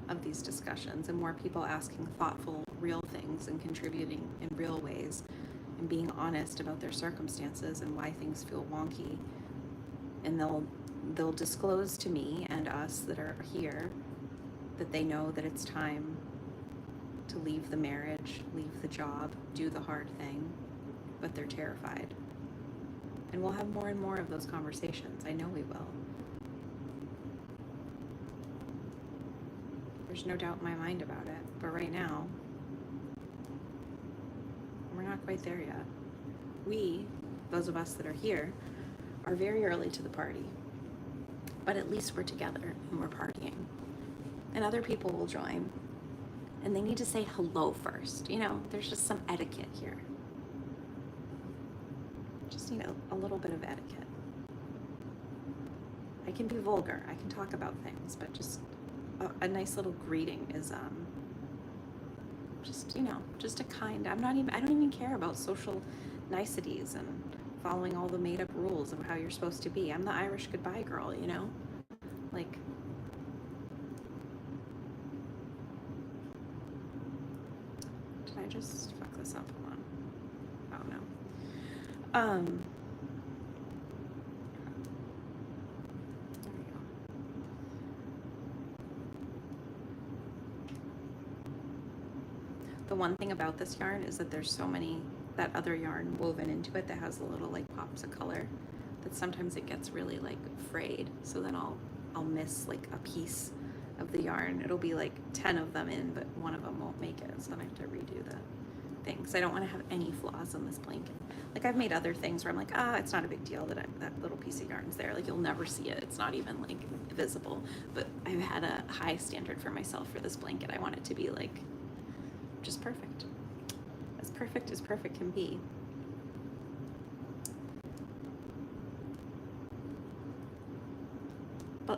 of these discussions and more people asking thoughtful, real things and contributing in real ways and being honest about their circumstances and why things feel wonky. And they'll disclose to me and us that are here that they know that it's time to leave the marriage, leave the job, do the hard thing, but they're terrified. And we'll have more and more of those conversations. I know we will. There's no doubt in my mind about it. But right now, we're not quite there yet. We, those of us that are here, are very early to the party. But at least we're together and we're partying. And other people will join. And they need to say hello first. You know, there's just some etiquette here. Just need a little bit of etiquette. I can be vulgar. I can talk about things, but just a nice little greeting is just, you know, just a kind. I don't even care about social niceties and following all the made up rules of how you're supposed to be. I'm the Irish goodbye girl, you know? Like, did I just fuck this up? Hold on. Oh no. There we go. The one thing about this yarn is that there's so many, that other yarn woven into it that has the little like pops of color, that sometimes it gets really like frayed. So then I'll miss like a piece of the yarn. It'll be like 10 of them in, but one of them won't make it. So then I have to redo the thing, because I don't want to have any flaws in this blanket. Like I've made other things where I'm like, it's not a big deal that that little piece of yarn's there. Like you'll never see it. It's not even like visible. But I've had a high standard for myself for this blanket. I want it to be like just perfect. As perfect can be.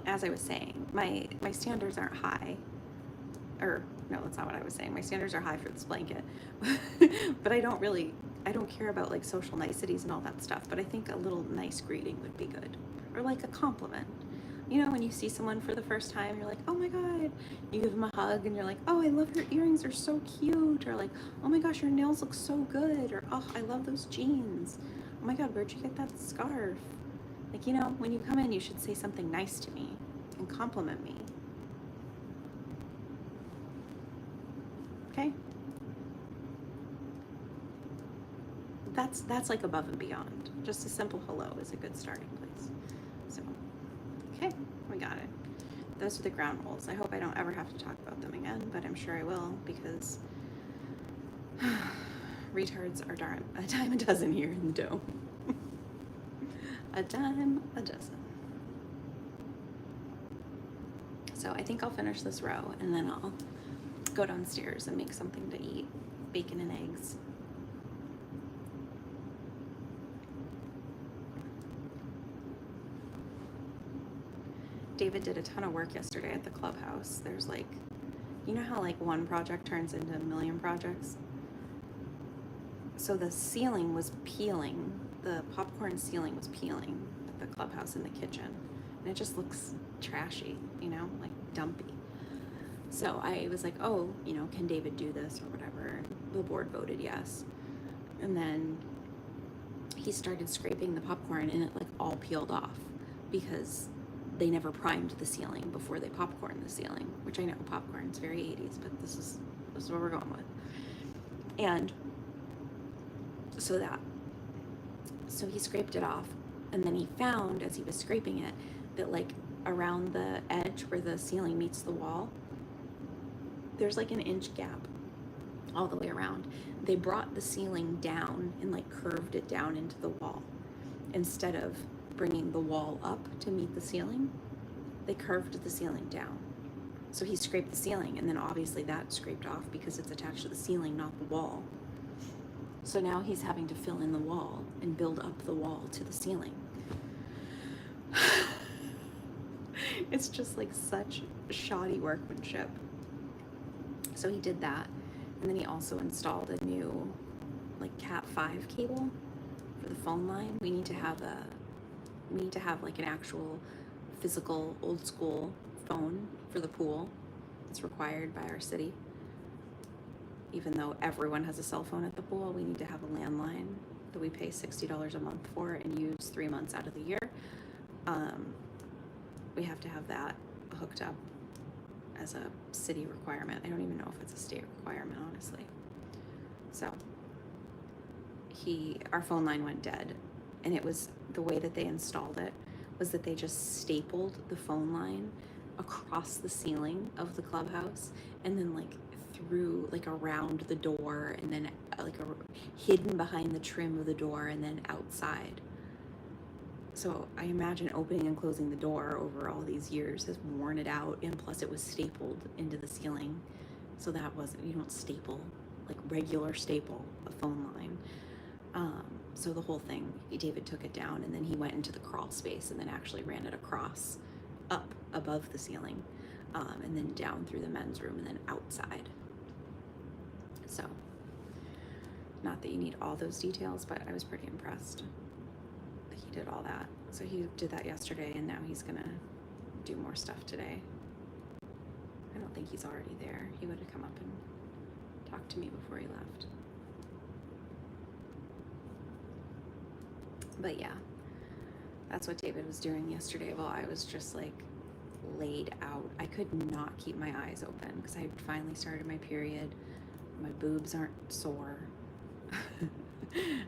as I was saying, my standards aren't high. Or, no, that's not what I was saying. My standards are high for this blanket. But I don't care about like social niceties and all that stuff. But I think a little nice greeting would be good. Or like a compliment. You know, when you see someone for the first time, you're like, oh my God. You give them a hug and you're like, oh, I love your earrings, they're so cute. Or like, oh my gosh, your nails look so good. Or, oh, I love those jeans. Oh my God, where'd you get that scarf? Like, you know, when you come in, you should say something nice to me and compliment me. Okay? That's like above and beyond. Just a simple hello is a good starting place. So, okay, we got it. Those are the ground rules. I hope I don't ever have to talk about them again, but I'm sure I will, because retards are a dime a dozen here in the dome. A dime a dozen. So I think I'll finish this row and then I'll go downstairs and make something to eat. Bacon and eggs. David did a ton of work yesterday at the clubhouse. There's like, you know how like one project turns into a million projects? So the ceiling was peeling, the popcorn ceiling was peeling at the clubhouse in the kitchen. And it just looks trashy, you know, like dumpy. So I was like, oh, you know, can David do this or whatever? And the board voted yes. And then he started scraping the popcorn and it like all peeled off because they never primed the ceiling before they popcorned the ceiling, which I know popcorn's very 80s, but this is what we're going with. And so he scraped it off, and then he found, as he was scraping it, that like around the edge where the ceiling meets the wall, there's like an inch gap all the way around. They brought the ceiling down and like curved it down into the wall. Instead of bringing the wall up to meet the ceiling, they curved the ceiling down. So he scraped the ceiling, and then obviously that scraped off because it's attached to the ceiling, not the wall. So now he's having to fill in the wall and build up the wall to the ceiling. It's just like such shoddy workmanship. So he did that, and then he also installed a new like Cat 5 cable for the phone line. We need to have like an actual physical old school phone for the pool. It's required by our city. Even though everyone has a cell phone at the pool, we need to have a landline that we pay $60 a month for and use 3 months out of the year. We have to have that hooked up as a city requirement. I don't even know if it's a state requirement, honestly. So our phone line went dead, and it was the way that they installed it was that they just stapled the phone line across the ceiling of the clubhouse, and then like through like around the door, and then like hidden behind the trim of the door, and then outside. So I imagine opening and closing the door over all these years has worn it out, and plus it was stapled into the ceiling. So that wasn't, you don't staple, like regular staple a phone line. So the whole thing, David took it down, and then he went into the crawl space and then actually ran it across, up above the ceiling, and then down through the men's room and then outside. So, not that you need all those details, but I was pretty impressed that he did all that. So he did that yesterday, and now he's gonna do more stuff today. I don't think he's already there. He would have come up and talked to me before he left. But yeah, that's what David was doing yesterday while I was just like laid out. I could not keep my eyes open because I had finally started my period. My boobs aren't sore.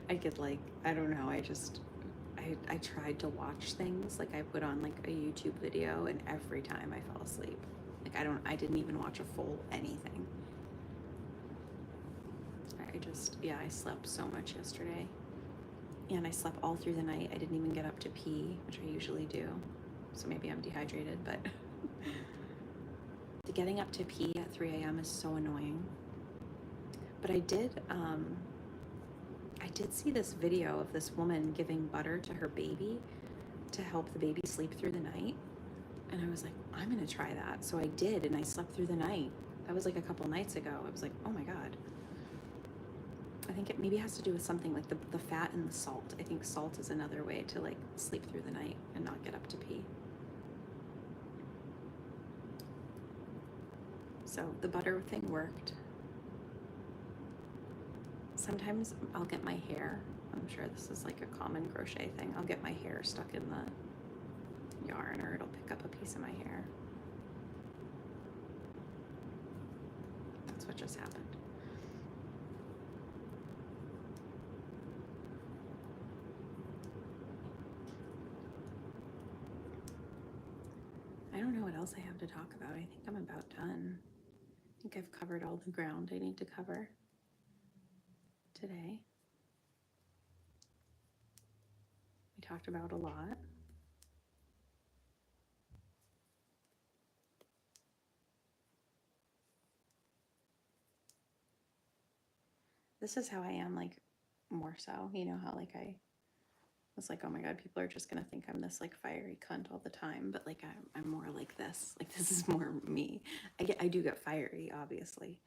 I could like, I don't know, I tried to watch things. Like I put on like a YouTube video, and every time I fell asleep. Like I didn't even watch a full anything. I slept so much yesterday. And I slept all through the night. I didn't even get up to pee, which I usually do. So maybe I'm dehydrated, but getting up to pee at 3 a.m. is so annoying. But I did see this video of this woman giving butter to her baby to help the baby sleep through the night. And I was like, I'm going to try that. So I did, and I slept through the night. That was like a couple nights ago. I was like, oh my God. I think it maybe has to do with something like the fat and the salt. I think salt is another way to like sleep through the night and not get up to pee. So the butter thing worked. Sometimes I'll get my hair, I'm sure this is like a common crochet thing, I'll get my hair stuck in the yarn, or it'll pick up a piece of my hair. That's what just happened. I don't know what else I have to talk about. I think I'm about done. I think I've covered all the ground I need to cover today. We talked about a lot. This is how I am, like, more so, you know, how like I was like, oh my God, people are just gonna think I'm this like fiery cunt all the time, but like I'm more like this. Like this is more me. I do get fiery, obviously,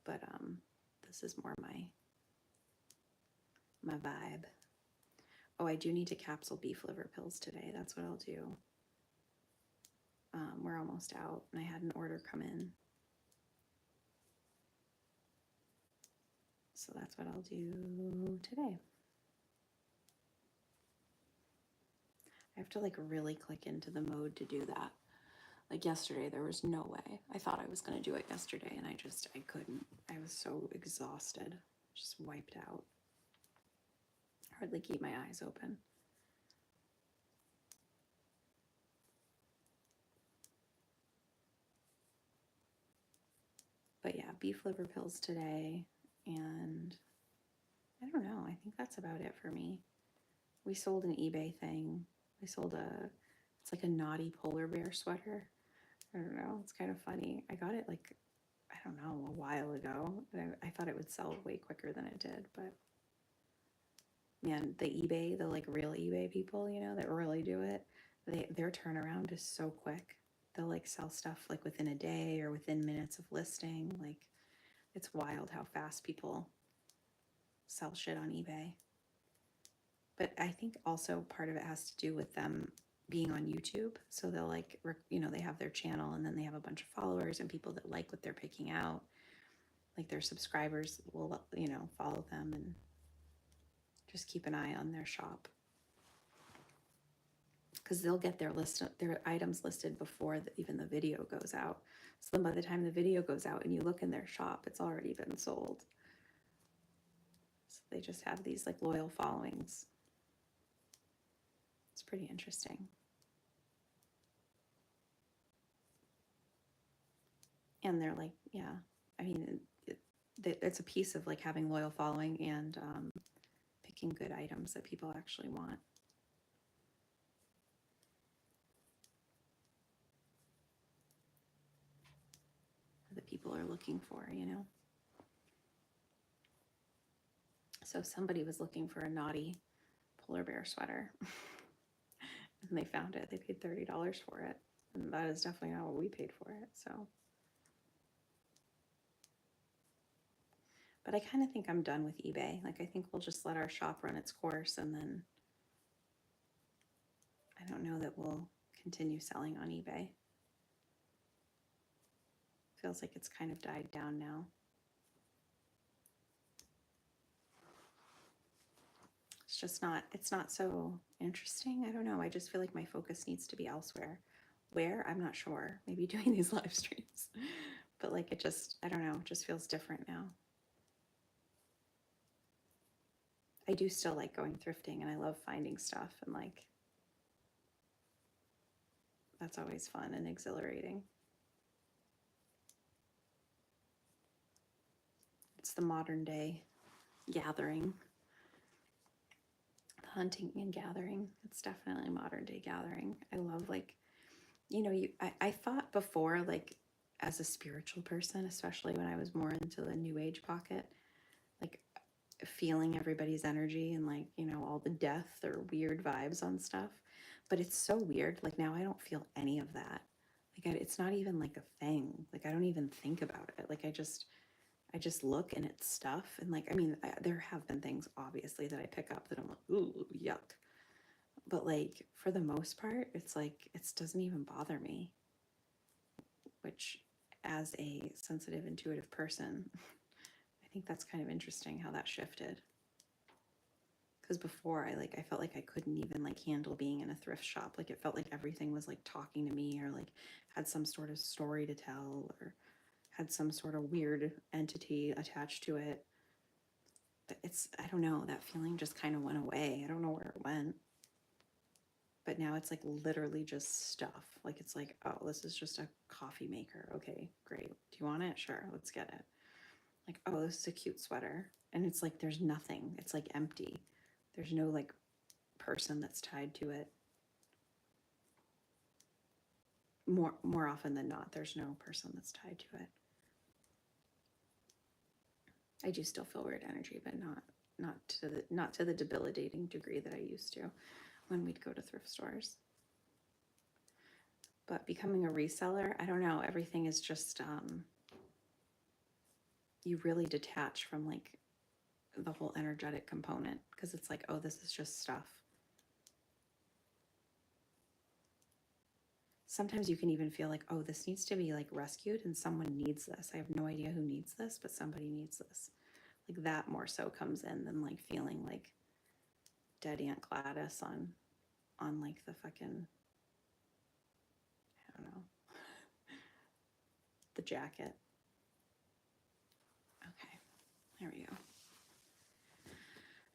but this is more my vibe. Oh, I do need to capsule beef liver pills today. That's what I'll do. We're almost out, and I had an order come in, so that's what I'll do today. I have to like really click into the mode to do that. Like yesterday, there was no way. I thought I was going to do it yesterday, and I couldn't. I was so exhausted, just wiped out. Hardly keep my eyes open. But yeah, beef liver pills today, and I don't know. I think that's about it for me. We sold an eBay thing. We sold it's like a naughty polar bear sweater. I don't know. It's kind of funny. I got it like, I don't know, a while ago. I thought it would sell way quicker than it did, but man, the eBay, the like real eBay people, you know, that really do it, their turnaround is so quick. They'll like sell stuff like within a day or within minutes of listing. Like it's wild how fast people sell shit on eBay. But I think also part of it has to do with them being on YouTube. So they'll like, you know, they have their channel, and then they have a bunch of followers and people that like what they're picking out. Like their subscribers will, you know, follow them and just keep an eye on their shop, because they'll get their items listed before even the video goes out. So then by the time the video goes out and you look in their shop, it's already been sold. So they just have these like loyal followings. It's pretty interesting. And they're like, yeah, I mean, it's a piece of like having loyal following and picking good items that people actually want. That people are looking for, you know. So somebody was looking for a naughty polar bear sweater and they found it. They paid $30 for it, and that is definitely not what we paid for it. So, but I kind of think I'm done with eBay. Like I think we'll just let our shop run its course, and then I don't know that we'll continue selling on eBay. Feels like it's kind of died down now. It's not so interesting. I don't know. I just feel like my focus needs to be elsewhere. Where? I'm not sure. Maybe doing these live streams. But like it just, I don't know, it just feels different now. I do still like going thrifting, and I love finding stuff, and like that's always fun and exhilarating. It's the modern day gathering. Hunting and gathering. It's definitely modern day gathering. I love like, you know, I thought before, like as a spiritual person, especially when I was more into the new age pocket, like feeling everybody's energy and like, you know, all the death or weird vibes on stuff. But it's so weird. Like now I don't feel any of that. Like it's not even like a thing. Like I don't even think about it. Like I just look and it's stuff. And like, I mean, there have been things obviously that I pick up that I'm like, ooh, yuck. But like for the most part, it's like, it doesn't even bother me, which as a sensitive, intuitive person, I think that's kind of interesting how that shifted. Because before I felt like I couldn't even like handle being in a thrift shop. Like it felt like everything was like talking to me or like had some sort of story to tell or had some sort of weird entity attached to it. But I don't know, that feeling just kind of went away. I don't know where it went. But now it's like literally just stuff. Like it's like, oh, this is just a coffee maker. Okay, great. Do you want it? Sure, let's get it. Like, oh, this is a cute sweater. And it's like there's nothing. It's like empty. There's no like person that's tied to it. More often than not, there's no person that's tied to it. I do still feel weird energy, but not to the debilitating degree that I used to when we'd go to thrift stores. But becoming a reseller, I don't know, everything is just you really detach from like the whole energetic component because it's like, oh, this is just stuff. Sometimes you can even feel like, oh, this needs to be like rescued and someone needs this. I have no idea who needs this, but somebody needs this. Like that more so comes in than like feeling like dead Aunt Gladys on like the fucking, I don't know, the jacket. Okay, there we go.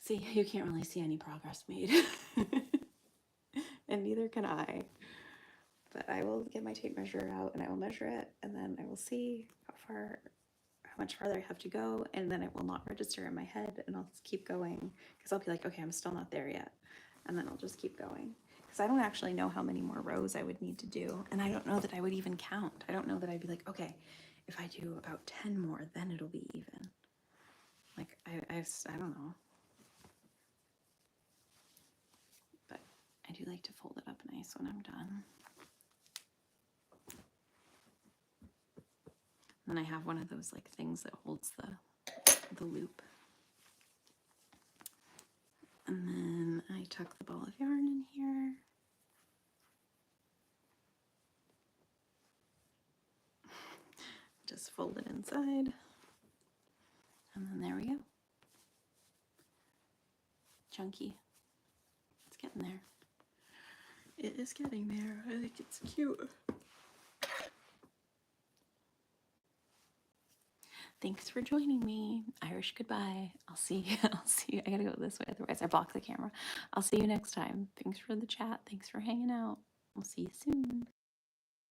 See, you can't really see any progress made. And neither can I. But I will get my tape measure out and I will measure it, and then I will see how much farther I have to go, and then it will not register in my head, and I'll just keep going because I'll be like, okay, I'm still not there yet, and then I'll just keep going because I don't actually know how many more rows I would need to do, and I don't know that I would even count. I don't know that I'd be like, okay, if I do about 10 more, then it'll be even. Like I don't know, but I do like to fold it up nice when I'm done. And I have one of those like things that holds the loop. And then I tuck the ball of yarn in here. Just fold it inside. And then there we go. Chunky. It's getting there. It is getting there. I think it's cute. Thanks for joining me. Irish goodbye. I'll see you. I gotta go this way, otherwise I block the camera. I'll see you next time. Thanks for the chat. Thanks for hanging out. We'll see you soon.